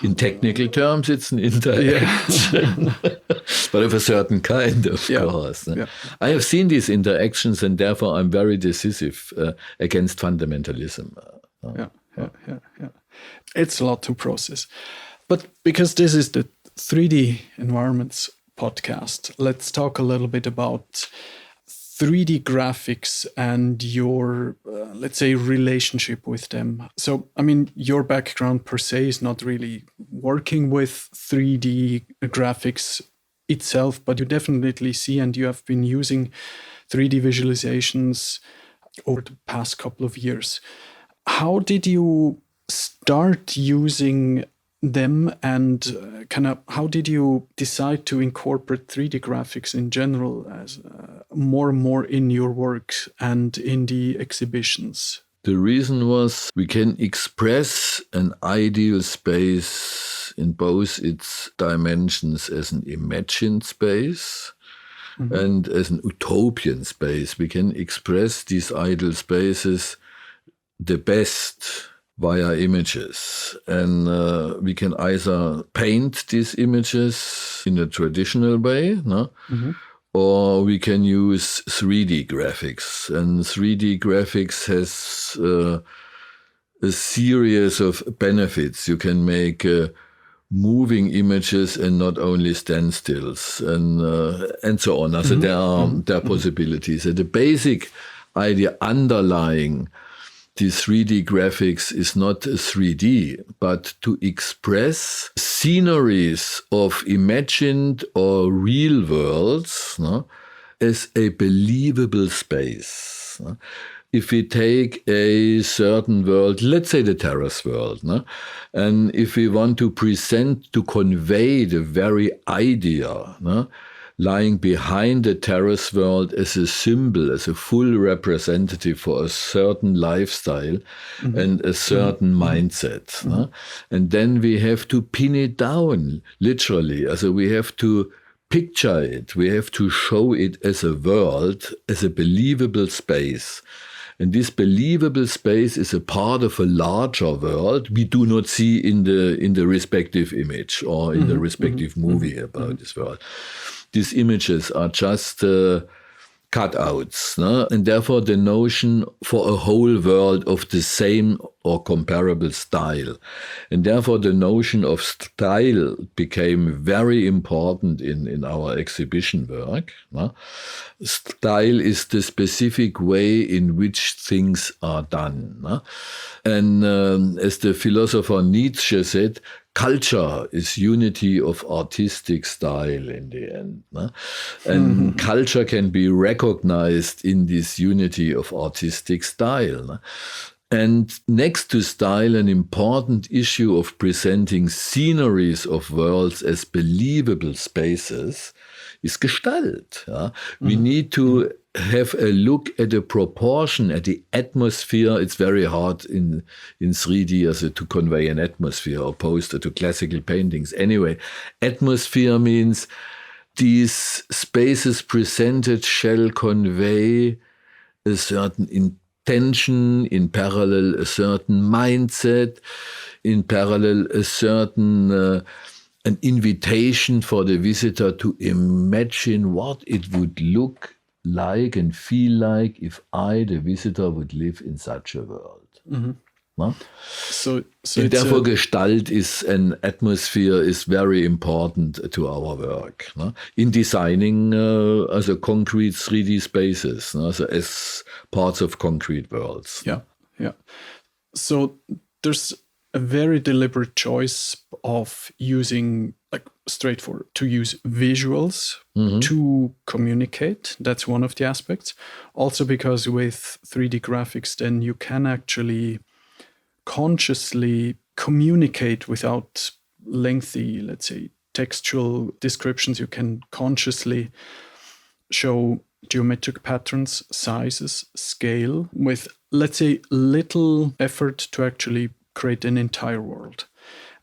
In technical terms, it's an interaction, but of a certain kind, of course. Yeah. I have seen these interactions, and therefore I'm very decisive against fundamentalism. It's a lot to process. But because this is the 3D environments podcast, let's talk a little bit about 3D graphics and your, let's say, relationship with them. So, I mean, your background per se is not really working with 3D graphics itself, but you definitely see, and you have been using 3D visualizations over the past couple of years. How did you start using them, and how did you decide to incorporate 3D graphics in general as more and more in your work and in the exhibitions? The reason was we can express an ideal space in both its dimensions as an imagined space and as an utopian space. We can express these ideal spaces the best via images. And we can either paint these images in a traditional way, no? Or we can use 3D graphics. And 3D graphics has a series of benefits. You can make moving images and not only standstills and so on. So there are possibilities. And the basic idea underlying these 3D graphics is not 3D, but to express sceneries of imagined or real worlds, no, as a believable space. No? If we take a certain world, let's say the terrace world, no? And if we want to convey the very idea, no, lying behind the terrace world as a symbol, as a full representative for a certain lifestyle and a certain mindset. No? And then we have to pin it down, literally. Also we have to picture it. We have to show it as a world, as a believable space. And this believable space is a part of a larger world we do not see in the respective image or in the respective movie about this world. These images are just cutouts, no? And therefore the notion for a whole world of the same or comparable style. And therefore the notion of style became very important in our exhibition work. No? Style is the specific way in which things are done. No? And as the philosopher Nietzsche said, culture is unity of artistic style in the end. No? And culture can be recognized in this unity of artistic style. No? And next to style, an important issue of presenting sceneries of worlds as believable spaces is Gestalt. Yeah? We need to have a look at the proportion, at the atmosphere. It's very hard in 3D also to convey an atmosphere opposed to classical paintings. Anyway, atmosphere means these spaces presented shall convey a certain intention, in parallel a certain mindset, in parallel a certain an invitation for the visitor to imagine what it would look like and feel like if I, the visitor, would live in such a world. No? So and therefore Gestalt is an atmosphere is very important to our work. No? In designing also concrete 3D spaces, no? So as parts of concrete worlds. Yeah. So there's a very deliberate choice of using, like, straightforward, to use visuals to communicate. That's one of the aspects. Also because with 3D graphics, then you can actually consciously communicate without lengthy, let's say, textual descriptions. You can consciously show geometric patterns, sizes, scale, with, let's say, little effort to actually create an entire world.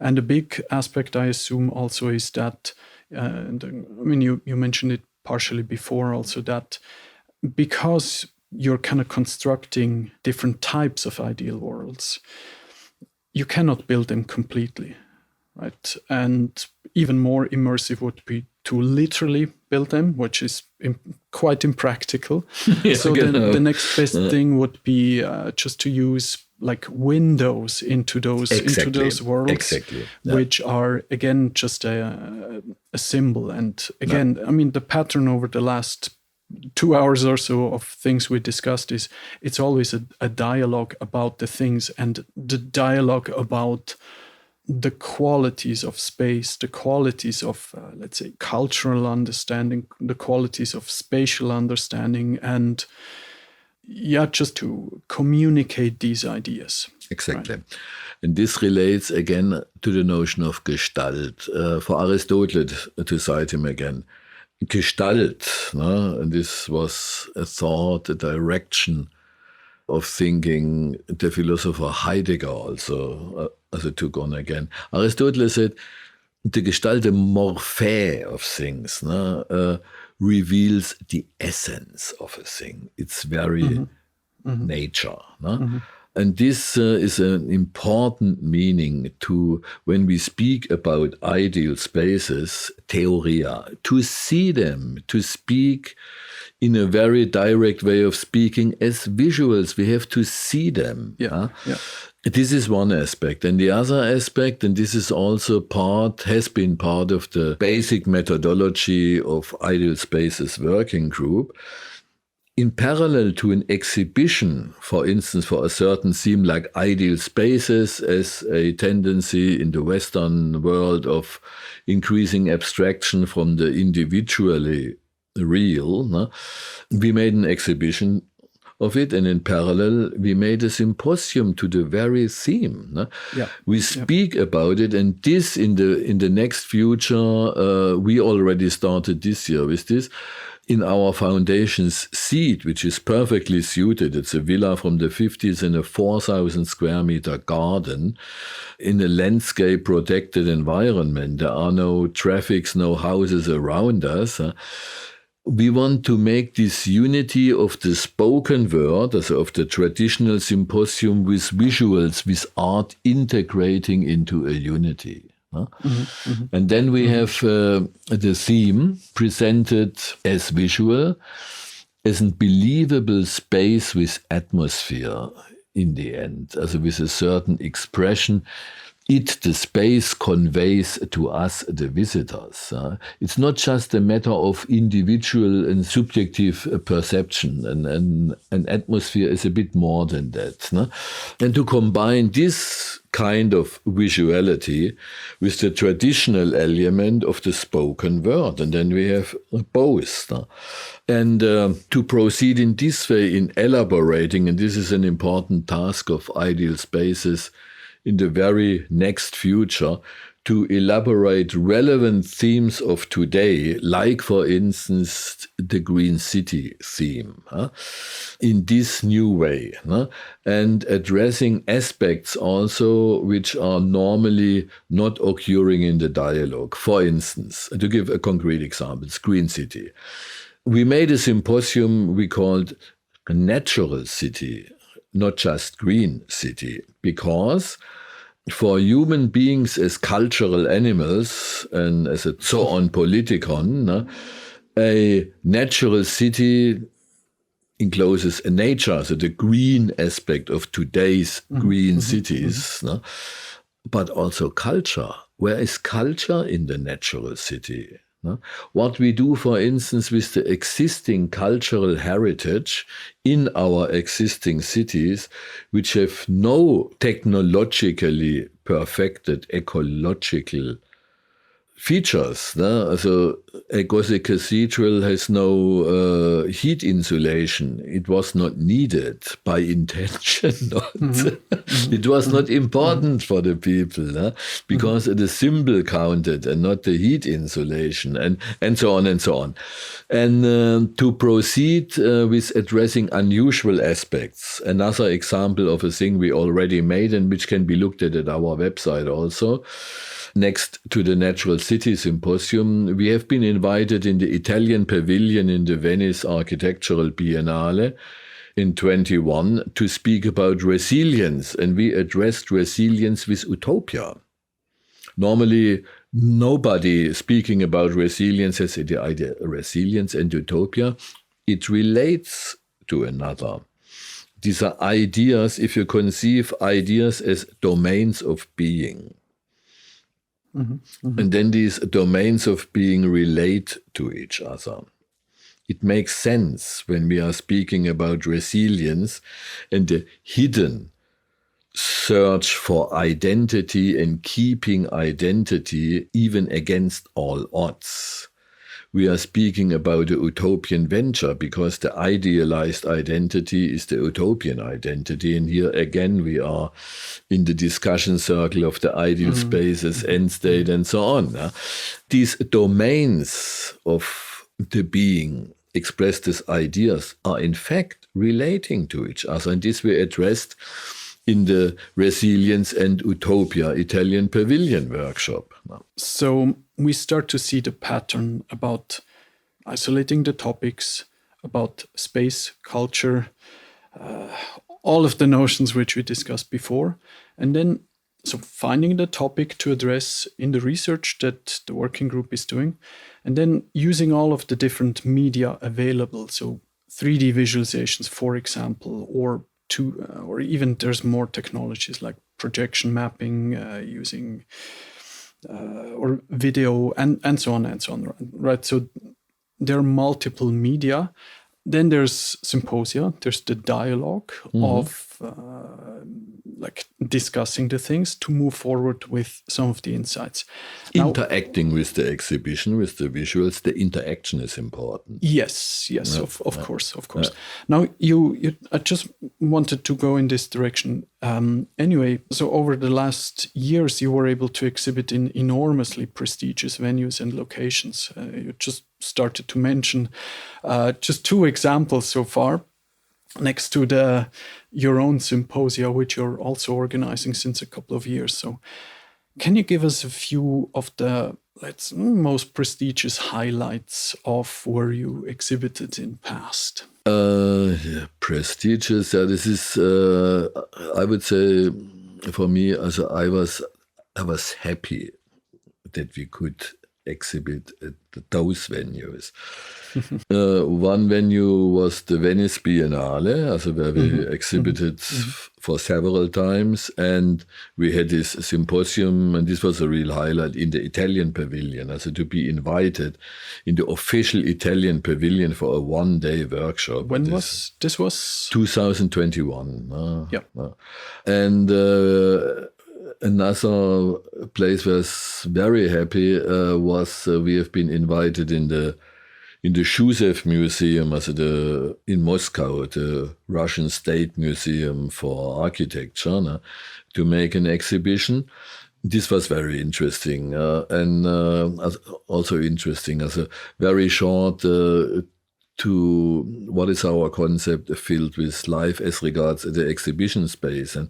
And a big aspect, I assume, also is that, you mentioned it partially before also, that because you're kind of constructing different types of ideal worlds, you cannot build them completely, right? And even more immersive would be to literally build them, which is quite impractical. So the next best thing would be just to use like windows into those worlds, exactly. Yeah. which are again just a symbol. And again, I mean, the pattern over the last 2 hours or so of things we discussed is it's always a dialogue about the things, and the dialogue about the qualities of space, the qualities of, let's say, cultural understanding, the qualities of spatial understanding, and just to communicate these ideas. Exactly. Right? And this relates again to the notion of Gestalt. For Aristotle, to cite him again, Gestalt, and this was a thought, a direction of thinking the philosopher Heidegger also took on again. Aristotle said the Gestalt, the morphe of things, reveals the essence of a thing, its very nature. And this is an important meaning to when we speak about ideal spaces, theoria, to see them, to speak in a very direct way of speaking as visuals. We have to see them. Yeah. This is one aspect. And the other aspect, and this is also has been part of the basic methodology of Ideal Spaces Working Group, in parallel to an exhibition, for instance, for a certain theme like ideal spaces as a tendency in the Western world of increasing abstraction from the individually real, we made an exhibition of it, and in parallel we made a symposium to the very theme. We speak about it, and this in the next future, we already started this year with this. In our foundation's seat, which is perfectly suited, it's a villa from the 50s in a 4,000 square meter garden in a landscape protected environment. There are no traffics, no houses around us. We want to make this unity of the spoken word, also of the traditional symposium, with visuals, with art integrating into a unity. And then we have the theme presented as visual, as a believable space with atmosphere in the end, also with a certain expression. The space conveys to us, the visitors. It's not just a matter of individual and subjective perception. An atmosphere is a bit more than that. And to combine this kind of visuality with the traditional element of the spoken word. And then we have both. And to proceed in this way in elaborating, and this is an important task of Ideal Spaces in the very next future, to elaborate relevant themes of today, like, for instance, the Green City theme, in this new way, and addressing aspects also which are normally not occurring in the dialogue. For instance, to give a concrete example, Green City. We made a symposium we called a Natural City, not just Green City, because for human beings as cultural animals and as a zoon politikon, a natural city encloses a nature, so the green aspect of today's green cities, but also culture. Where is culture in the natural city? What we do, for instance, with the existing cultural heritage in our existing cities, which have no technologically perfected ecological features. So a Gothic cathedral has no heat insulation. It was not needed by intention. It was not important for the people, because the symbol counted and not the heat insulation, and so on and so on. And to proceed with addressing unusual aspects, another example of a thing we already made and which can be looked at our website also. Next to the Natural City Symposium, we have been invited in the Italian pavilion in the Venice Architectural Biennale in 21 to speak about resilience, and we addressed resilience with utopia. Normally, nobody speaking about resilience has the idea resilience and utopia. It relates to another. These are ideas, if you conceive ideas as domains of being. And then these domains of being relate to each other. It makes sense when we are speaking about resilience and the hidden search for identity and keeping identity even against all odds. We are speaking about a utopian venture because the idealized identity is the utopian identity. And here again, we are in the discussion circle of the ideal spaces, end state, and so on. These domains of the being expressed as ideas are in fact relating to each other. And this we addressed in the Resilience and Utopia Italian Pavilion workshop. So we start to see the pattern about isolating the topics, about space, culture, all of the notions which we discussed before. And then so finding the topic to address in the research that the working group is doing, and then using all of the different media available. So 3D visualizations, for example, or even there's more technologies like projection mapping, using or video and so on and so on, right? So there are multiple media. Then there's symposia, there's the dialogue of like discussing the things to move forward with some of the insights. Now, interacting with the exhibition, with the visuals, the interaction is important. Yes, of course. Now, I just wanted to go in this direction. Anyway, so over the last years, you were able to exhibit in enormously prestigious venues and locations. You just started to mention just 2 examples so far, next to your own symposia, which you're also organizing since a couple of years. So can you give us a few of the most prestigious highlights of where you exhibited in past? Prestigious. This is, I would say, for me, I was happy that we could exhibit at those venues. One venue was the Venice Biennale, where we exhibited for several times, and we had this symposium, and this was a real highlight in the Italian pavilion, to be invited in the official Italian pavilion for a one-day workshop. When was this? Was 2021. And another place where I was very happy was we have been invited in the Shusev Museum, in Moscow, the Russian State Museum for Architecture, to make an exhibition. This was very interesting and also interesting as a very short to what is our concept filled with life as regards the exhibition space. And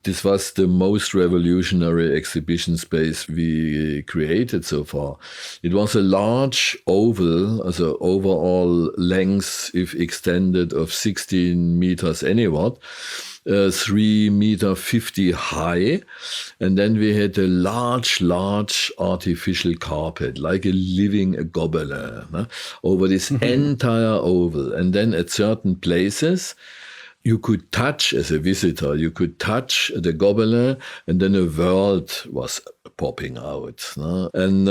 this was the most revolutionary exhibition space we created so far. It was a large oval, overall length, if extended, of 16 meters anywhat, 3.50 meters high. And then we had a large artificial carpet, like a living gobelin, over this entire oval. And then at certain places, you could touch, as a visitor, the gobelin, and then a world was popping out. And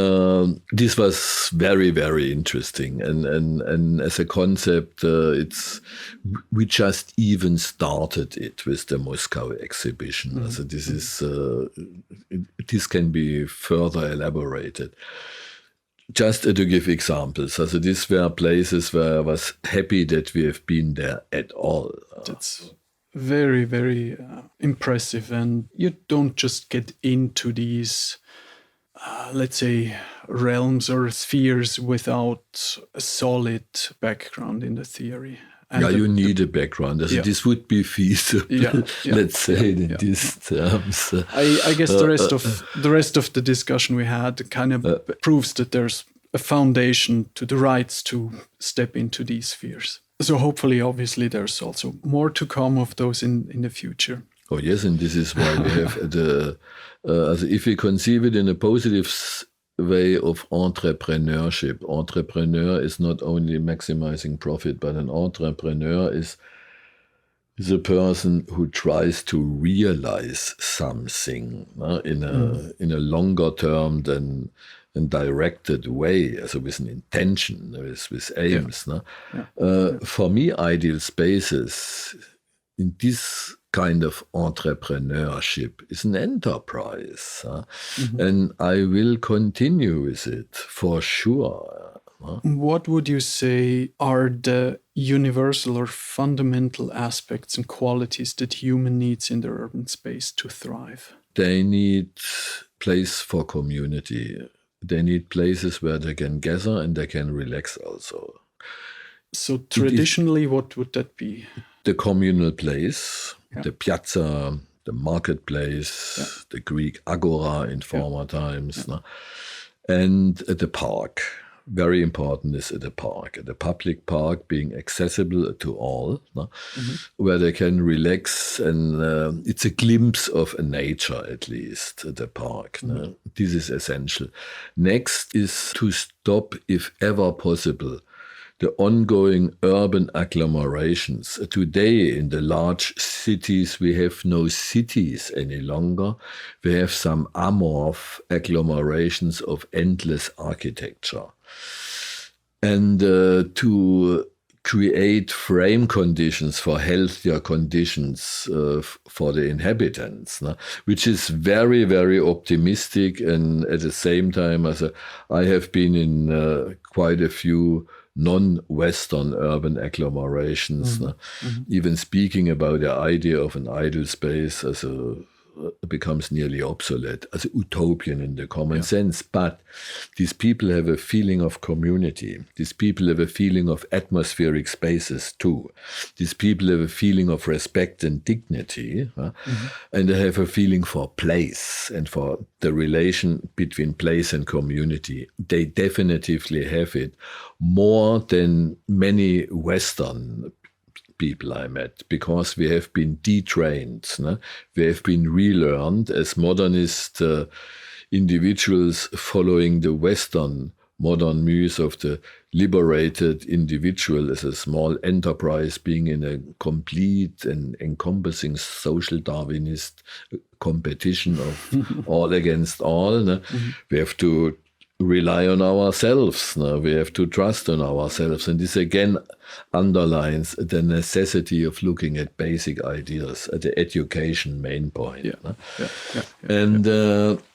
this was very, very interesting. And as a concept, we just even started it with the Moscow exhibition. This can be further elaborated. Just to give examples, these were places where I was happy that we have been there at all. That's very, very impressive. And you don't just get into these, let's say, realms or spheres without a solid background in the theory. And you need a background. This would be feasible, let's say, in these terms. I guess the rest of the discussion we had kind of proves that there's a foundation to the rights to step into these spheres. So hopefully, obviously, there's also more to come of those in the future. Oh yes, and this is why we have if we conceive it in a positive way of entrepreneurship. Entrepreneur is not only maximizing profit, but an entrepreneur is is a person who tries to realize something in a longer term than a directed way, also with an intention, with aims. For me, ideal spaces in this kind of entrepreneurship is an enterprise. And I will continue with it for sure. What would you say are the universal or fundamental aspects and qualities that human needs in the urban space to thrive? They need place for community. They need places where they can gather and they can relax also. So traditionally, what would that be? The communal place, the piazza, the marketplace, the Greek agora in former times, and the park. Very important is the park, the public park being accessible to all, where they can relax, and it's a glimpse of nature, at least, the park. This is essential. Next is to stop, if ever possible, the ongoing urban agglomerations. Today, in the large cities, we have no cities any longer. We have some amorph agglomerations of endless architecture. And to create frame conditions for healthier conditions for the inhabitants, which is very, very optimistic. And at the same time, I have been in quite a few non-Western urban agglomerations. Even speaking about the idea of an ideal space becomes nearly obsolete, as utopian in the common sense. But these people have a feeling of community. These people have a feeling of atmospheric spaces too. These people have a feeling of respect and dignity. And they have a feeling for place and for the relation between place and community. They definitively have it more than many Western people I met, because we have been detrained. We have been relearned as modernist individuals following the Western modern muse of the liberated individual as a small enterprise being in a complete and encompassing social Darwinist competition of all against all. We have to rely on ourselves. We have to trust on ourselves. And this again underlines the necessity of looking at basic ideas, at the education main point.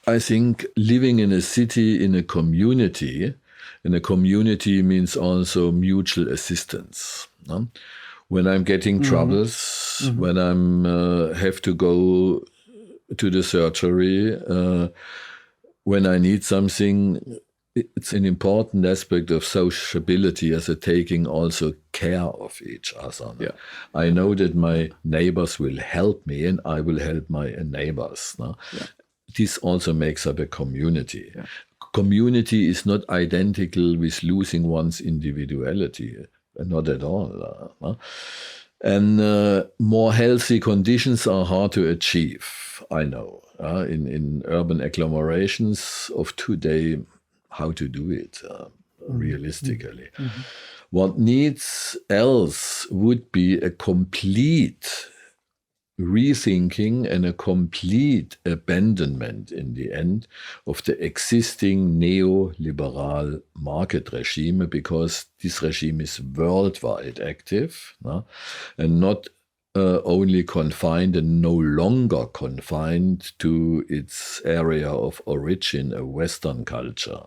I think living in a city, in a community means also mutual assistance. When I'm getting troubles, when I'm have to go to the surgery, when I need something, it's an important aspect of sociability as a taking also care of each other. I know that my neighbors will help me and I will help my neighbors. This also makes up a community. Community is not identical with losing one's individuality, not at all. And more healthy conditions are hard to achieve, I know. In urban agglomerations of today, how to do it realistically. What needs else would be a complete rethinking and a complete abandonment in the end of the existing neoliberal market regime, because this regime is worldwide active and not only confined and no longer confined to its area of origin, a Western culture.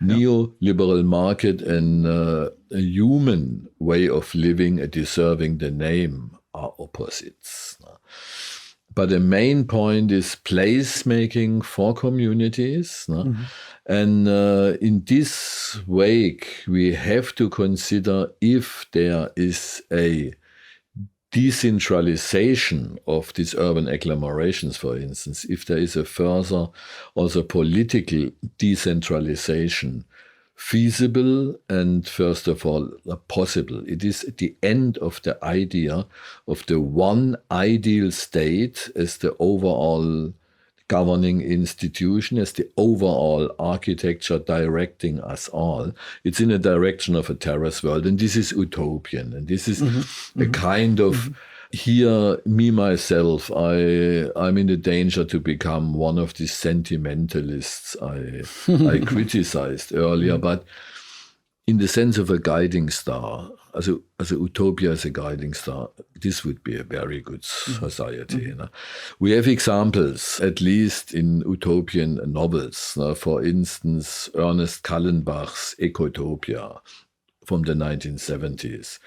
Neoliberal market and a human way of living deserving the name are opposites. But the main point is place-making for communities. And in this wake, we have to consider if there is a decentralization of these urban agglomerations, for instance, if there is a further also political decentralization feasible and first of all possible. It is the end of the idea of the one ideal state as the overall governing institution, as the overall architecture directing us all. It's in a direction of a terrace world, and this is utopian, and this is a kind of Here, me myself, I'm in the danger to become one of these sentimentalists I criticized earlier, but in the sense of a guiding star, as a utopia as a guiding star, this would be a very good society. You know? We have examples, at least in utopian novels. For instance, Ernest Callenbach's Ecotopia from the 1970s.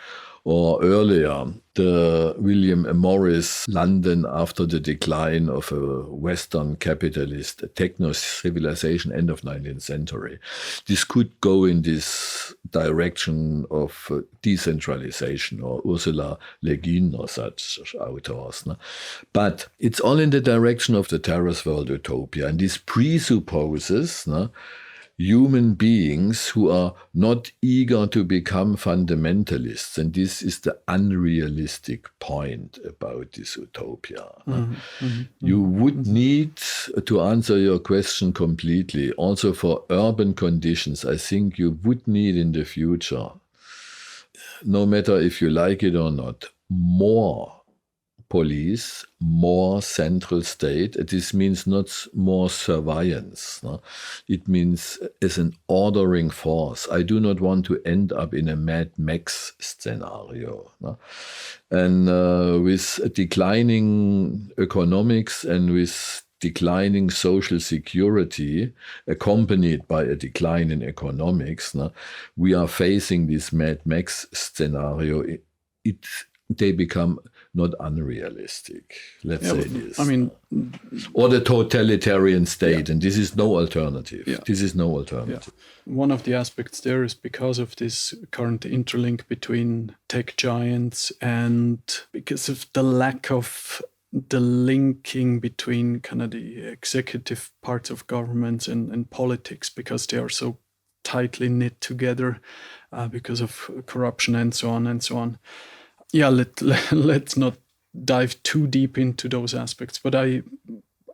Or earlier, the William Morris London after the decline of a Western capitalist techno-civilization, end of 19th century. This could go in this direction of decentralization, or Ursula Le Guin or such authors. No? But it's all in the direction of the terrace world utopia. And this presupposes human beings who are not eager to become fundamentalists. And this is the unrealistic point about this utopia. You would need, to answer your question completely, also for urban conditions, I think you would need in the future, no matter if you like it or not, more police, more central state. This means not more surveillance. No? It means as an ordering force. I do not want to end up in a Mad Max scenario. No? And with declining economics and with declining social security, accompanied by a decline in economics, we are facing this Mad Max scenario. They become not unrealistic, let's say this. I mean, or the totalitarian state, and this is no alternative. Yeah. This is no alternative. Yeah. One of the aspects there is because of this current interlink between tech giants and because of the lack of the linking between kind of the executive parts of governments and politics, because they are so tightly knit together because of corruption and so on and so on. Yeah, let's not dive too deep into those aspects, but I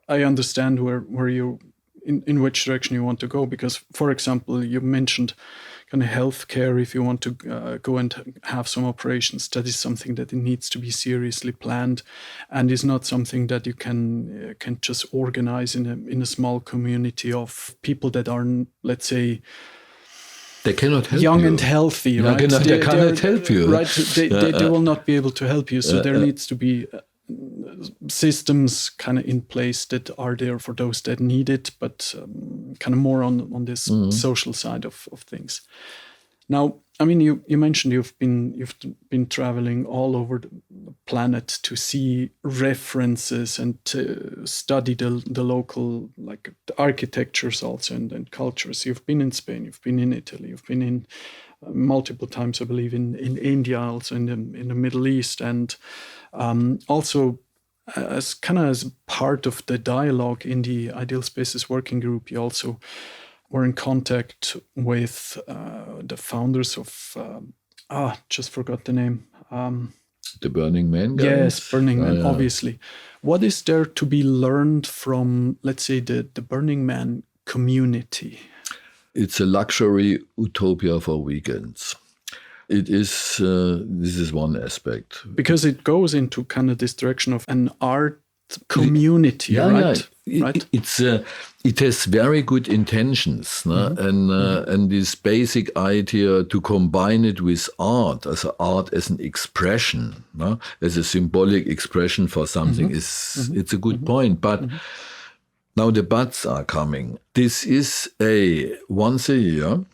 understand where you in which direction you want to go, because, for example, you mentioned kind of healthcare. If you want to go and have some operations, that is something that it needs to be seriously planned, and is not something that you can just organize in a small community of people that are, let's say, they cannot help young you. And healthy, right? They cannot help you. Right, they will not be able to help you. So there needs to be systems kind of in place that are there for those that need it, but kind of more on this social side of things. Now, I mean, you mentioned you've been traveling all over the planet to see references and to study the local, like, the architectures also and cultures. You've been in Spain, you've been in Italy, you've been in multiple times, I believe, in India, also in the Middle East, and also as part of the dialogue in the Ideal Spaces Working Group, you also were in contact with the founders of, just forgot the name. The Burning Man guys? Yes, Burning Man, obviously. What is there to be learned from, let's say, the Burning Man community? It's a luxury utopia for weekends. It is, this is one aspect. Because it goes into kind of this direction of an art community, right? Yeah. Right? It has very good intentions, and this basic idea to combine it with art as an expression, as a symbolic expression for something it's a good point. But now the buts are coming. This is once a year.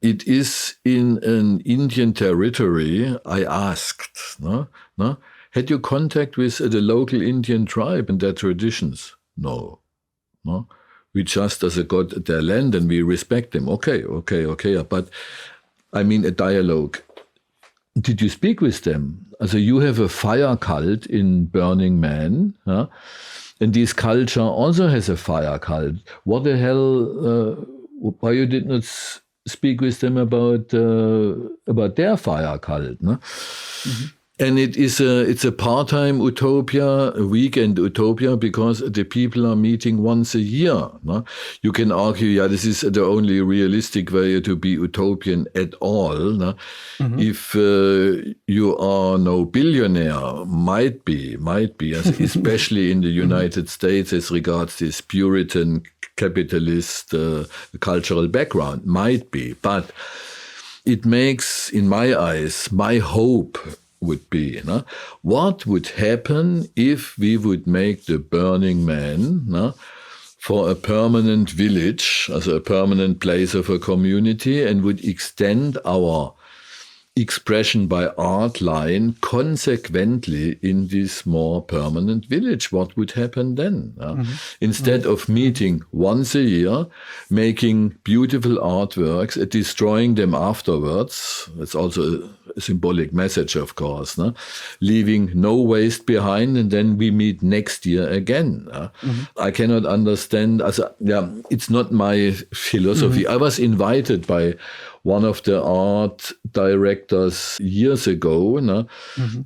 It is in an Indian territory. I asked, had you contact with the local Indian tribe and their traditions? No. We just as a got their land and we respect them. Okay. But I mean a dialogue. Did you speak with them? Also you have a fire cult in Burning Man, and this culture also has a fire cult. What the hell? Why you did not speak with them about their fire cult? And it's a part-time utopia, a weekend utopia, because the people are meeting once a year. No? You can argue, this is the only realistic way to be utopian at all. No? If you are no billionaire, might be, especially in the United States as regards this Puritan capitalist cultural background, might be. But it makes, in my eyes, my hope would be, what would happen if we would make the Burning Man for a permanent village, as a permanent place of a community, and would extend our expression by art line consequently in this more permanent village? What would happen then? Instead of meeting once a year, making beautiful artworks, destroying them afterwards, that's also a symbolic message, of course, leaving no waste behind, and then we meet next year again. I cannot understand, it's not my philosophy. I was invited by one of the art directors years ago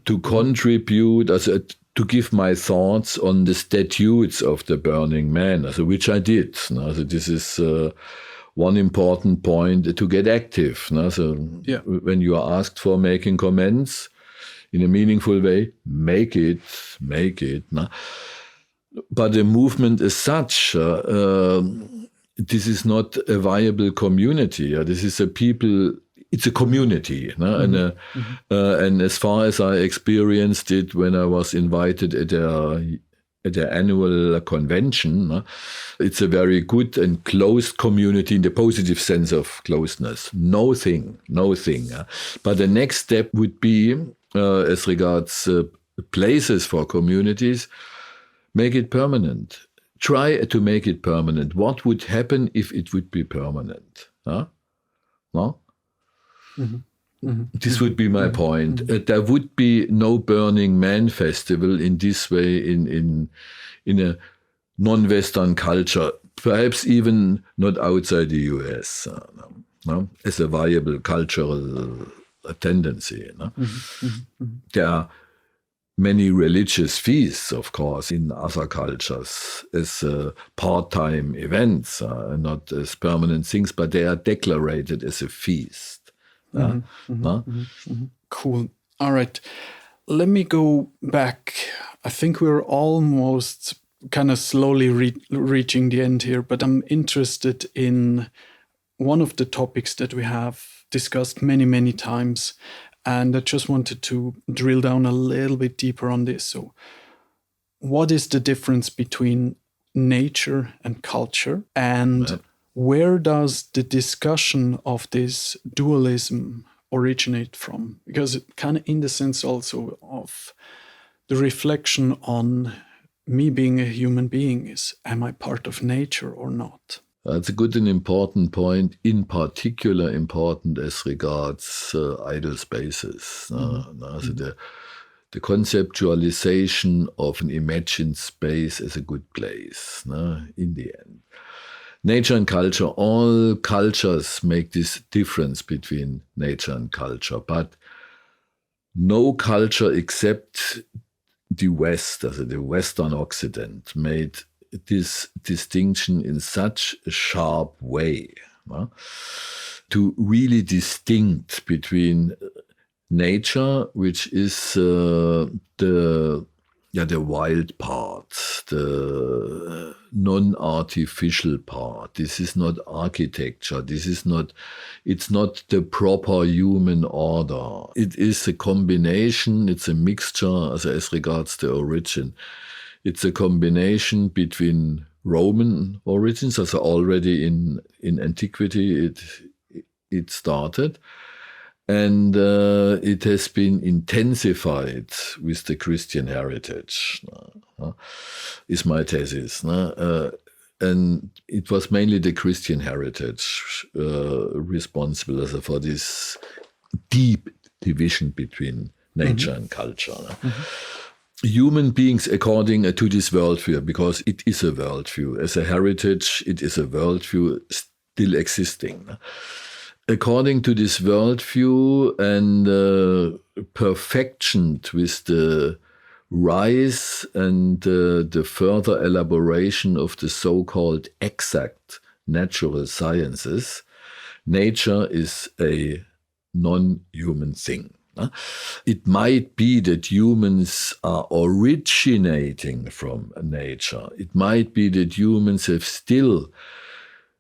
to contribute, to give my thoughts on the statutes of the Burning Man, which I did. This is one important point, to get active. When you are asked for making comments in a meaningful way, make it. But the movement as such, this is not a viable community. This is a people. It's a community, and as far as I experienced it when I was invited at their annual convention, it's a very good and closed community in the positive sense of closeness. No thing. But the next step would be, as regards places for communities, make it permanent. Try to make it permanent. What would happen if it would be permanent? No? This would be my point. There would be no Burning Man festival in this way in a non-Western culture, perhaps even not outside the US, as a viable cultural tendency. There are many religious feasts, of course, in other cultures as part-time events, not as permanent things, but they are declared as a feast. Cool. All right. Let me go back. I think we're almost kind of slowly reaching the end here, but I'm interested in one of the topics that we have discussed many, many times. And I just wanted to drill down a little bit deeper on this. So what is the difference between nature and culture? And where does the discussion of this dualism originate from? Because it kind of in the sense also of the reflection on me being a human being is, am I part of nature or not? That's a good and important point, in particular important as regards idle spaces. So the conceptualization of an imagined space as a good place, in the end. Nature and culture, all cultures make this difference between nature and culture, but no culture except the West, the Western Occident, made this distinction in such a sharp way, to really distinct between nature, which is the wild part, the non-artificial part. This is not architecture. It's not the proper human order. It is a combination, it's a mixture, as regards the origin. It's a combination between Roman origins, as already in antiquity it started, and it has been intensified with the Christian heritage, is my thesis. And it was mainly the Christian heritage responsible for this deep division between nature and culture. Human beings, according to this worldview, because it is a worldview, as a heritage, it is a worldview still existing. according to this worldview and perfectioned with the rise and the further elaboration of the so-called exact natural sciences, nature is a non-human thing. It might be that humans are originating from nature. It might be that humans have still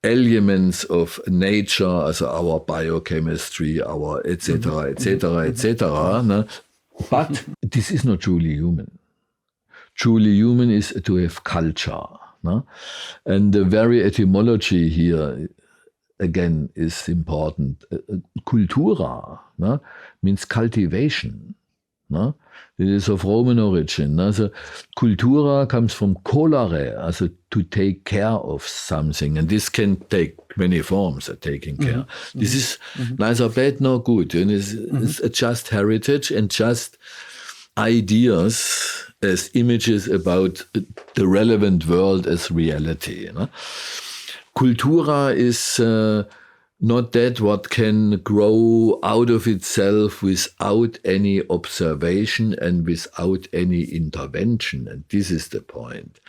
elements of nature, also our biochemistry, our etc., etc., etc. But this is not truly human. Truly human is to have culture. And the very etymology here, again, is important. Cultura means cultivation. It is of Roman origin. So cultura comes from colere, also to take care of something. And this can take many forms of taking care. This is neither bad nor good. And it's just heritage and just ideas as images about the relevant world as reality. Cultura is not that what can grow out of itself without any observation and without any intervention. And this is the point.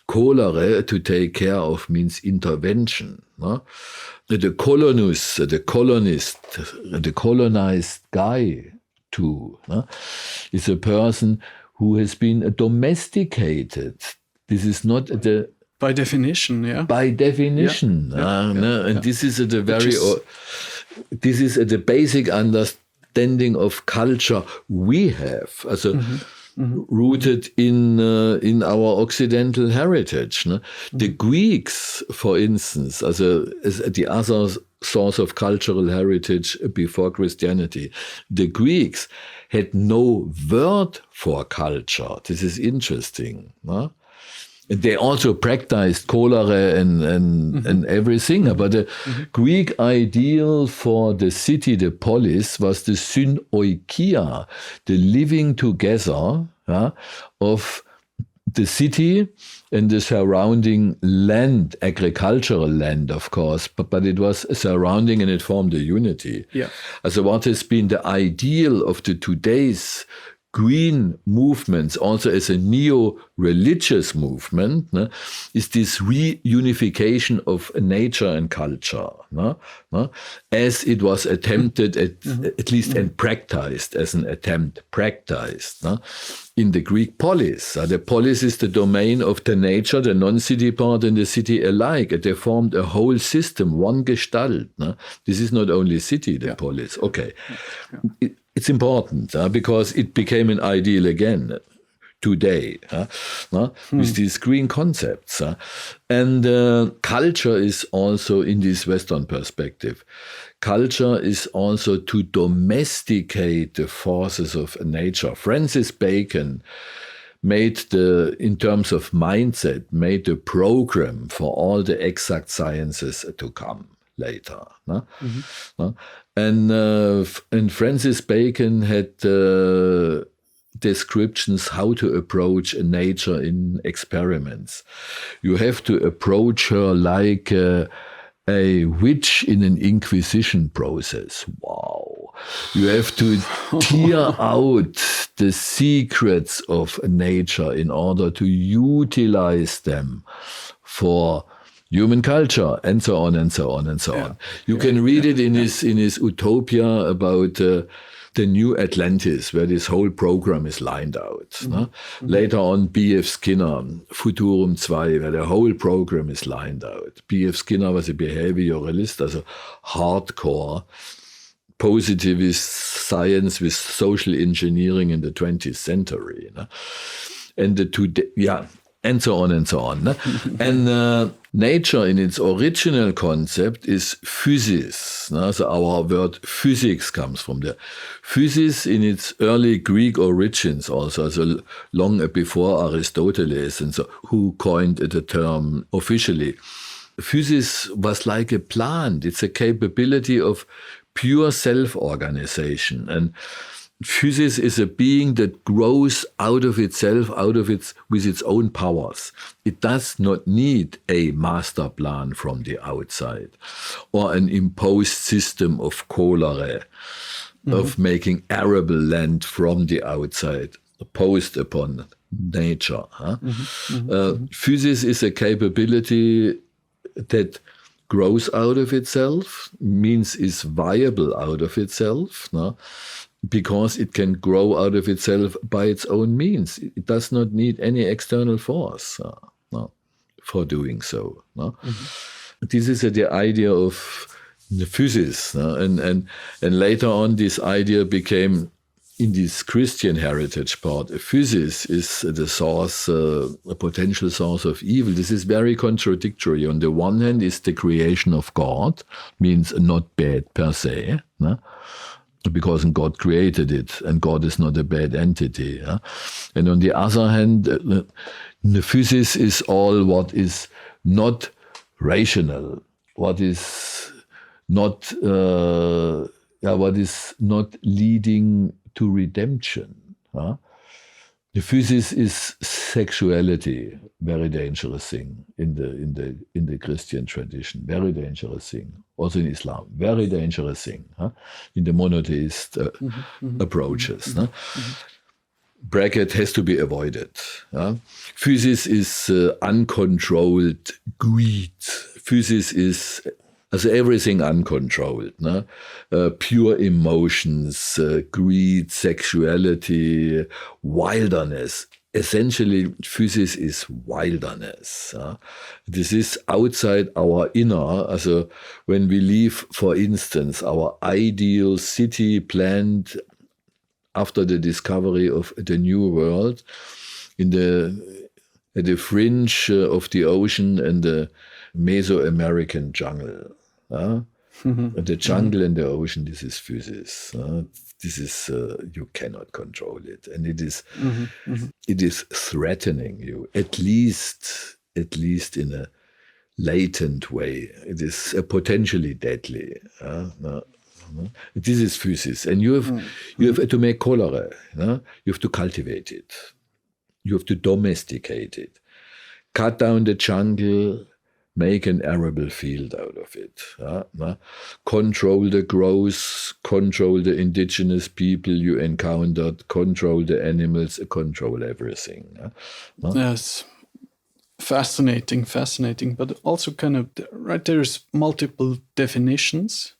Colere, to take care of, means intervention. The colonist, the colonized guy too, is a person who has been domesticated. This is not the... By definition, yeah. By definition. And this is at the this is at the basic understanding of culture we have, also rooted in our Occidental heritage. The Greeks, for instance, as the other source of cultural heritage before Christianity, the Greeks had no word for culture. This is interesting. They also practiced cholera and everything, but the Greek ideal for the city, the polis, was the synoikia, the living together of the city and the surrounding land, agricultural land, of course, but it was surrounding and it formed a unity. Yeah. So what has been the ideal of the today's green movements, also as a neo-religious movement, is this reunification of nature and culture, as it was attempted, at least and practiced as an attempt, practiced in the Greek polis. The polis is the domain of the nature, the non-city part and the city alike. They formed a whole system, one Gestalt. This is not only city, the polis. Okay. It's important because it became an ideal again today with these green concepts. And culture is also, in this Western perspective, culture is also to domesticate the forces of nature. Francis Bacon made in terms of mindset, made the program for all the exact sciences to come later. And Francis Bacon had descriptions how to approach nature in experiments. You have to approach her like a witch in an inquisition process. Wow. You have to tear out the secrets of nature in order to utilize them for human culture, and so on, and so on, and so on. You can read it in his Utopia about the new Atlantis, where this whole program is lined out. Later on, B.F. Skinner, Futurum 2, where the whole program is lined out. B.F. Skinner was a behavioralist, also hardcore positivist science with social engineering in the 20th century. And and so on and so on. And nature in its original concept is physis. So our word physics comes from there. Physis in its early Greek origins also, so long before Aristoteles, and so who coined the term officially. Physis was like a plant. It's a capability of pure self-organization. And Physis is a being that grows out of itself, with its own powers. It does not need a master plan from the outside or an imposed system of cholera, of making arable land from the outside, imposed upon nature. Physis is a capability that grows out of itself, means is viable out of itself, no? Because it can grow out of itself by its own means. It does not need any external force no, for doing so. No? This is the idea of the physis. No? And later on, this idea became, in this Christian heritage part, physis is the source, a potential source of evil. This is very contradictory. On the one hand, is the creation of God, means not bad per se, no? Because God created it, and God is not a bad entity. Yeah? And on the other hand, the physis is all what is not rational, what is not leading to redemption. Huh? The physis is sexuality, very dangerous thing in the Christian tradition, very dangerous thing. Also in Islam, very dangerous thing. Huh? In the monotheist approaches. Bracket has to be avoided. Physis is uncontrolled greed. Physis is everything uncontrolled. Pure emotions, greed, sexuality, wilderness. Essentially, physis is wilderness. This is outside our inner. When we leave, for instance, our ideal city planned after the discovery of the New World, at the fringe of the ocean and the Mesoamerican jungle. The jungle and the ocean, this is physis. This is, you cannot control it. And it is threatening you, at least in a latent way. It is potentially deadly. This is physis. And you have to make cholera. You have to cultivate it. You have to domesticate it. Cut down the jungle, make an arable field out of it. Control the growth, control the indigenous people you encountered, control the animals, control everything. Yes. Fascinating, but also kind of, right, there's multiple definitions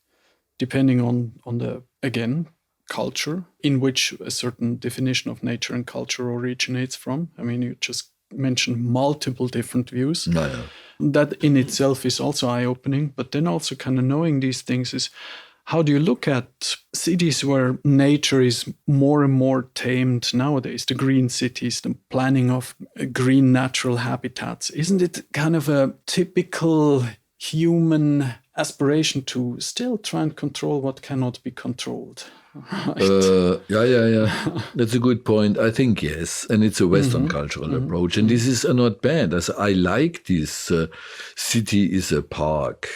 depending on the, again, culture in which a certain definition of nature and culture originates from. I mean, you just mentioned multiple different views. That in itself is also eye-opening, but then also kind of knowing these things is, how do you look at cities where nature is more and more tamed nowadays, the green cities, the planning of green natural habitats? Isn't it kind of a typical human aspiration to still try and control what cannot be controlled? Right. Yeah. That's a good point. I think yes. And it's a Western cultural approach. And this is not bad. I like this city is a park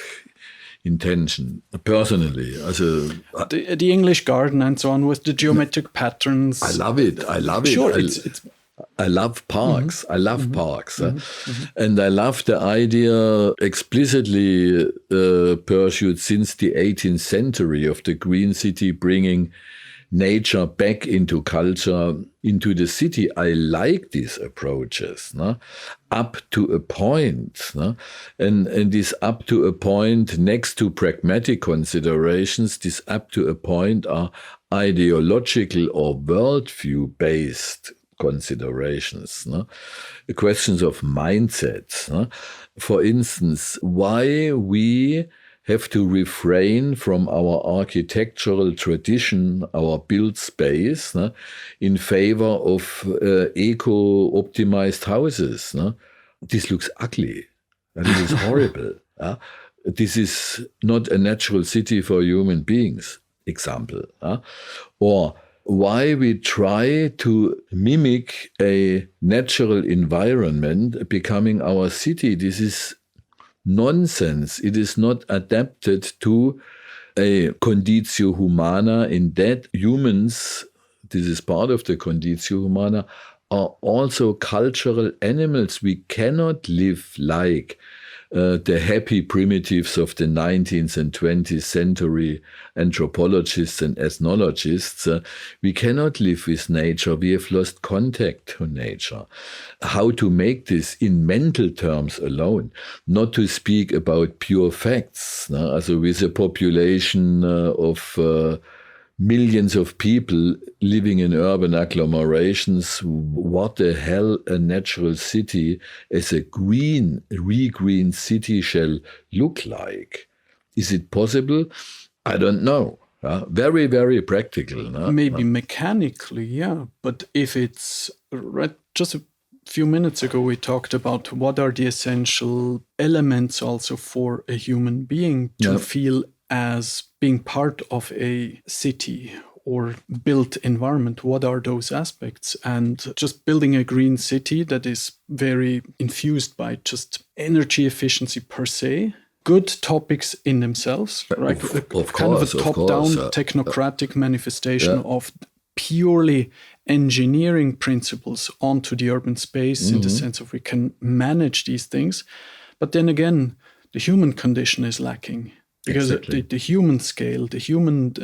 intention, personally. The English garden and so on with the geometric patterns. I love it. Sure, I love parks. I love parks. And I love the idea explicitly pursued since the 18th century of the green city, bringing nature back into culture, into the city. I like these approaches, up to a point. And this up to a point, next to pragmatic considerations, this up to a point are ideological or worldview-based considerations, the questions of mindset. For instance, why we have to refrain from our architectural tradition, our built space, in favor of eco-optimized houses. This looks ugly. This is horrible. This is not a natural city for human beings, example. Or why we try to mimic a natural environment becoming our city. This is nonsense. It is not adapted to a conditio humana in that humans this is part of the conditio humana, are also cultural animals. We cannot live like the happy primitives of the 19th and 20th century anthropologists and ethnologists. We cannot live with nature. We have lost contact to nature. How to make this in mental terms alone, not to speak about pure facts. Also with a population of millions of people living in urban agglomerations, what the hell a natural city as a green city shall look like. Is it possible? I don't know. Very, very practical. Maybe mechanically, yeah. But if it's right, just a few minutes ago, we talked about what are the essential elements also for a human being to feel as being part of a city or built environment. What are those aspects? And just building a green city that is very infused by just energy efficiency per se, good topics in themselves, right? Of kind course, of a top-down technocratic manifestation of purely engineering principles onto the urban space in the sense of we can manage these things. But then again, the human condition is lacking. Because the human scale, the human,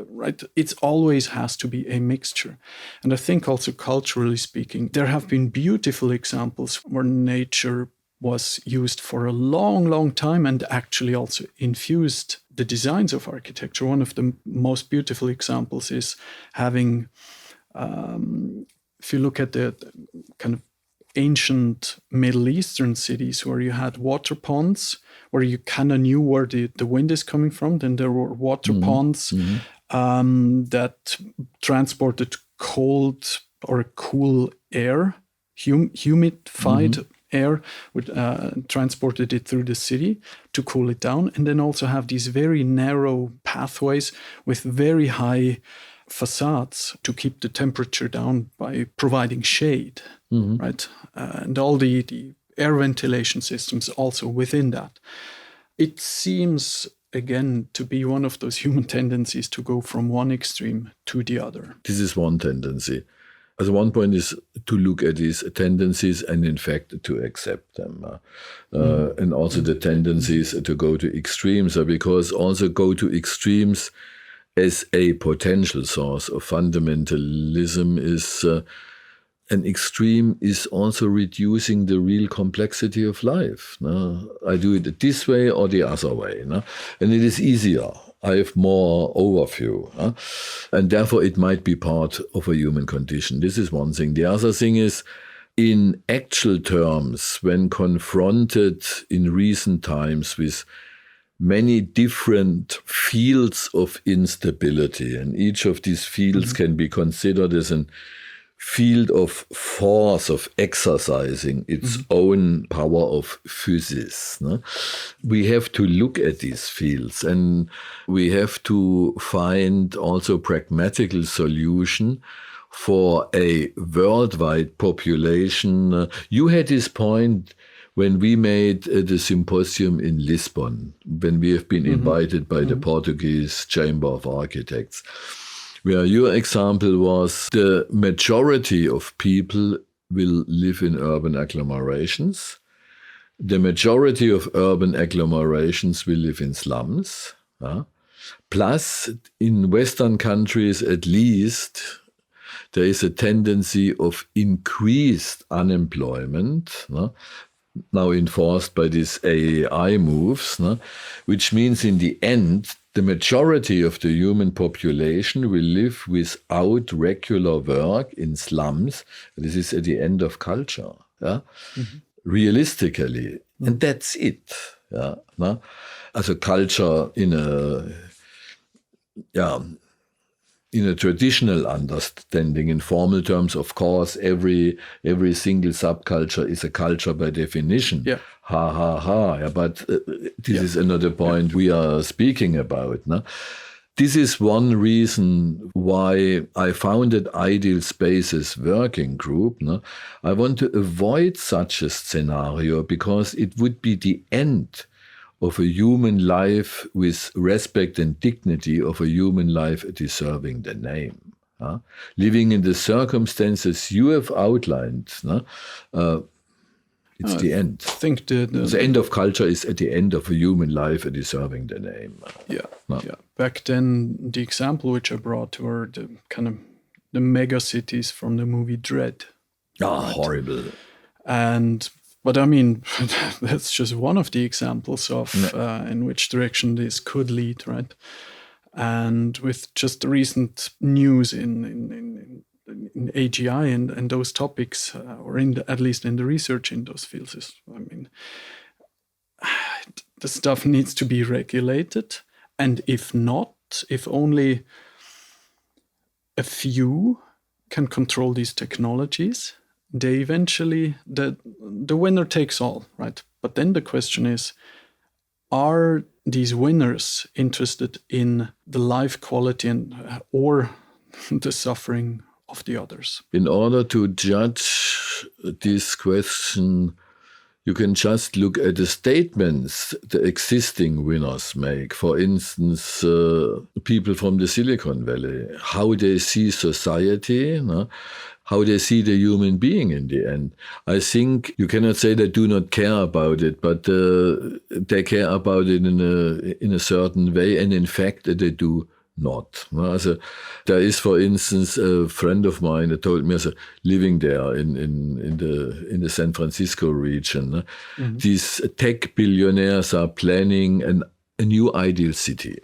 right, it always has to be a mixture. And I think also culturally speaking, there have been beautiful examples where nature was used for a long, long time and actually also infused the designs of architecture. One of the most beautiful examples is having, if you look at the kind of ancient Middle Eastern cities where you had water ponds, where you kind of knew where the wind is coming from. Then there were water ponds that transported cold or cool air, humidified air, transported it through the city to cool it down. And then also have these very narrow pathways with very high facades to keep the temperature down by providing shade, right? And all the air ventilation systems also within that. It seems, again, to be one of those human tendencies to go from one extreme to the other. This is one tendency. As one point is to look at these tendencies and in fact to accept them. And also the tendencies to go to extremes, because also go to extremes as a potential source of fundamentalism is an extreme is also reducing the real complexity of life. I do it this way or the other way. And it is easier. I have more overview. And therefore it might be part of a human condition. This is one thing. The other thing is, in actual terms, when confronted in recent times with many different fields of instability, and each of these fields can be considered as an field of force, of exercising its own power of physis. We have to look at these fields and we have to find also pragmatical solution for a worldwide population. You had this point when we made the symposium in Lisbon, when we have been invited by the Portuguese Chamber of Architects, where your example was the majority of people will live in urban agglomerations. The majority of urban agglomerations will live in slums. Plus, in Western countries at least, there is a tendency of increased unemployment, now enforced by these AI moves, which means in the end, the majority of the human population will live without regular work in slums. This is at the end of culture, realistically. And that's it. As a culture in a traditional understanding, in formal terms, of course, every single subculture is a culture by definition. Yeah. Ha, ha, ha. Yeah, but this is another point we are speaking about. This is one reason why I founded Ideal Spaces Working Group. I want to avoid such a scenario because it would be the end of a human life with respect and dignity, of a human life deserving the name. Living in the circumstances you have outlined, it's the end. I think the end of culture is at the end of a human life a deserving the name. Yeah. Back then, the example which I brought were the kind of the mega cities from the movie Dread. Right? Horrible. But I mean, that's just one of the examples of in which direction this could lead, right? And with just the recent news in AGI and those topics, or at least in the research in those fields, the stuff needs to be regulated. And if not, if only a few can control these technologies, they eventually, the winner takes all, right? But then the question is, are these winners interested in the life quality or the suffering of the others? In order to judge this question, you can just look at the statements the existing winners make. For instance, people from the Silicon Valley, how they see society, how they see the human being in the end. I think you cannot say they do not care about it, but they care about it in a certain way, and in fact they do not. Also, there is, for instance, a friend of mine that told me, living there in the San Francisco region, these tech billionaires are planning a new ideal city.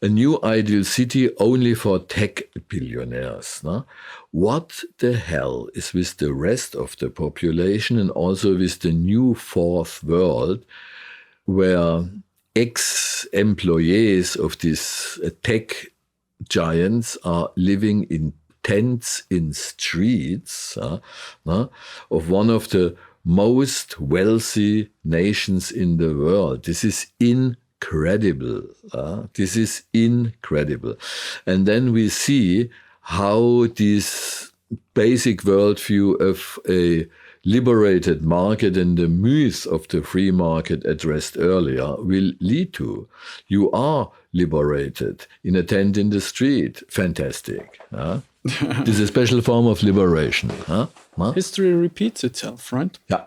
A new ideal city only for tech billionaires. What the hell is with the rest of the population and also with the new fourth world where ex-employees of these tech giants are living in tents in streets of one of the most wealthy nations in the world? This is incredible. This is incredible. And then we see how this basic worldview of a liberated market and the myth of the free market addressed earlier will lead to. You are liberated in a tent in the street. Fantastic. This is a special form of liberation. History repeats itself, right? Yeah.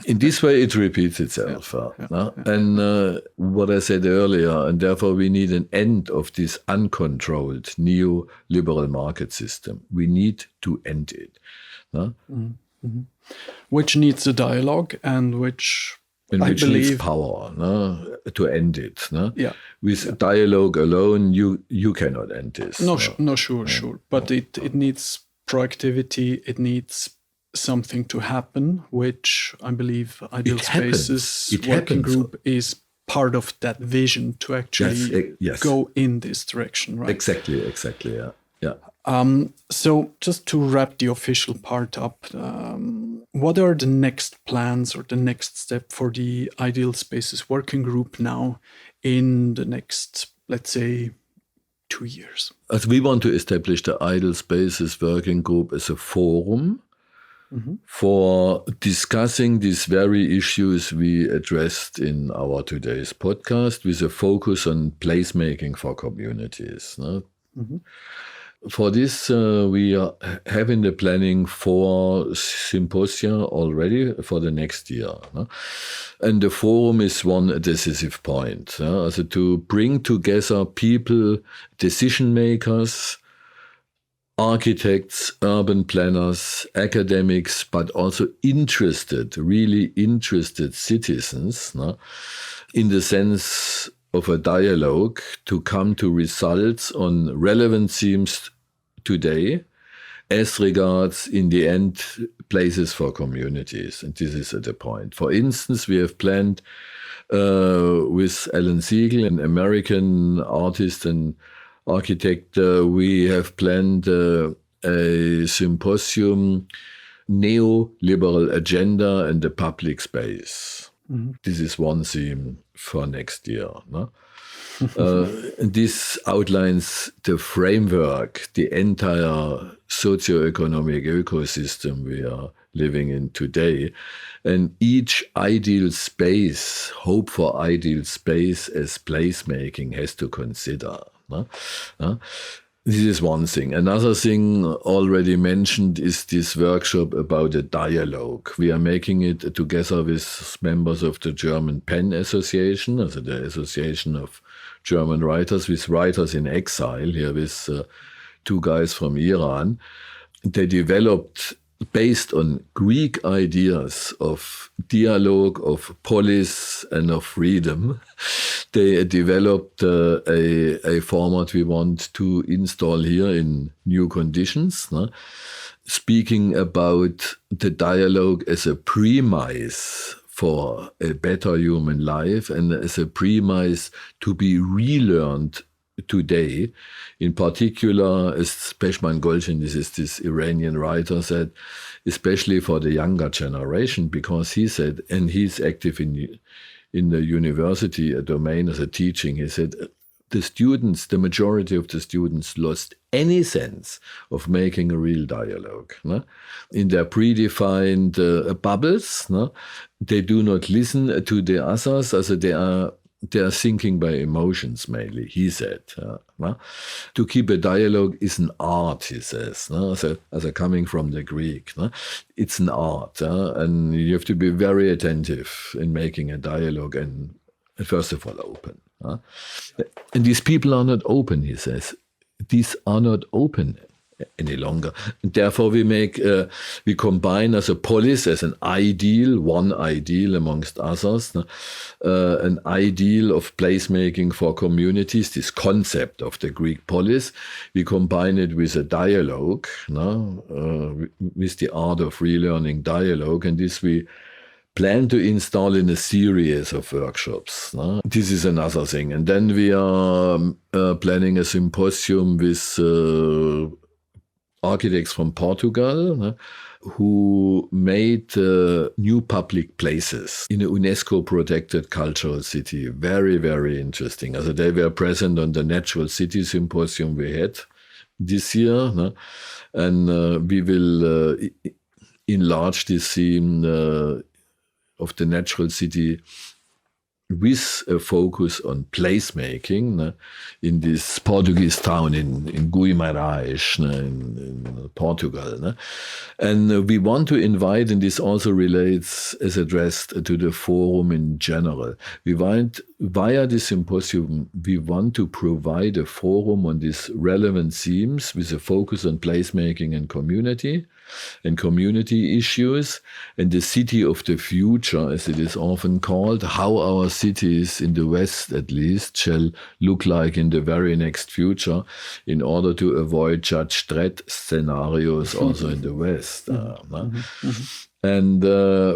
In this way, it repeats itself. And what I said earlier, and therefore we need an end of this uncontrolled neoliberal market system. We need to end it. Which needs a dialogue and which needs power to end it. With dialogue alone, you cannot end this. Sure. But it needs proactivity. It needs something to happen, which I believe Ideal Spaces Working Group is part of that vision to actually go in this direction, right? Exactly, yeah. So just to wrap the official part up, what are the next plans or the next step for the Ideal Spaces Working Group now in the next, let's say, 2 years? As we want to establish the Ideal Spaces Working Group as a forum for discussing these very issues we addressed in our today's podcast with a focus on placemaking for communities. For this, we have in the planning 4 symposia already for the next year. And the forum is one decisive point. Also to bring together people, decision makers, architects, urban planners, academics, but also really interested citizens, in the sense of a dialogue to come to results on relevant themes today as regards, in the end, places for communities. And this is the point. For instance, we have planned with Alan Siegel, an American artist and architect, we have planned a symposium, Neoliberal Agenda and the Public Space. This is one theme for next year. This outlines the framework, the entire socio-economic ecosystem we are living in today. And each ideal space, hope for ideal space as placemaking has to consider. This is one thing. Another thing already mentioned is this workshop about a dialogue. We are making it together with members of the German Pen Association, also the Association of German Writers, with writers in exile, here with 2 guys from Iran. They developed, based on Greek ideas of dialogue, of polis, and of freedom, they developed a format we want to install here in new conditions, speaking about the dialogue as a premise for a better human life and as a premise to be relearned today. In particular, as Peshman Golshin, this Iranian writer, said, especially for the younger generation, because he said, and he's active in the university, a domain as a teaching, he said, the majority of the students lost any sense of making a real dialogue. In their predefined bubbles, they do not listen to the others, as they are thinking by emotions mainly, he said. To keep a dialogue is an art, he says, as coming from the Greek. It's an art, and you have to be very attentive in making a dialogue and first of all open. And these people are not open, he says. These are not open any longer. And therefore we combine as a polis, as an ideal, one ideal amongst others, an ideal of placemaking for communities, this concept of the Greek polis. We combine it with a dialogue, with the art of relearning dialogue, and this we plan to install in a series of workshops. This is another thing. And then we are planning a symposium with architects from Portugal who made new public places in a UNESCO-protected cultural city. Very, very interesting. Also, they were present on the Natural City Symposium we had this year. And we will enlarge this theme of the natural city with a focus on placemaking in this Portuguese town in Guimarães, in Portugal. And we want to invite, and this also relates as addressed to the forum in general. We want, via this symposium, we want to provide a forum on these relevant themes with a focus on placemaking and community issues, and the city of the future, as it is often called, how our cities in the West, at least, shall look like in the very next future, in order to avoid Judge Dredd scenarios also in the West. And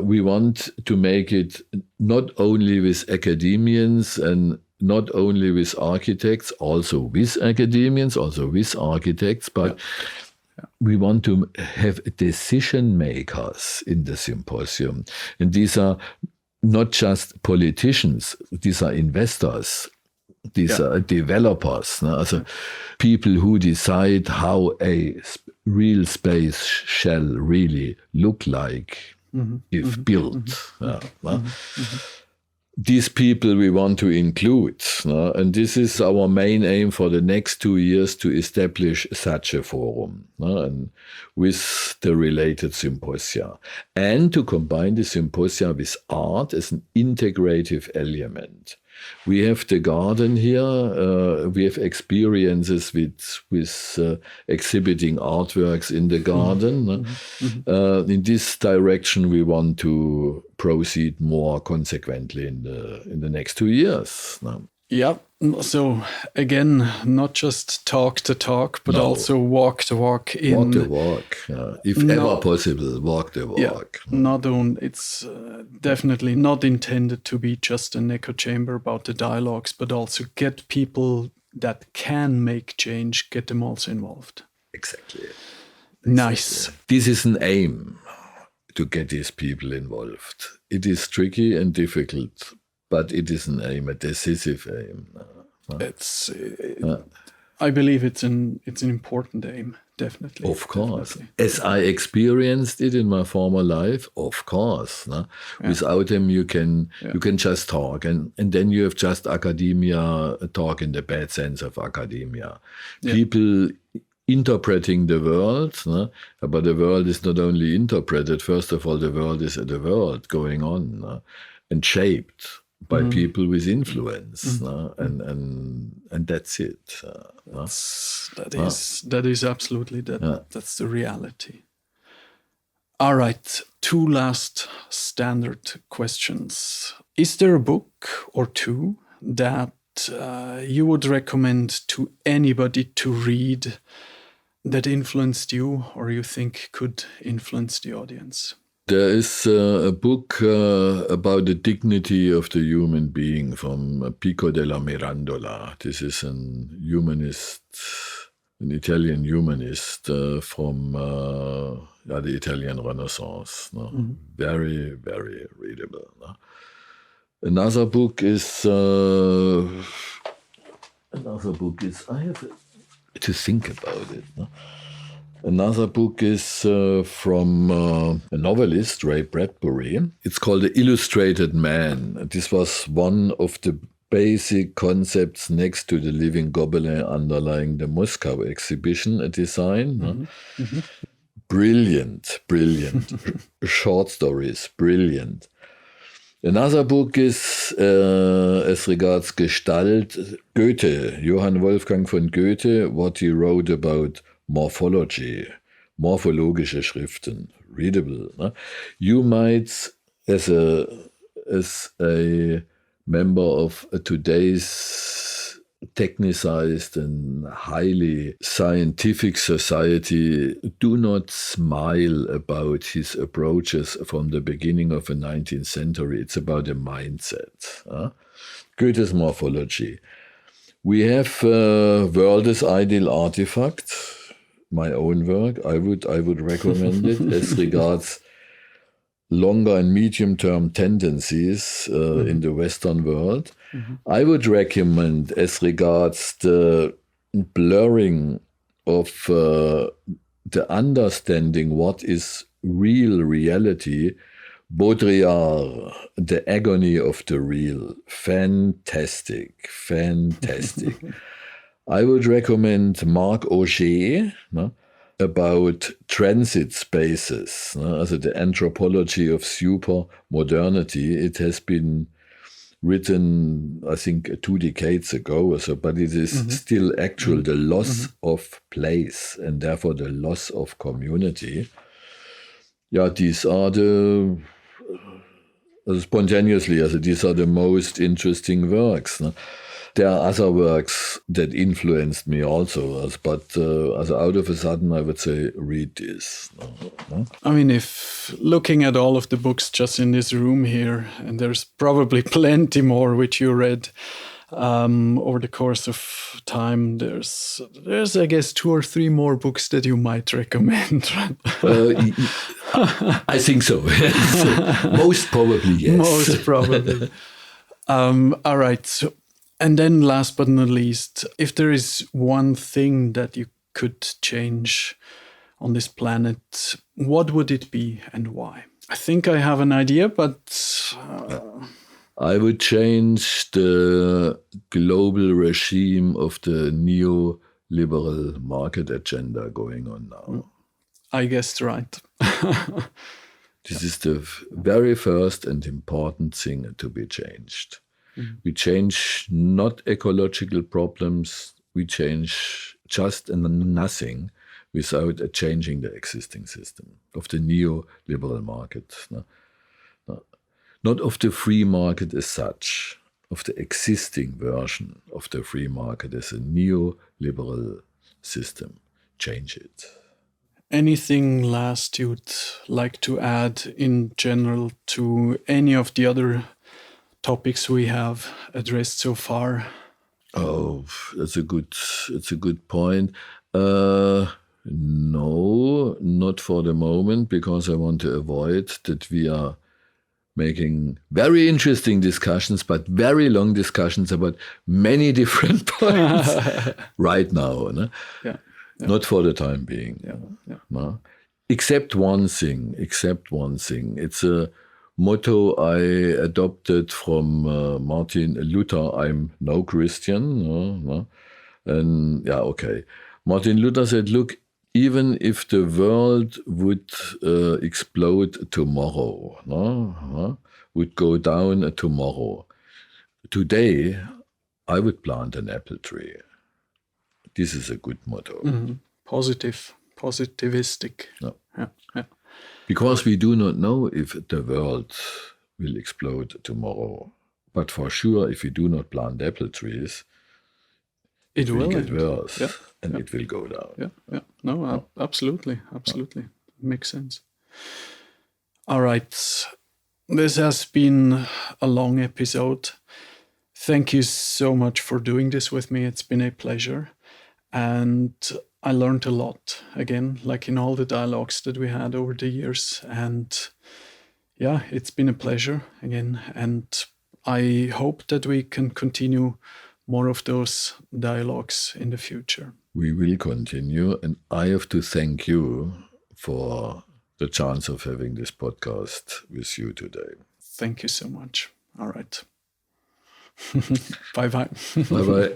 we want to make it not only with academians and not only with architects, also with academians, also with architects, but we want to have decision makers in the symposium. And these are not just politicians, these are investors, these are developers, also people who decide how a real space shall really look like if built. These people we want to include, and this is our main aim for the next 2 years, to establish such a forum and with the related symposia, and to combine the symposia with art as an integrative element. We have the garden here. We have experiences with exhibiting artworks in the garden. In this direction, we want to proceed more consequently in the next 2 years. Yeah. So again, not just talk the talk, but also walk the walk. Walk the walk. If ever possible, walk the walk. Not only, it's definitely not intended to be just an echo chamber about the dialogues, but also get people that can make change, get them also involved. Exactly. Nice. This is an aim, to get these people involved. It is tricky and difficult, but it is an aim, a decisive aim. I believe it's an important aim, definitely. Of course. Definitely. As I experienced it in my former life, of course. No? Yeah. Without them, you can just talk. And then you have just academia, talk in the bad sense of academia. Yeah. People interpreting the world, no? But the world is not only interpreted. First of all, the world is the world going on, no? And shaped by people with influence, no? And that's it. No? That is absolutely that's the reality. All right, 2 last standard questions. Is there a book or 2 that you would recommend to anybody to read that influenced you or you think could influence the audience? There is a book about the dignity of the human being from Pico della Mirandola. This is an Italian humanist from the Italian Renaissance. No? Very, very readable. No? Another book is I have to think about it. No? Another book is from a novelist, Bradbury. It's called The Illustrated Man. This was one of the basic concepts next to the living Gobelin underlying the Moscow exhibition, a design. Brilliant. Short stories, brilliant. Another book is, as regards Gestalt, Goethe, Johann Wolfgang von Goethe, what he wrote about morphology, morphologische Schriften, readable. No? You might, as a member of today's technicized and highly scientific society, do not smile about his approaches from the beginning of the 19th century. It's about a mindset. Goethe's morphology. We have World as Ideal Artifact, my own work. I would recommend it as regards longer and medium-term tendencies in the Western world. I would recommend, as regards the blurring of the understanding what is real reality, Baudrillard, The Agony of the Real. Fantastic. I would recommend Marc Augé, no? About transit spaces, no? Also the anthropology of super modernity. It has been written, I think, 2 decades ago or so, but it is still actual, the loss of place and therefore the loss of community. Yeah, these are spontaneously, these are the most interesting works. No? There are other works that influenced me also, but out of a sudden I would say read this. No? I mean, if looking at all of the books just in this room here, and there's probably plenty more which you read over the course of time, there's I guess 2 or 3 more books that you might recommend. I think so. Most probably, yes. Most probably. All right. So, and then last but not least, if there is one thing that you could change on this planet, what would it be and why? I think I have an idea, but... I would change the global regime of the neoliberal market agenda going on now. I guessed right. This is the very first and important thing to be changed. We change not ecological problems, we change just nothing without changing the existing system of the neoliberal market. Not of the free market as such, of the existing version of the free market as a neoliberal system. Change it. Anything last you'd like to add in general to any of the other topics we have addressed so far? Oh, it's a good point. No, not for the moment, because I want to avoid that we are making very interesting discussions, but very long discussions about many different points right now. No? Yeah. Not for the time being. No? Except one thing. It's a motto I adopted from Martin Luther. I'm no Christian. No? And Martin Luther said, look, even if the world would explode tomorrow, would go down tomorrow, today I would plant an apple tree. This is a good motto. Mm-hmm. Positivistic. Yeah. Because we do not know if the world will explode tomorrow. But for sure, if we do not plant apple trees, it will get worse and it will go down. Yeah. No, absolutely. Makes sense. All right. This has been a long episode. Thank you so much for doing this with me. It's been a pleasure. And I learned a lot, again, like in all the dialogues that we had over the years. And yeah, it's been a pleasure again. And I hope that we can continue more of those dialogues in the future. We will continue. And I have to thank you for the chance of having this podcast with you today. Thank you so much. All right. Bye-bye. Bye-bye.